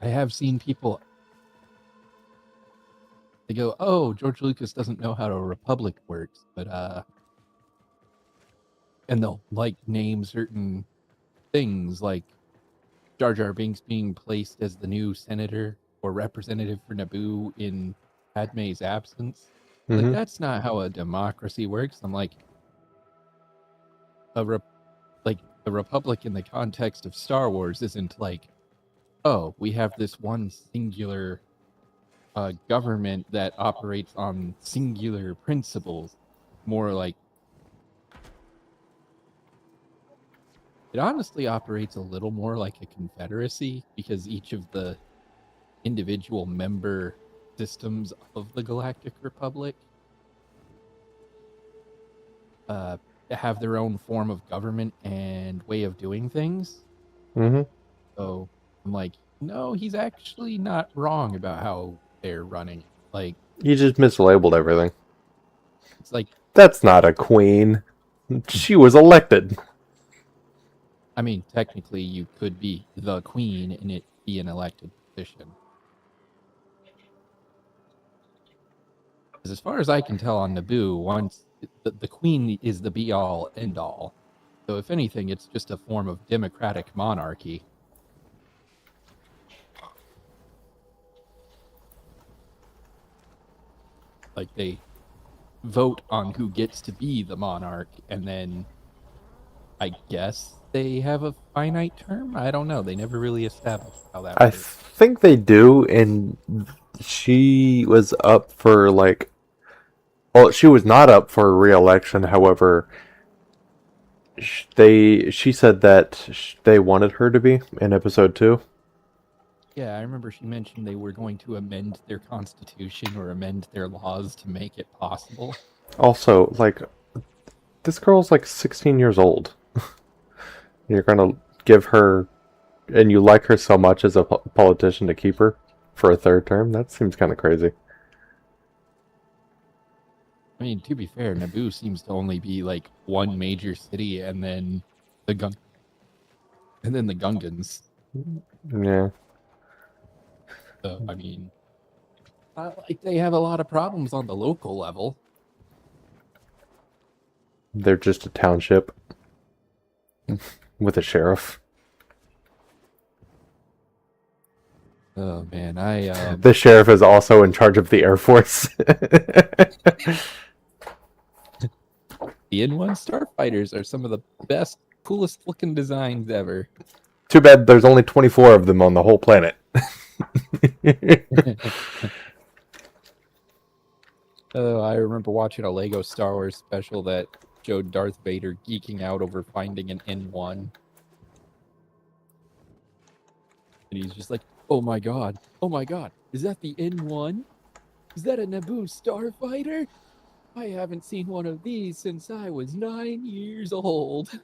I have seen people, they go, oh, George Lucas doesn't know how a republic works, but and they'll like name certain things, like Jar Jar Binks being placed as the new senator or representative for Naboo in Padme's absence. Like, Mhm. that's not how a democracy works. I'm like, the republic in the context of Star Wars isn't like, oh, we have this one singular government that operates on singular principles. More like, it honestly operates a little more like a confederacy, because each of the individual member systems of the Galactic Republic have their own form of government and way of doing things. Mhm. So I'm like, no, he's actually not wrong about how they're running. Like, You just mislabeled everything. it's like, That's not a queen. She was elected. I mean, technically, you could be the queen and it be an elected position. Because as far as I can tell on Naboo, once the queen is the be-all, end-all. So if anything, it's just a form of democratic monarchy. Like, they vote on who gets to be the monarch, and then I guess they have a finite term? I don't know. They never really established how that I works. think they do, and she was up for like. Well, she was not up for re-election. However, she said that they wanted her to be in episode 2. Yeah, I remember she mentioned they were going to amend their constitution or amend their laws to make it possible. Also, like, this girl's like 16 years old. You're gonna give her, and you like her so much as a politician to keep her for a third term? That seems kind of crazy. I mean, to be fair, Naboo seems to only be like one major city, and then the Gungans. Yeah. So, I mean, not like they have a lot of problems on the local level. They're just a township with a sheriff. Oh man, The sheriff is also in charge of the Air Force. The N1 starfighters are some of the best, coolest looking designs ever. Too bad there's only 24 of them on the whole planet. I remember watching a Lego Star Wars special that showed Darth Vader geeking out over finding an N1. And he's just like, oh my god, is that the N1? Is that a Naboo starfighter? I haven't seen one of these since I was 9 years old.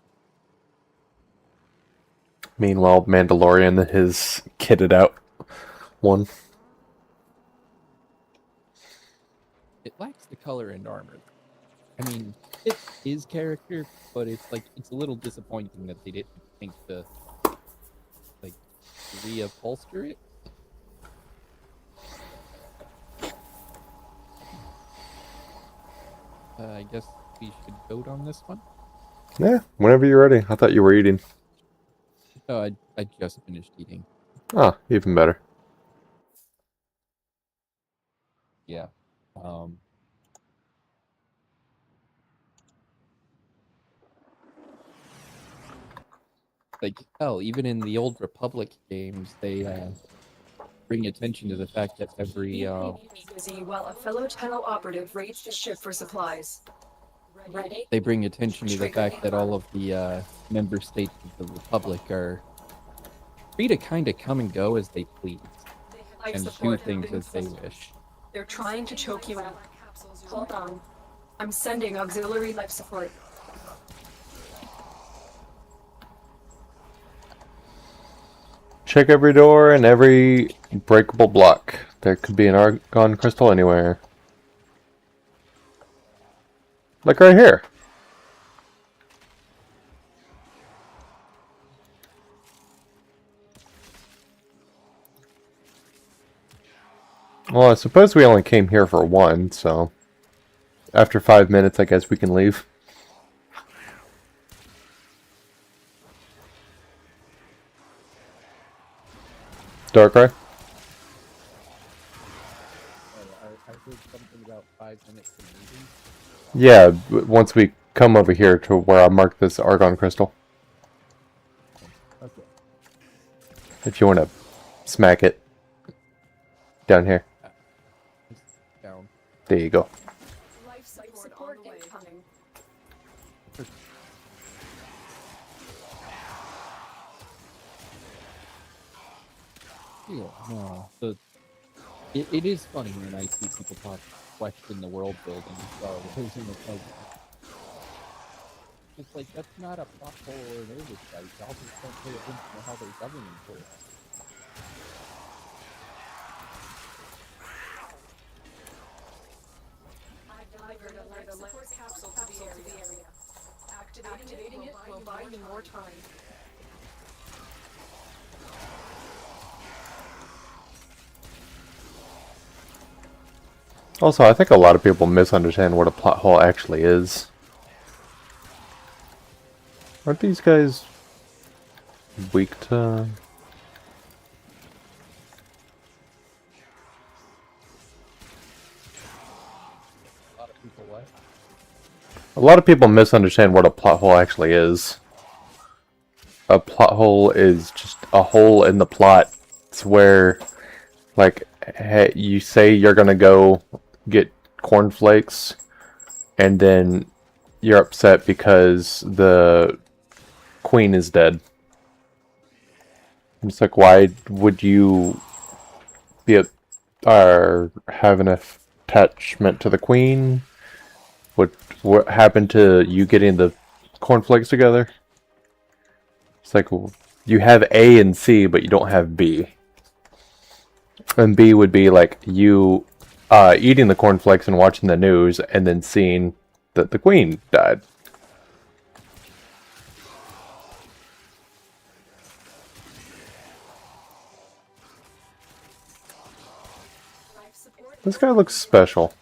Meanwhile, Mandalorian has kitted out one. It lacks the color and armor. I mean, it is character, but it's like, it's a little disappointing that they didn't think to, like, reupholster it. I guess we should vote on this one. Yeah, whenever you're ready. I thought you were eating. Oh, I just finished eating. Ah, even better. Yeah. Like, hell, even in the old Republic games, they bring attention to the fact that every Busy while a fellow Tenno operative raids the ship for supplies. Ready? they bring attention to the fact that all of the member states of the Republic are free to kind of come and go as they please Life and do support things been as they sent. wish. They're trying to choke you out. Hold on. I'm sending auxiliary life support. Check every door and every breakable block. There could be an argon crystal anywhere. Like right here. Well, I suppose we only came here for one, so after 5 minutes, I guess we can leave. Darkrai? I heard something about 5 minutes to moving. Yeah, once we come over here to where I marked this argon crystal. Okay. If you want to smack it. Down here. Down. There you go. Life support incoming. Yeah, no. It is funny when I see people question the world building who's in the puzzle. It's like, that's not a plot hole or an oversight. Y'all just don't pay attention to how they're governing for it. I've delivered a life support capsule to the area. Activating it will buy you more time. Also, I think a lot of people misunderstand what a plot hole actually is. Aren't these guys weak to... A lot of people what? A lot of people misunderstand what a plot hole actually is. A plot hole is just a hole in the plot. It's where, like, hey, you say you're gonna go get cornflakes, and then you're upset because the queen is dead. It's like, why would you be or have an attachment to the queen? What happened to you getting the cornflakes together? It's like, you have A and C, but you don't have B. And B would be like you eating the cornflakes and watching the news, and then seeing that the queen died. This guy looks special.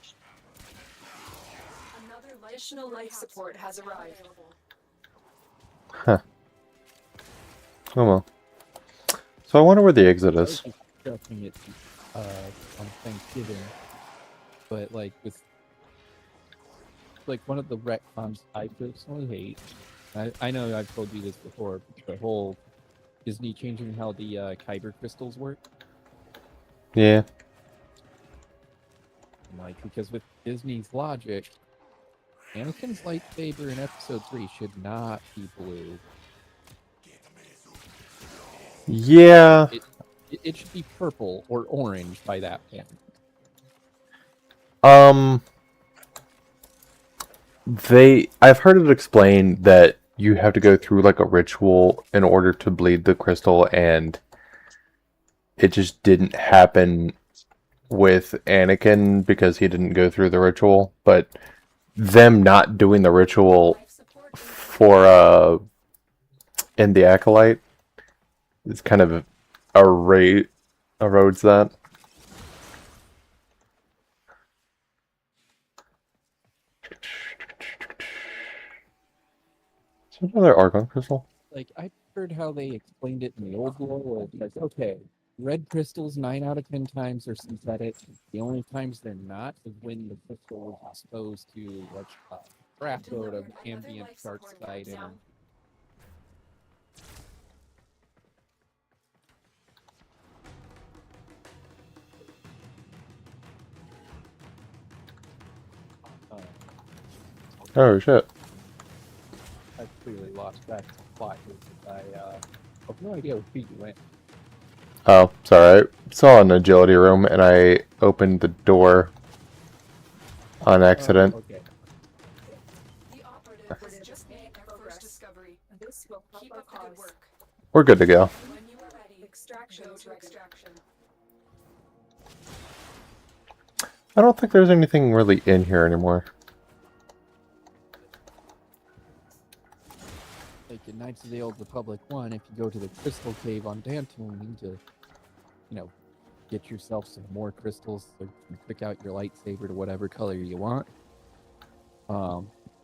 Another additional life support has arrived. Huh. Oh well. So I wonder where the exit is. Discussing it on Thanksgiving, but like with one of the retcons I personally hate. I know I've told you this before. The whole Disney changing how the kyber crystals work. Yeah. Like, because with Disney's logic, Anakin's lightsaber in Episode 3 should not be blue. Yeah. It should be purple or orange by that point. I've heard it explained that you have to go through like a ritual in order to bleed the crystal, and it just didn't happen with Anakin because he didn't go through the ritual. But them not doing the ritual for in the Acolyte is kind of erodes that. Is there another argon crystal? Like, I heard how they explained it in the old lore, where it's like, okay, Red crystals, 9 out of 10 times are synthetic. The only times they're not is when the crystal is exposed to like a crap load of ambient dark side energy. Oh shit. I clearly lost track of the plot here because I have no idea where you went. Oh, sorry. I saw an agility room and I opened the door on accident. Okay. The operative has just made their first discovery. This will keep up the good work. We're good to go. When you are ready, extraction to extraction. I don't think there's anything really in here anymore. Like in Knights of the Old Republic 1, if you go to the Crystal Cave on Dantooine to, you know, get yourself some more crystals so you can pick out your lightsaber to whatever color you want.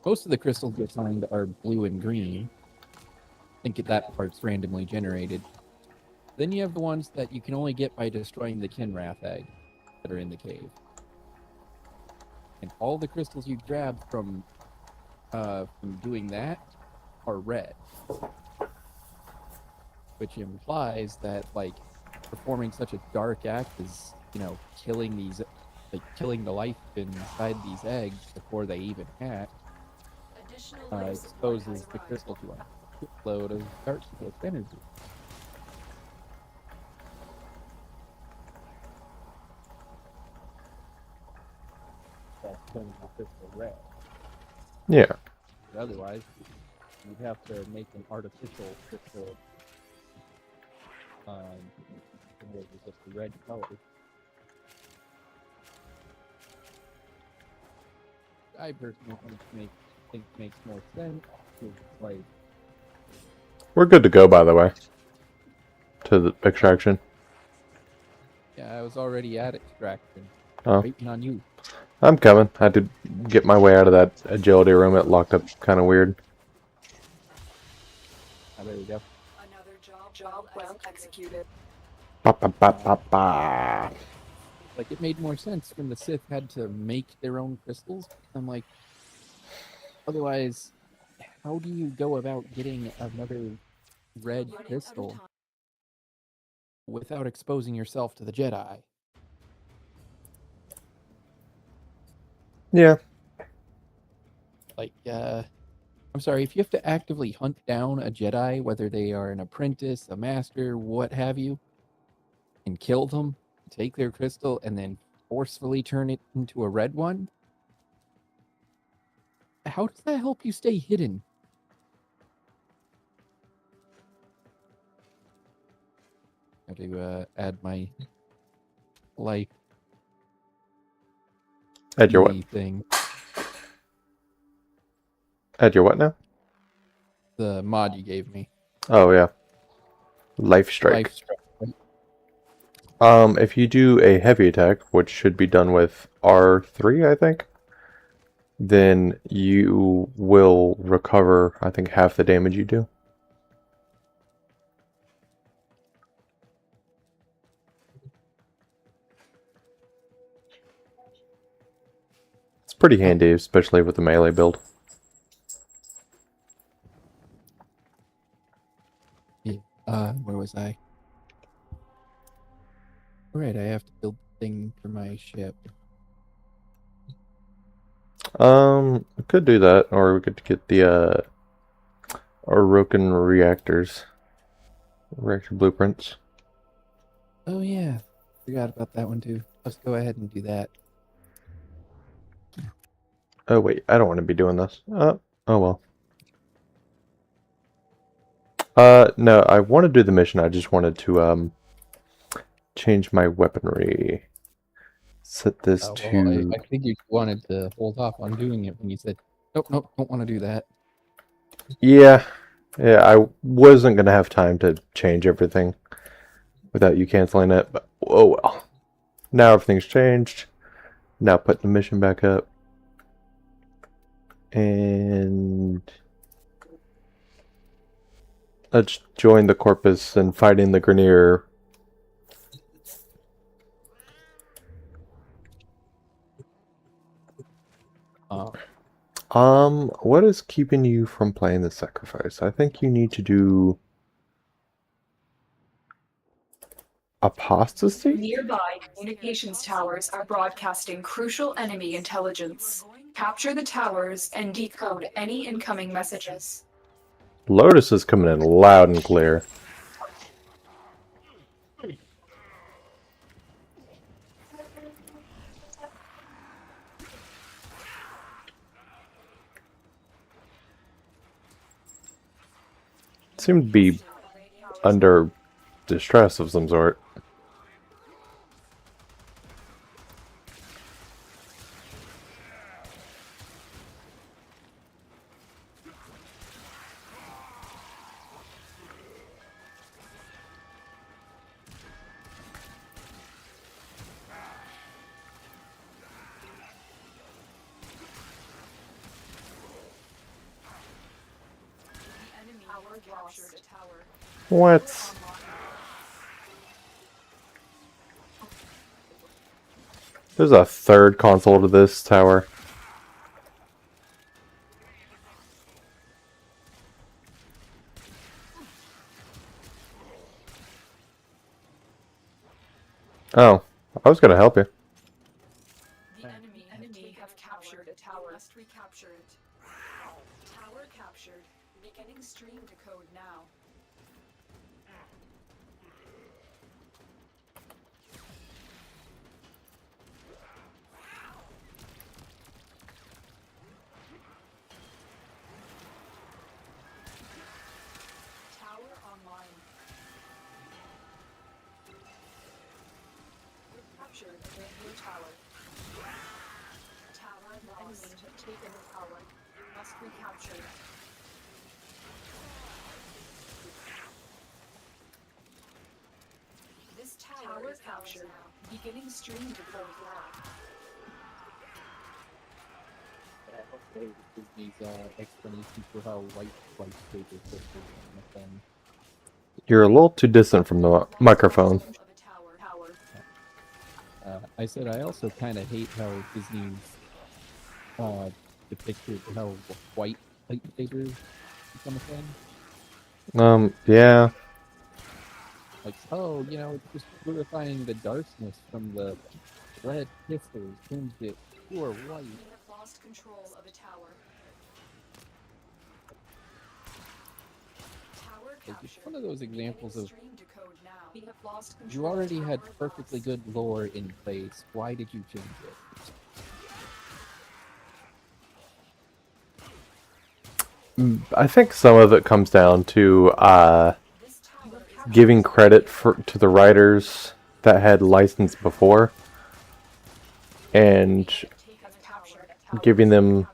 Most of the crystals you find are blue and green. I think that part's randomly generated. Then you have the ones that you can only get by destroying the Kinrath egg that are in the cave. And all the crystals you grab from doing that are red. Which implies that, like, performing such a dark act is, you know, killing the life inside these eggs before they even hatch, exposes the crystal to a load of dark energy. That turns the crystal red. Yeah. But otherwise, you'd have to make an artificial crystal with just a red color. I personally think makes more sense. Like, We're good to go, by the way. To the extraction. yeah, I was already at extraction. Oh. Waiting on you. I'm coming. I had to get my way out of that agility room. It locked up kind of weird. Oh, there we go. Another job well executed. Ba, ba, ba, ba, ba. Like, it made more sense when the Sith had to make their own crystals. I'm like, otherwise, how do you go about getting another red crystal without exposing yourself to the Jedi? Yeah. Like, I'm sorry, if you have to actively hunt down a Jedi, whether they are an apprentice, a master, what have you, and kill them, take their crystal, and then forcefully turn it into a red one, how does that help you stay hidden? I have to add my life Add your what? thing. Add your what now? The mod you gave me. Oh, yeah. Life strike. Life strike. If you do a heavy attack, which should be done with R3, I think, then you will recover, I think, half the damage you do. It's pretty handy, especially with the melee build. Yeah. Where was I? Alright, I have to build the thing for my ship. We could do that, or we could get the Orokin reactor blueprints. Oh yeah, forgot about that one too. Let's go ahead and do that. Oh wait, I don't want to be doing this. Oh well. No, I want to do the mission. I just wanted to change my weaponry. Set this to. Well, I figured you wanted to hold off on doing it when you said, nope, don't want to do that. Yeah, I wasn't gonna have time to change everything without you canceling it, but oh well. Now everything's changed. Now put the mission back up. And let's join the Corpus and fighting the Grenier What is keeping you from playing the sacrifice? I think you need to do apostasy? Nearby communications towers are broadcasting crucial enemy intelligence. Capture the towers and decode any incoming messages. Lotus is coming in loud and clear. Seem to be under distress of some sort. What? There's a third console to this tower. Oh, I was gonna help you. The enemy have captured a tower. Must recapture it. Tower captured. Beginning stream decode now. Tower online. Captured the radio tower. Tower lost. Enemy have taken the tower. Must recapture it. This tower is captured. Beginning stream decode now. Disney's explanation for how white paper systems kind of thing. You're a little too distant from the microphone. I said I also kind of hate how Disney's depicted how white lightsabers become a thing. Yeah. Like, oh, you know, it's just purifying the darkness from the red pistols, turns it pure white. We have lost control of a tower. Tower Like, captured. it's one of those examples of Stream decode now. We have lost you control. already had perfectly good lore in place. Why did you change it? I think some of it comes down to giving credit to the writers that had license before and giving them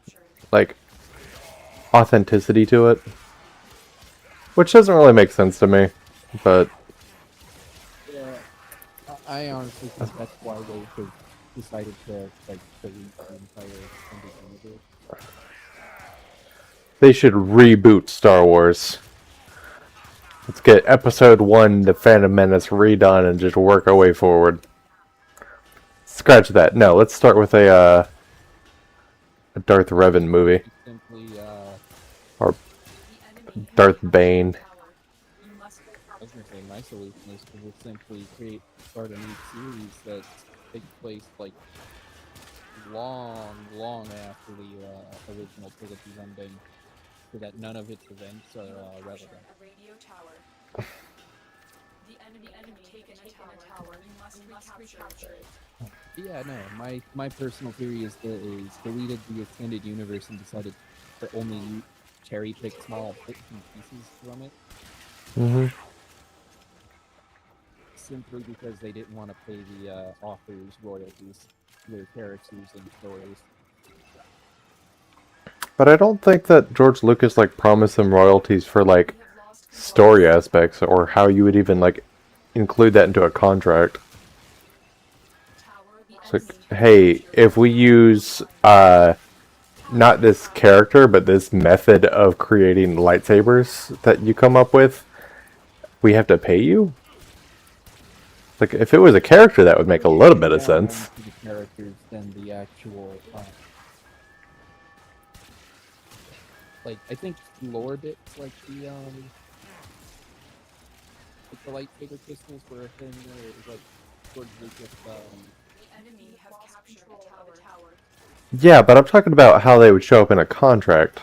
like authenticity to it, which doesn't really make sense to me, but Yeah, I honestly think that's why they decided to like delete the entire extended universe. they should reboot Star Wars. Let's get Episode 1, The Phantom Menace, redone and just work our way forward. Scratch that. No, let's start with a Darth Revan movie. Simply, Or Darth Bane. I was gonna say my solution is to just simply start a new series that takes place like long after the original trilogy's ending, so that none of its events are relevant. A radio tower. The enemy taken a tower. You must recapture it. Yeah, no. My personal theory is deleted the extended universe and decided to only cherry pick small bits and pieces from it, Mm-hmm. simply because they didn't want to pay the authors royalties to their characters and stories. But I don't think that George Lucas like promised them royalties for like story aspects or how you would even like include that into a contract. It's like, hey, if we use not this character but this method of creating lightsabers that you come up with, we have to pay you? Like, if it was a character, that would make a little bit of sense. The characters than the actual Like, I think lore bits, like the lightsaber pistols were a thing where it was like sort of just The enemy have captured the tower. Yeah, but I'm talking about how they would show up in a contract.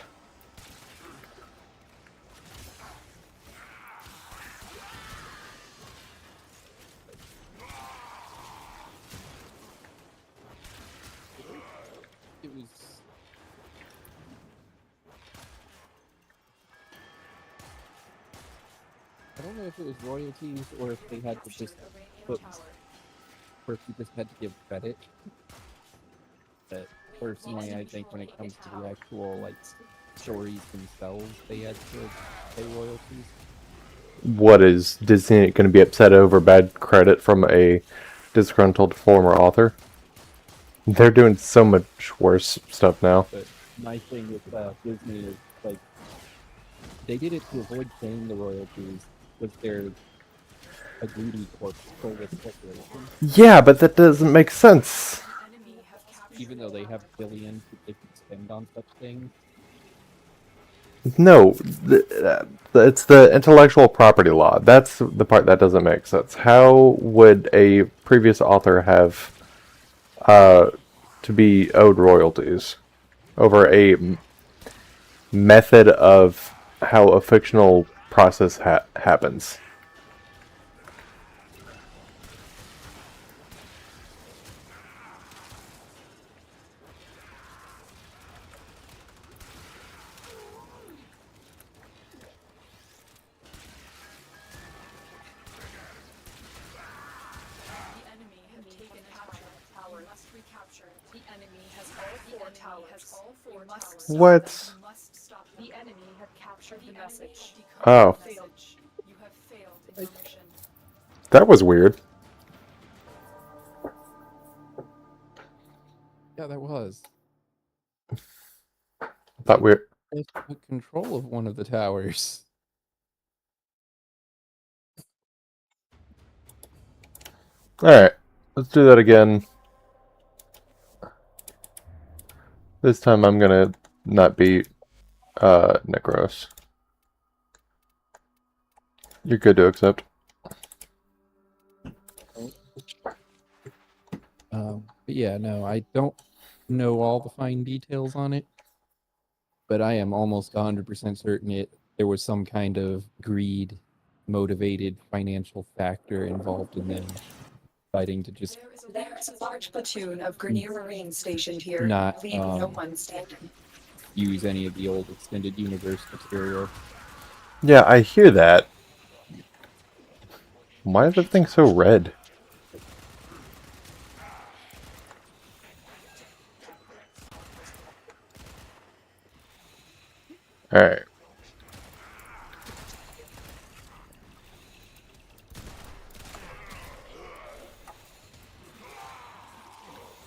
it was. I don't know if it was royalties or if they had to just put, or if you just had to give credit. But personally, I think when it comes to the actual like stories themselves, they had to pay royalties. What is Disney going to be upset over bad credit from a disgruntled former author? They're doing so much worse stuff now. But my thing with Disney is like they did it to avoid paying the royalties with their a greedy soulless corporation. Yeah, but that doesn't make sense. Even though they have billions that they can spend on such things. No, it's the intellectual property law. That's the part that doesn't make sense. How would a previous author have to be owed royalties over a method of how a fictional process happens? What? The enemy have captured the message. Oh. You have failed in your mission. That was weird. Yeah, that was. I thought we were... They took control of one of the towers. Alright, let's do that again. This time I'm gonna not be Necros. You're good to accept. But yeah, no, I don't know all the fine details on it, but I am almost 100% certain there was some kind of greed motivated financial factor involved in them deciding to just There's a large platoon of Grenier Marines stationed here, not leaving no one standing. use any of the old extended universe material. Yeah, I hear that. Why is everything so red? Alright.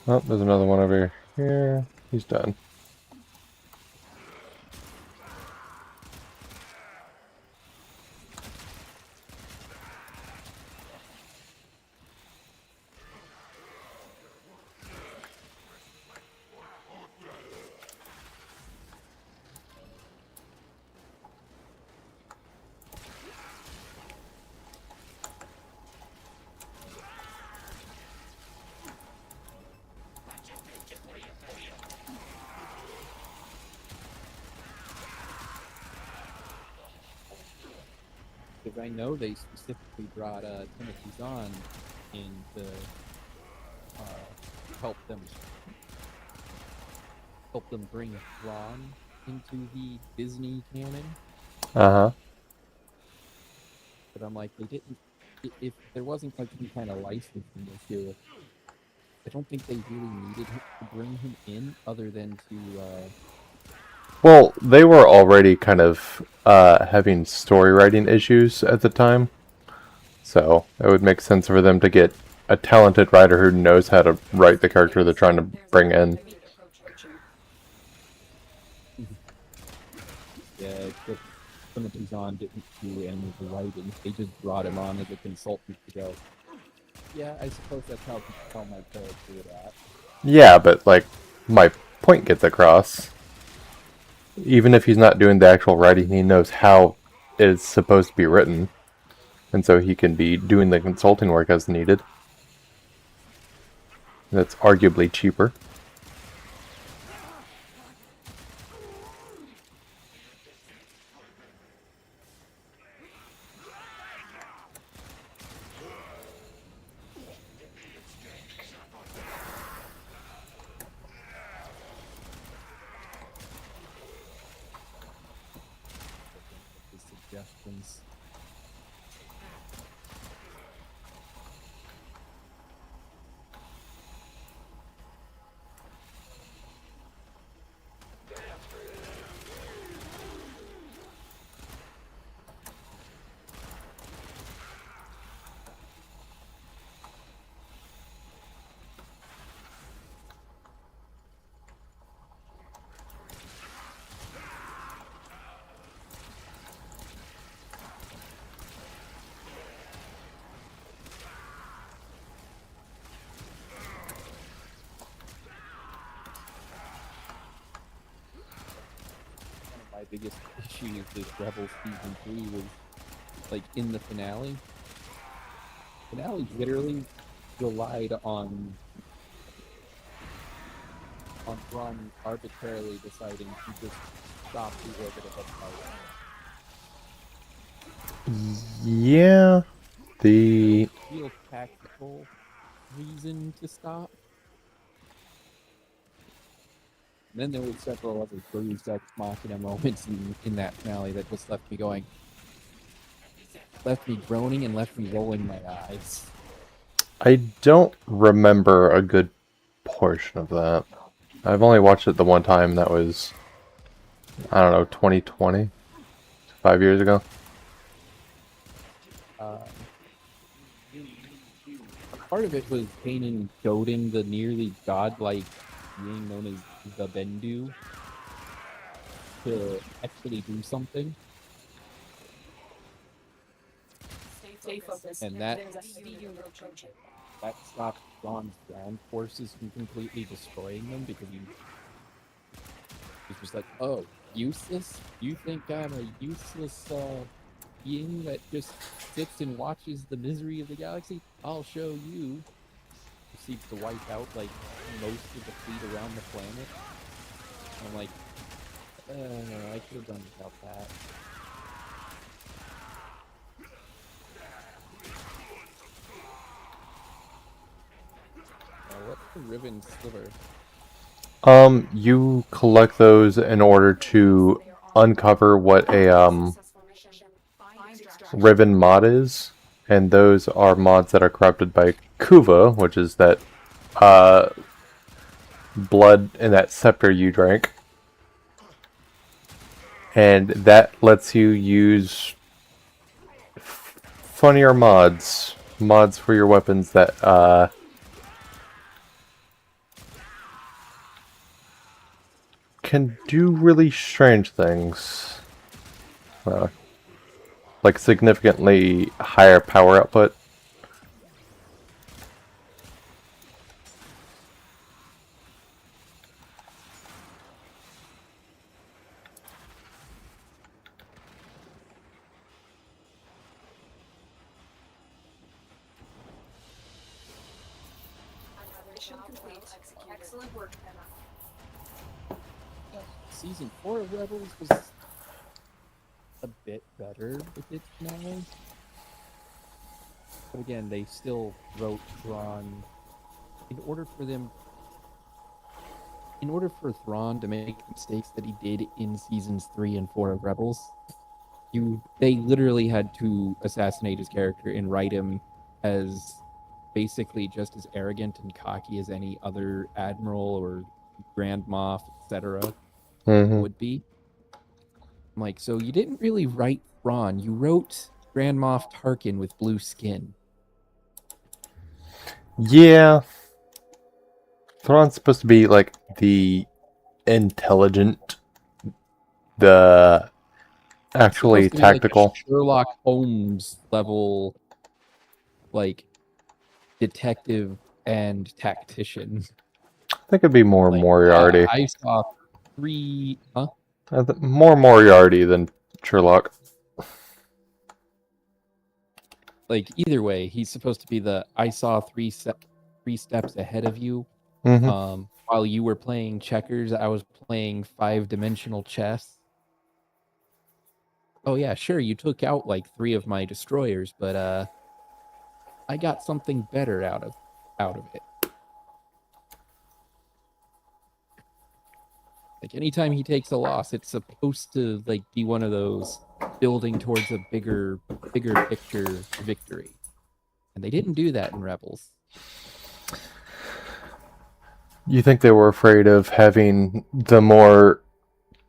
Oh, there's another one over here. He's done. Because I know they specifically brought Tenno in to help them bring Thrawn into the Disney canon. Uh-huh. But I'm like, they didn't. If there wasn't like some kind of licensing issue, I don't think they really needed to bring him in, other than to. Well, they were already kind of having story writing issues at the time, so it would make sense for them to get a talented writer who knows how to write the character they're trying to bring in. Yeah, except Tenno didn't do any of the writing. They just brought him on as a consultant to go. Yeah, I suppose that's how people tell my character that. Yeah, but like my point gets across. even if he's not doing the actual writing, he knows how it's supposed to be written. And so he can be doing the consulting work as needed. That's arguably cheaper. The suggestions. My biggest issue with Rebels Season 3 was, like, in the finale. Finale literally relied on Ron arbitrarily deciding to just stop the orbit of Empire. Yeah. The Real tactical reason to stop. And then there were several other Deus Ex Machina moments in that finale that just left me going, left me groaning and left me rolling my eyes. I don't remember a good portion of that. I've only watched it the one time. That was, I don't know, 2020, 5 years ago. Part of it was Kanan goading the nearly godlike being known as the Bendu to actually do something. Stay focused. And that There's a speedy approaching. that stopped Ron's ground forces from completely destroying them because he was just like, oh, useless? You think I'm a useless being that just sits and watches the misery of the galaxy? I'll show you. Proceeds to wipe out like most of the fleet around the planet. I'm like, I could have done without that. What's the ribbon sliver? You collect those in order to uncover what a Riven mod is, and those are mods that are corrupted by Kuva, which is that blood in that scepter you drank. And that lets you use funnier mods for your weapons that can do really strange things. Like significantly higher power output. Mission complete. Excellent work, Tenno. Season 4 of Rebels was a bit better with its finale. But again, they still wrote Thrawn in order for Thrawn to make mistakes that he did in seasons 3 and 4 of Rebels. They literally had to assassinate his character and write him as basically just as arrogant and cocky as any other admiral or Grand Moff, etc. would be. I'm like, so you didn't really write Thrawn, you wrote Grand Moff Tarkin with blue skin. Yeah. Thrawn's supposed to be like the intelligent, the actually tactical. Like Sherlock Holmes level, like, detective and tactician. I think it'd be more like, Moriarty. I saw 3... Huh? More Moriarty than Sherlock. Like, either way, he's supposed to be the I saw three steps ahead of you. Mm-hmm. While you were playing checkers, I was playing 5-dimensional chess. Oh yeah, sure, you took out like 3 of my destroyers, but I got something better out of it. Like, anytime he takes a loss, it's supposed to like be one of those building towards a bigger picture victory. And they didn't do that in Rebels. You think they were afraid of having the more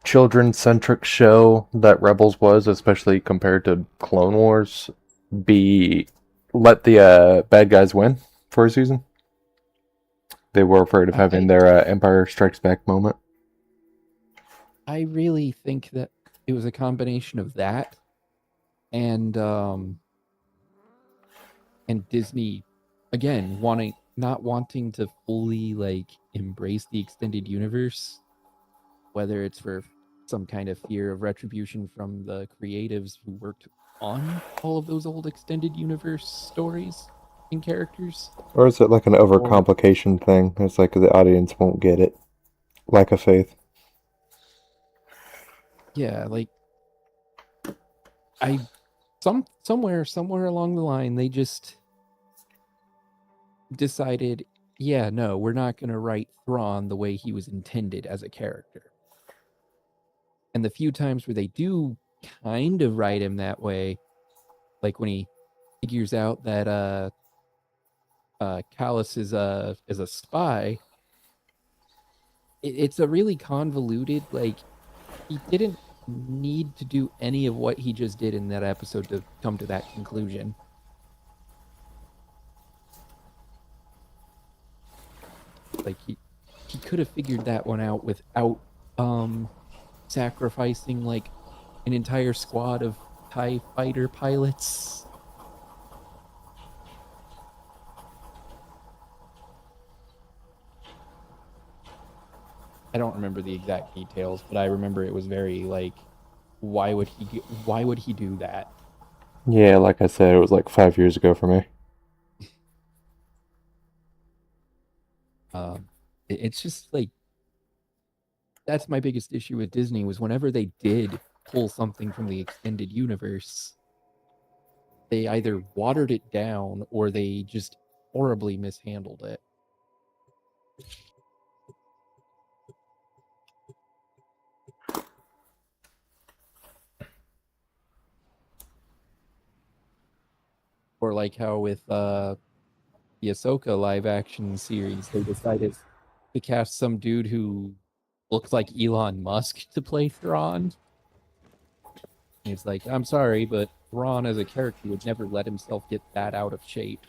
children-centric show that Rebels was, especially compared to Clone Wars, let the bad guys win for a season? They were afraid of having their Empire Strikes Back moment. I really think that it was a combination of that and Disney, again, not wanting to fully like embrace the extended universe, whether it's for some kind of fear of retribution from the creatives who worked on all of those old extended universe stories and characters. Or is it like an overcomplication thing? It's like the audience won't get it. Lack of faith. Yeah, like somewhere along the line they just decided, yeah, no, we're not going to write Thrawn the way he was intended as a character. And the few times where they do kind of write him that way, like when he figures out that Callus is a spy, it's a really convoluted, like, he didn't need to do any of what he just did in that episode to come to that conclusion. Like, he could have figured that one out without sacrificing like an entire squad of TIE fighter pilots. I don't remember the exact details, but I remember it was very like, why would he do that? Yeah, like I said, it was like 5 years ago for me. It's just like, that's my biggest issue with Disney, was whenever they did pull something from the extended universe, they either watered it down or they just horribly mishandled it. Or like how with the Ahsoka live action series, they decided to cast some dude who looks like Elon Musk to play Thrawn. And it's like, I'm sorry, but Thrawn as a character would never let himself get that out of shape.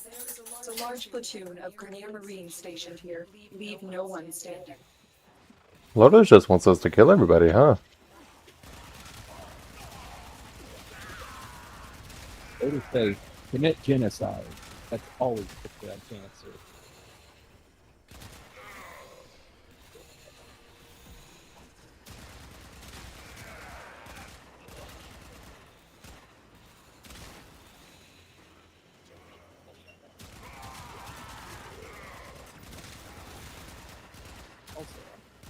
There's a large platoon of Grenier Marines stationed here. Leave no one standing. Lotus just wants us to kill everybody, huh? Lotus says, commit genocide. That's always the correct answer. Also,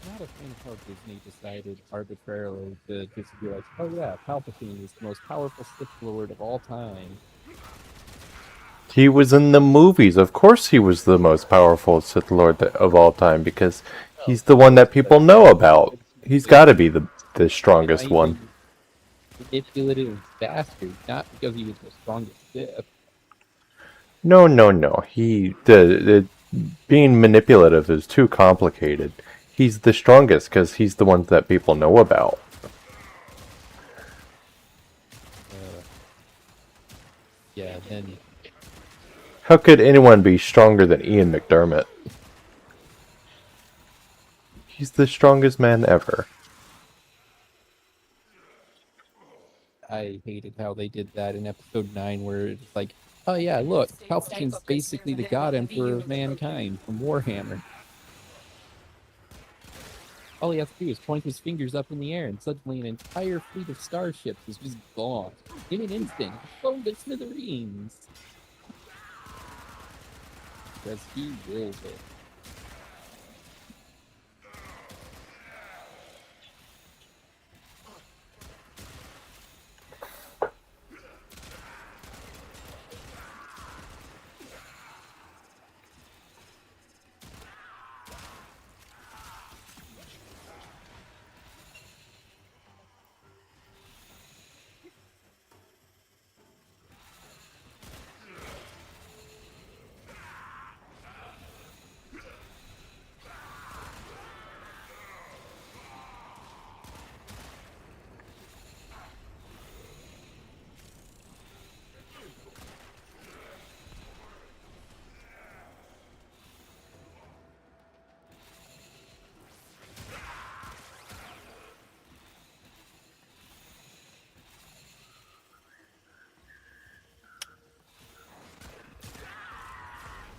I'm not a fan of how Disney decided arbitrarily to just be like, oh yeah, Palpatine is the most powerful Sith Lord of all time. He was in the movies. Of course he was the most powerful Sith Lord of all time, because he's the one that people know about. He's got to be the strongest one. Manipulative bastard, not because he was the strongest Sith. No. Being manipulative is too complicated. He's the strongest because he's the one that people know about. Yeah, then... How could anyone be stronger than Ian McDermott? He's the strongest man ever. I hated how they did that in episode 9, where it's like, oh yeah, look, Palpatine's basically the god emperor of mankind from Warhammer. all he has to do is point his fingers up in the air, and suddenly an entire fleet of starships is just gone. In an instant, blown to smithereens. Because he wills it.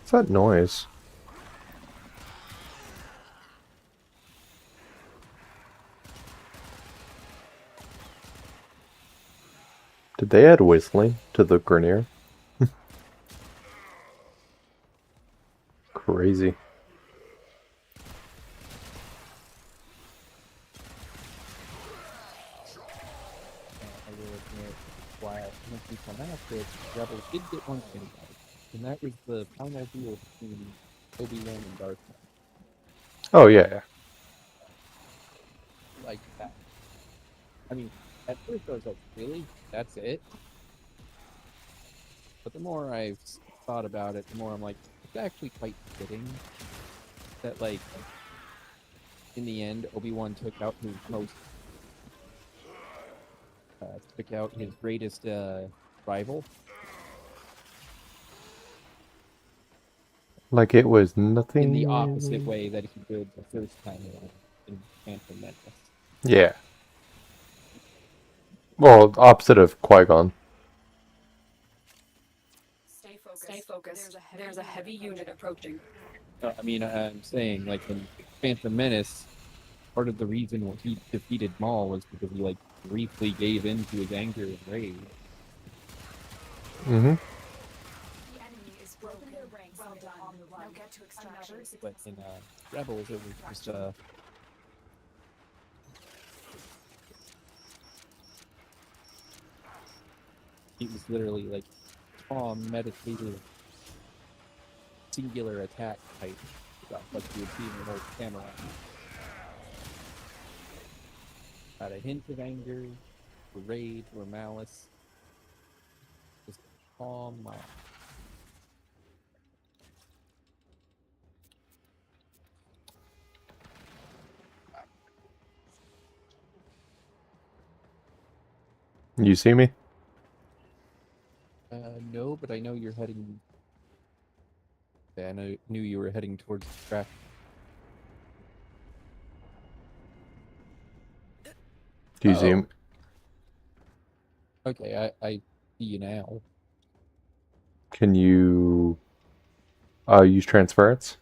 What's that noise? Did they add whistling to the Grenier? Crazy. I will admit, while once we come out that Rebels did get one thing right, and that was the final duel between Obi-Wan and Darth Maul. Oh, yeah. Like that. I mean, at first I was like, really? That's it? But the more I've thought about it, the more I'm like, it's actually quite fitting that, like, in the end, Obi-Wan took out his greatest rival. Like it was nothing. In the opposite way that he did the first time around in Phantom Menace. Yeah. Well, opposite of Qui-Gon. Stay focused. There's a heavy unit approaching. I mean, I'm saying, like, in Phantom Menace, part of the reason why he defeated Maul was because he, like, briefly gave in to his anger and rage. Mm-hmm. The enemy is broken. Well done. Now get to extraction. But in Rebels, it was just it was literally like calm, meditative, singular attack type stuff, like you would see in an old samurai. Not a hint of anger, or rage, or malice. Just a calm mind. You see me? No, but I know you're heading. Yeah, knew you were heading towards the track. Do you see him? Okay, I see you now. Can you use transference?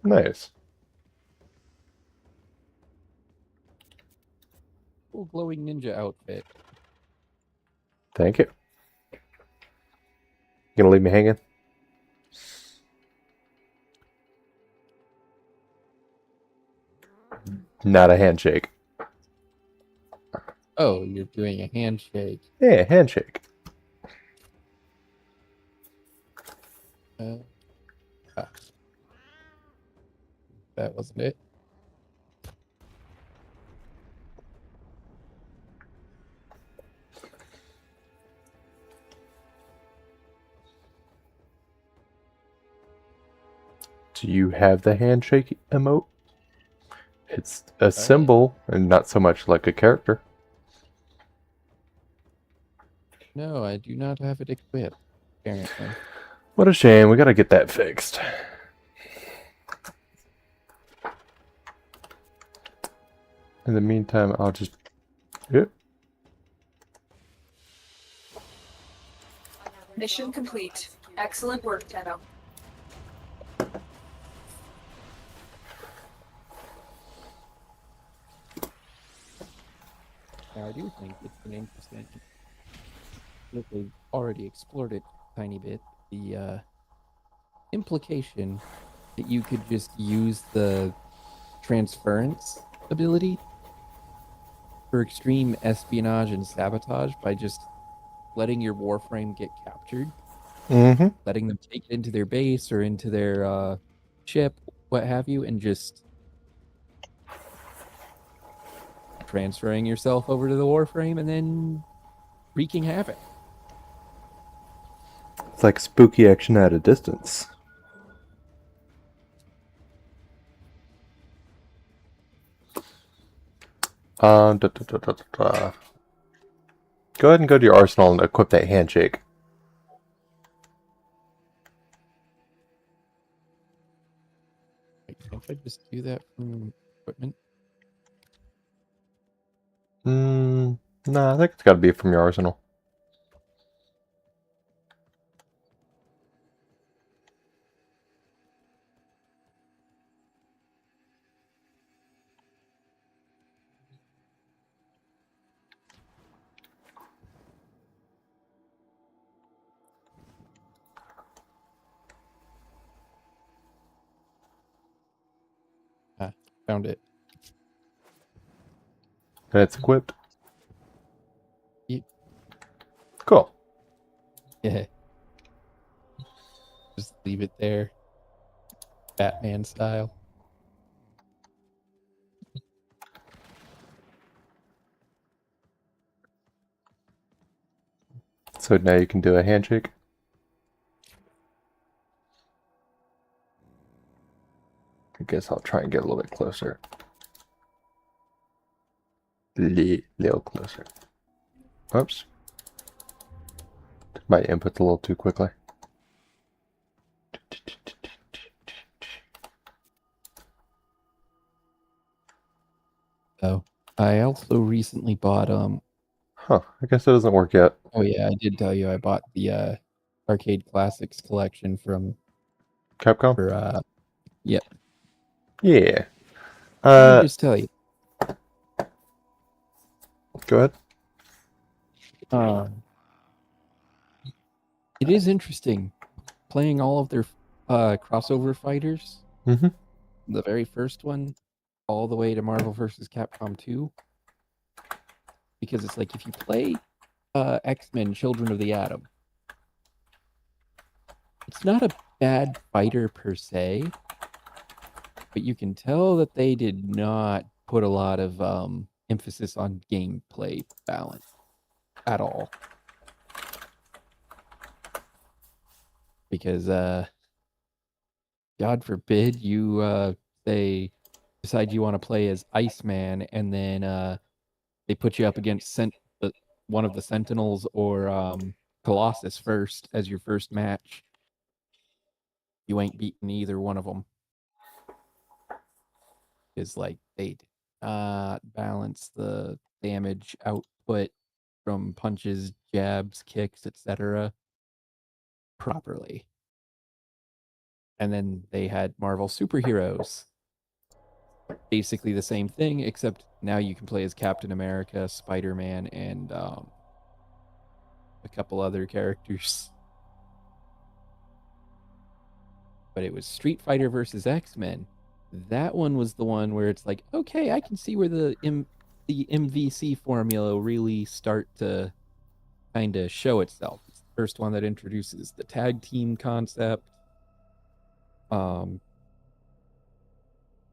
Nice. Cool glowing ninja outfit. Thank you. Gonna leave me hanging? Not a handshake. Oh, you're doing a handshake. Yeah, handshake. That wasn't it. Do you have the handshake emote? It's a symbol and not so much like a character. No, I do not have it equipped, apparently. What a shame. We gotta get that fixed. In the meantime, I'll just... Yep. Mission complete. Excellent work, Tenno. Now, I do think it's an interesting that they've already explored it a tiny bit. The implication that you could just use the transference ability for extreme espionage and sabotage by just letting your warframe get captured, Mm-hmm. letting them take it into their base or into their ship, what have you, and just transferring yourself over to the warframe and then wreaking havoc. It's like spooky action at a distance. Da, da, da, da, da, da. Go ahead and go to your arsenal and equip that handshake. Wait, can't I just do that from equipment? No, I think it's got to be from your arsenal. Found it. And it's equipped. Yep. Cool. Yeah. Just leave it there. Batman style. So now you can do a handshake. I guess I'll try and get a little bit closer. Little closer. Oops. My input's a little too quickly. Oh, I also recently bought Huh, I guess it doesn't work yet. Oh yeah, I did tell you I bought the Arcade Classics collection from Capcom? for yep. Yeah. Let me just tell you. Go ahead. It is interesting playing all of their crossover fighters. Mm-hmm. The very first one, all the way to Marvel vs. Capcom 2. Because it's like if you play X-Men Children of the Atom, it's not a bad fighter per se, but you can tell that they did not put a lot of emphasis on gameplay balance at all. Because God forbid you decide you want to play as Iceman and then they put you up against one of the Sentinels or Colossus first as your first match. You ain't beating either one of them. Because like they did not balance the damage output from punches, jabs, kicks, etc. properly. And then they had Marvel superheroes. Basically the same thing, except now you can play as Captain America, Spider-Man, and a couple other characters. But it was Street Fighter versus X-Men. That one was the one where it's like, okay, I can see where the MVC formula really start to kind of show itself. It's the first one that introduces the tag team concept.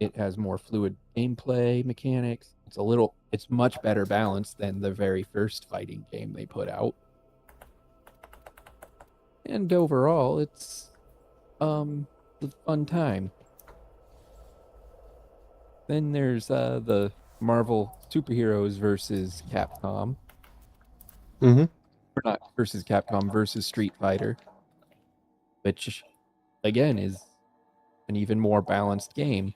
It has more fluid gameplay mechanics. It's much better balanced than the very first fighting game they put out. And overall, it's a fun time. Then there's the Marvel superheroes versus Capcom. Mm-hmm. Or not versus Capcom, versus Street Fighter. Which, again, is an even more balanced game.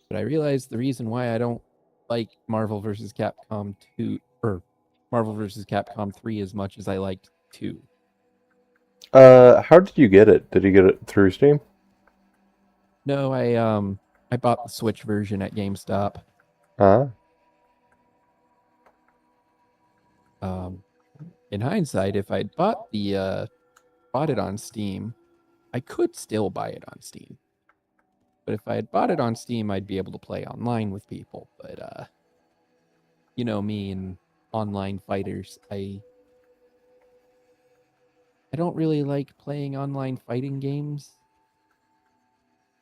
But I realized the reason why I don't like Marvel vs. Capcom 2 or Marvel vs. Capcom 3 as much as I liked 2. How did you get it? Did you get it through Steam? No, I I bought the Switch version at GameStop. In hindsight, if I'd bought it on Steam, I could still buy it on Steam. But if I had bought it on Steam, I'd be able to play online with people. But you know me and online fighters, I don't really like playing online fighting games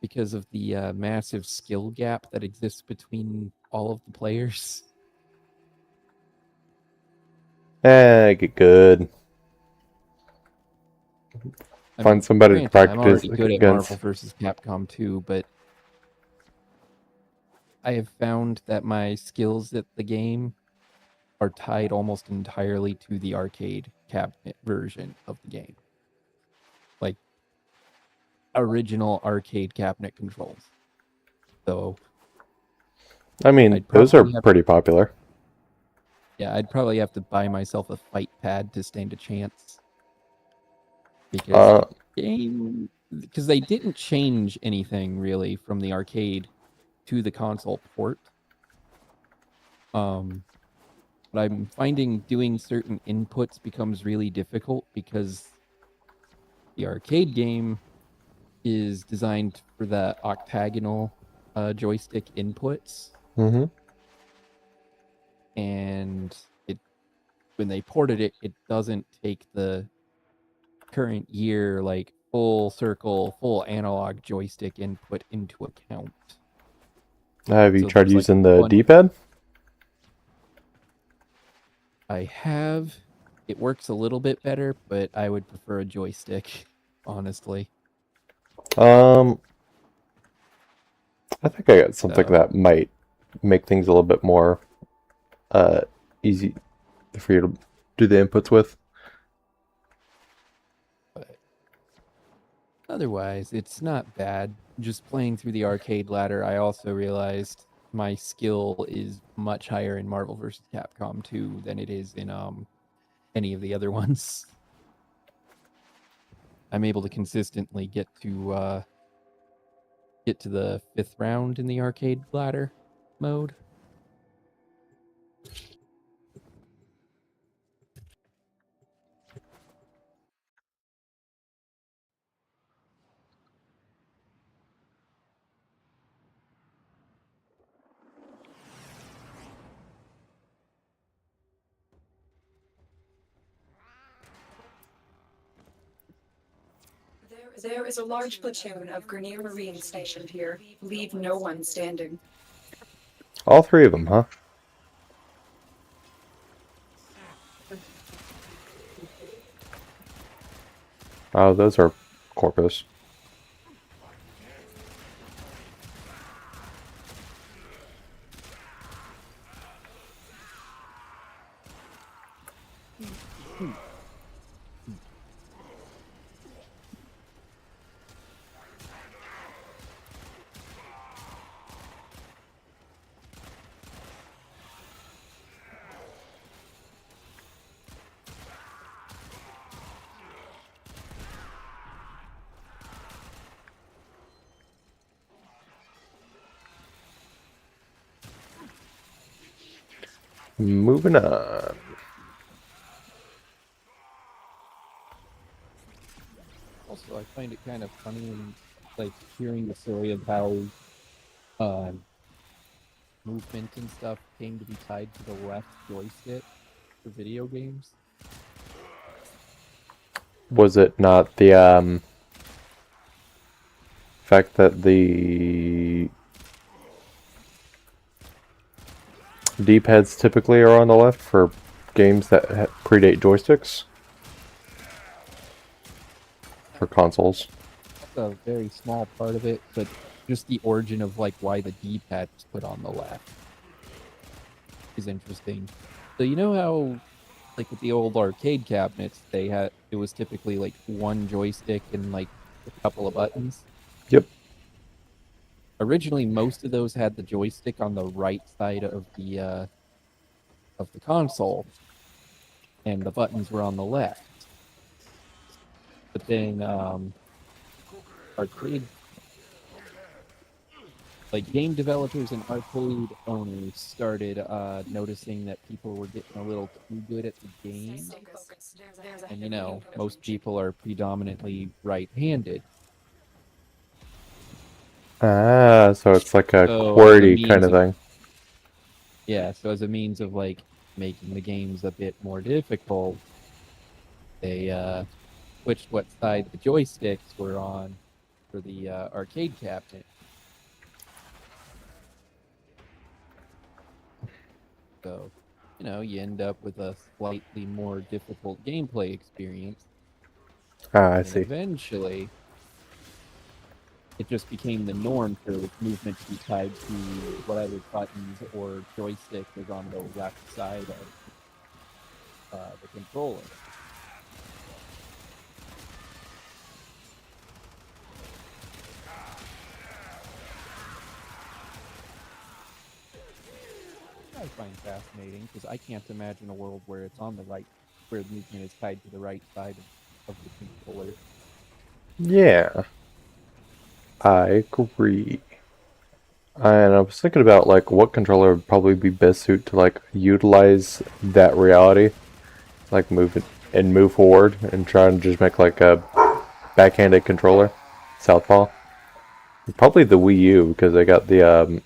because of the massive skill gap that exists between all of the players. Get good. Find somebody to granted, practice I'm already good at against. Marvel vs. Capcom 2, but I have found that my skills at the game are tied almost entirely to the arcade cabinet version of the game. Like, original arcade cabinet controls. So, I mean, those are pretty popular. Yeah, I'd probably have to buy myself a fight pad to stand a chance. Because the game... Because they didn't change anything, really, from the arcade to the console port. But I'm finding doing certain inputs becomes really difficult because the arcade game is designed for the octagonal joystick inputs. Mm-hmm. And when they ported it, it doesn't take the current year, like, full circle, full analog joystick input into account. Have you tried using the D-pad? I have. It works a little bit better, but I would prefer a joystick, honestly. I think I got something that might make things a little bit more easy for you to do the inputs with. But otherwise, it's not bad. Just playing through the arcade ladder, I also realized my skill is much higher in Marvel vs. Capcom 2 than it is in any of the other ones. I'm able to consistently get to the 5th round in the arcade ladder mode. There is a large platoon of Grenier Marines stationed here. Leave no one standing. All three of them, huh? Oh, those are Corpus. Moving on. Also, I find it kind of funny and like hearing the story of how movement and stuff came to be tied to the left joystick for video games. Was it not the fact that the D-pads typically are on the left for games that predate joysticks? For consoles. That's a very small part of it, but just the origin of like why the D-pad was put on the left is interesting. So you know how, like with the old arcade cabinets, it was typically like one joystick and like a couple of buttons? Yep. Originally, most of those had the joystick on the right side of the console, and the buttons were on the left. But then arcade like game developers and arcade owners started noticing that people were getting a little too good at the game. And you know, most people are predominantly right-handed. Ah, so it's like a So as a QWERTY kind means of of thing. yeah, so as a means of like making the games a bit more difficult, they switched what side the joysticks were on for the arcade cabinet. So, you know, you end up with a slightly more difficult gameplay experience. Ah, I And see. eventually, it just became the norm for movement to be tied to whatever buttons or joystick was on the left side of the controller. I find fascinating because I can't imagine a world where it's on the right, where the movement is tied to the right side of the controller. Yeah, I agree. And I was thinking about like what controller would probably be best suited to like utilize that reality, like move forward and try and just make like a backhanded controller, southpaw. Probably the Wii U because they got the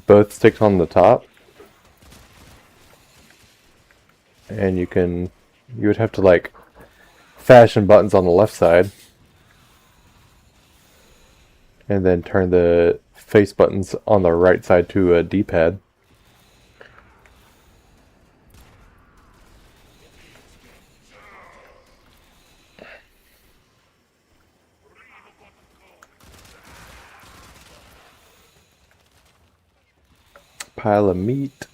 both sticks on the top, and you would have to like fashion buttons on the left side, and then turn the face buttons on the right side to a D-pad. Pile of meat.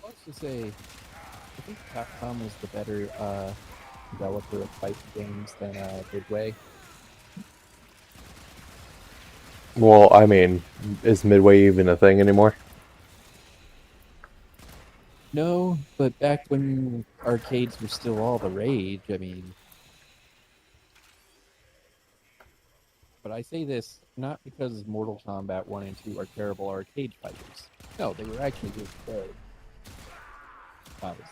Let's just say, I think Capcom was the better developer of fighting games than Midway. Well, I mean, is Midway even a thing anymore? No, but back when arcades were still all the rage, I mean... But I say this not because Mortal Kombat 1 and 2 are terrible arcade fighters. No, they were actually really good. Not as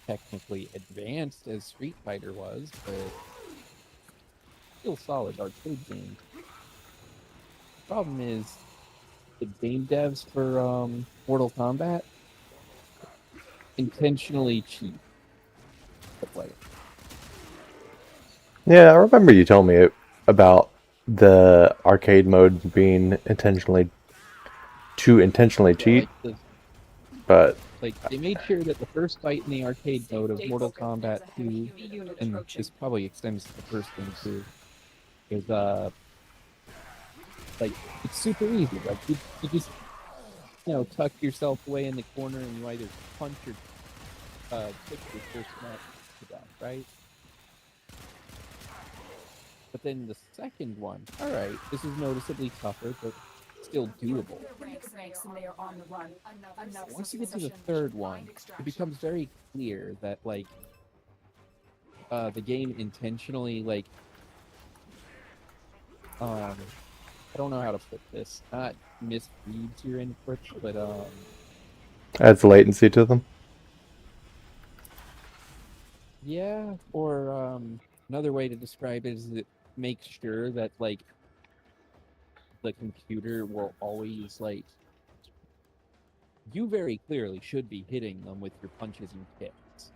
technically advanced as Street Fighter was, but still solid arcade games. The problem is the game devs for Mortal Kombat intentionally cheat the player. Yeah, I remember you telling me about the arcade mode being intentionally cheat, but Like, they made sure that the first fight in the arcade mode of Mortal Kombat 2, and this probably extends to the first one too, is, like, it's super easy. Like, you just, you know, tuck yourself away in the corner and you either punch or kick your first match to death, right? But then the second one, alright, this is noticeably tougher, but still doable. Once you get to the third one, it becomes very clear that, like, the game intentionally, like, I don't know how to put this, not misreads your inputs, but, adds latency to them. yeah, or, another way to describe it is it makes sure that, like, the computer will always, like, you very clearly should be hitting them with your punches and kicks,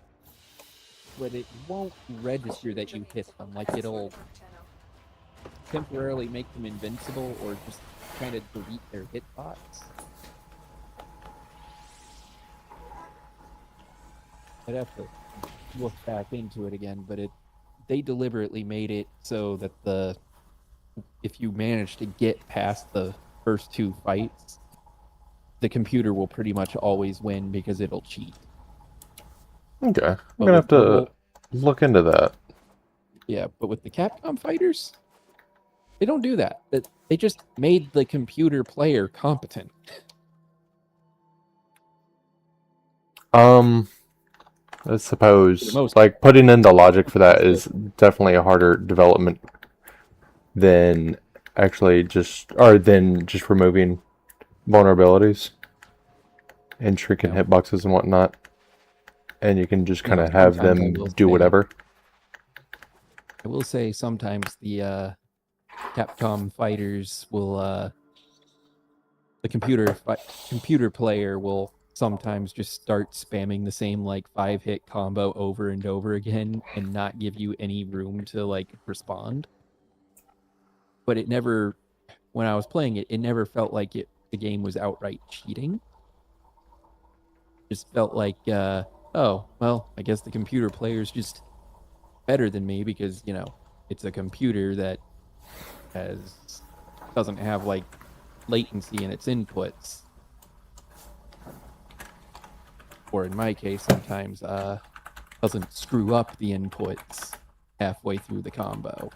but it won't register that you hit them. Like, it'll temporarily make them invincible or just kind of delete their hitbox. I'd have to look back into it again, but they deliberately made it so that if you manage to get past the first two fights, the computer will pretty much always win because it'll cheat. Okay, I'm gonna have to look into that. Yeah, but with the Capcom fighters, they don't do that. They just made the computer player competent. I suppose, like, putting in the logic for that is definitely a harder development than just removing vulnerabilities and shrinking Yeah. hitboxes and whatnot. And you can just kind of Yeah, have sometimes I them will do say- whatever. I will say sometimes the Capcom fighters will the computer player will sometimes just start spamming the same like 5-hit combo over and over again and not give you any room to like respond. But it never, when I was playing it, it never felt like the game was outright cheating. Just felt like oh, well, I guess the computer player's just better than me because, you know, it's a computer that doesn't have like latency in its inputs. Or in my case, sometimes doesn't screw up the inputs halfway through the combo.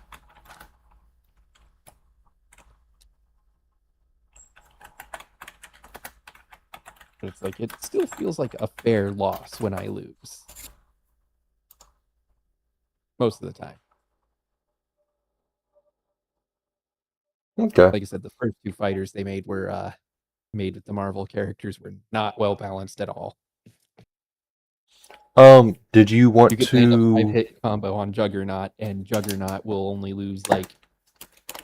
But it's like, it still feels like a fair loss when I lose. Most of the time. Okay. Like I said, the first two fighters they made were made with the Marvel characters were not well balanced at all. Did you want You could land a to? 5-hit combo on Juggernaut, and Juggernaut will only lose like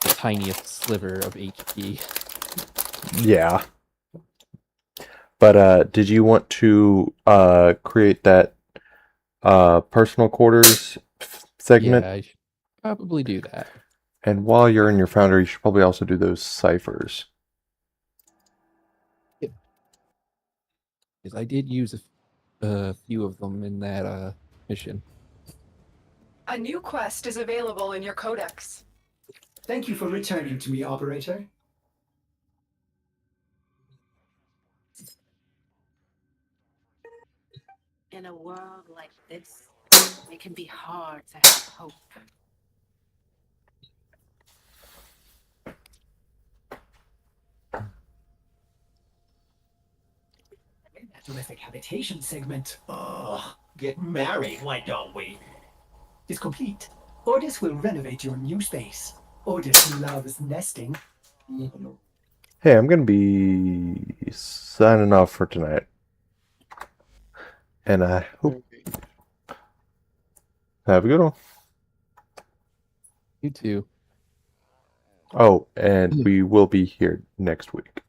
the tiniest sliver of HP. Yeah. But did you want to create that personal quarters segment? Yeah, I should probably do that. And while you're in your Foundry, you should probably also do those ciphers. Because I did use a few of them in that mission. A new quest is available in your codex. Thank you for returning to me, Operator. In a world like this, it can be hard to have hope. That Rehabilitation segment Get married, why don't we? is complete. Ordis will renovate your new space. Ordis loves nesting. Hey, I'm going to be signing off for tonight. And I hope... Have a good one. You too. Oh, and we will be here next week.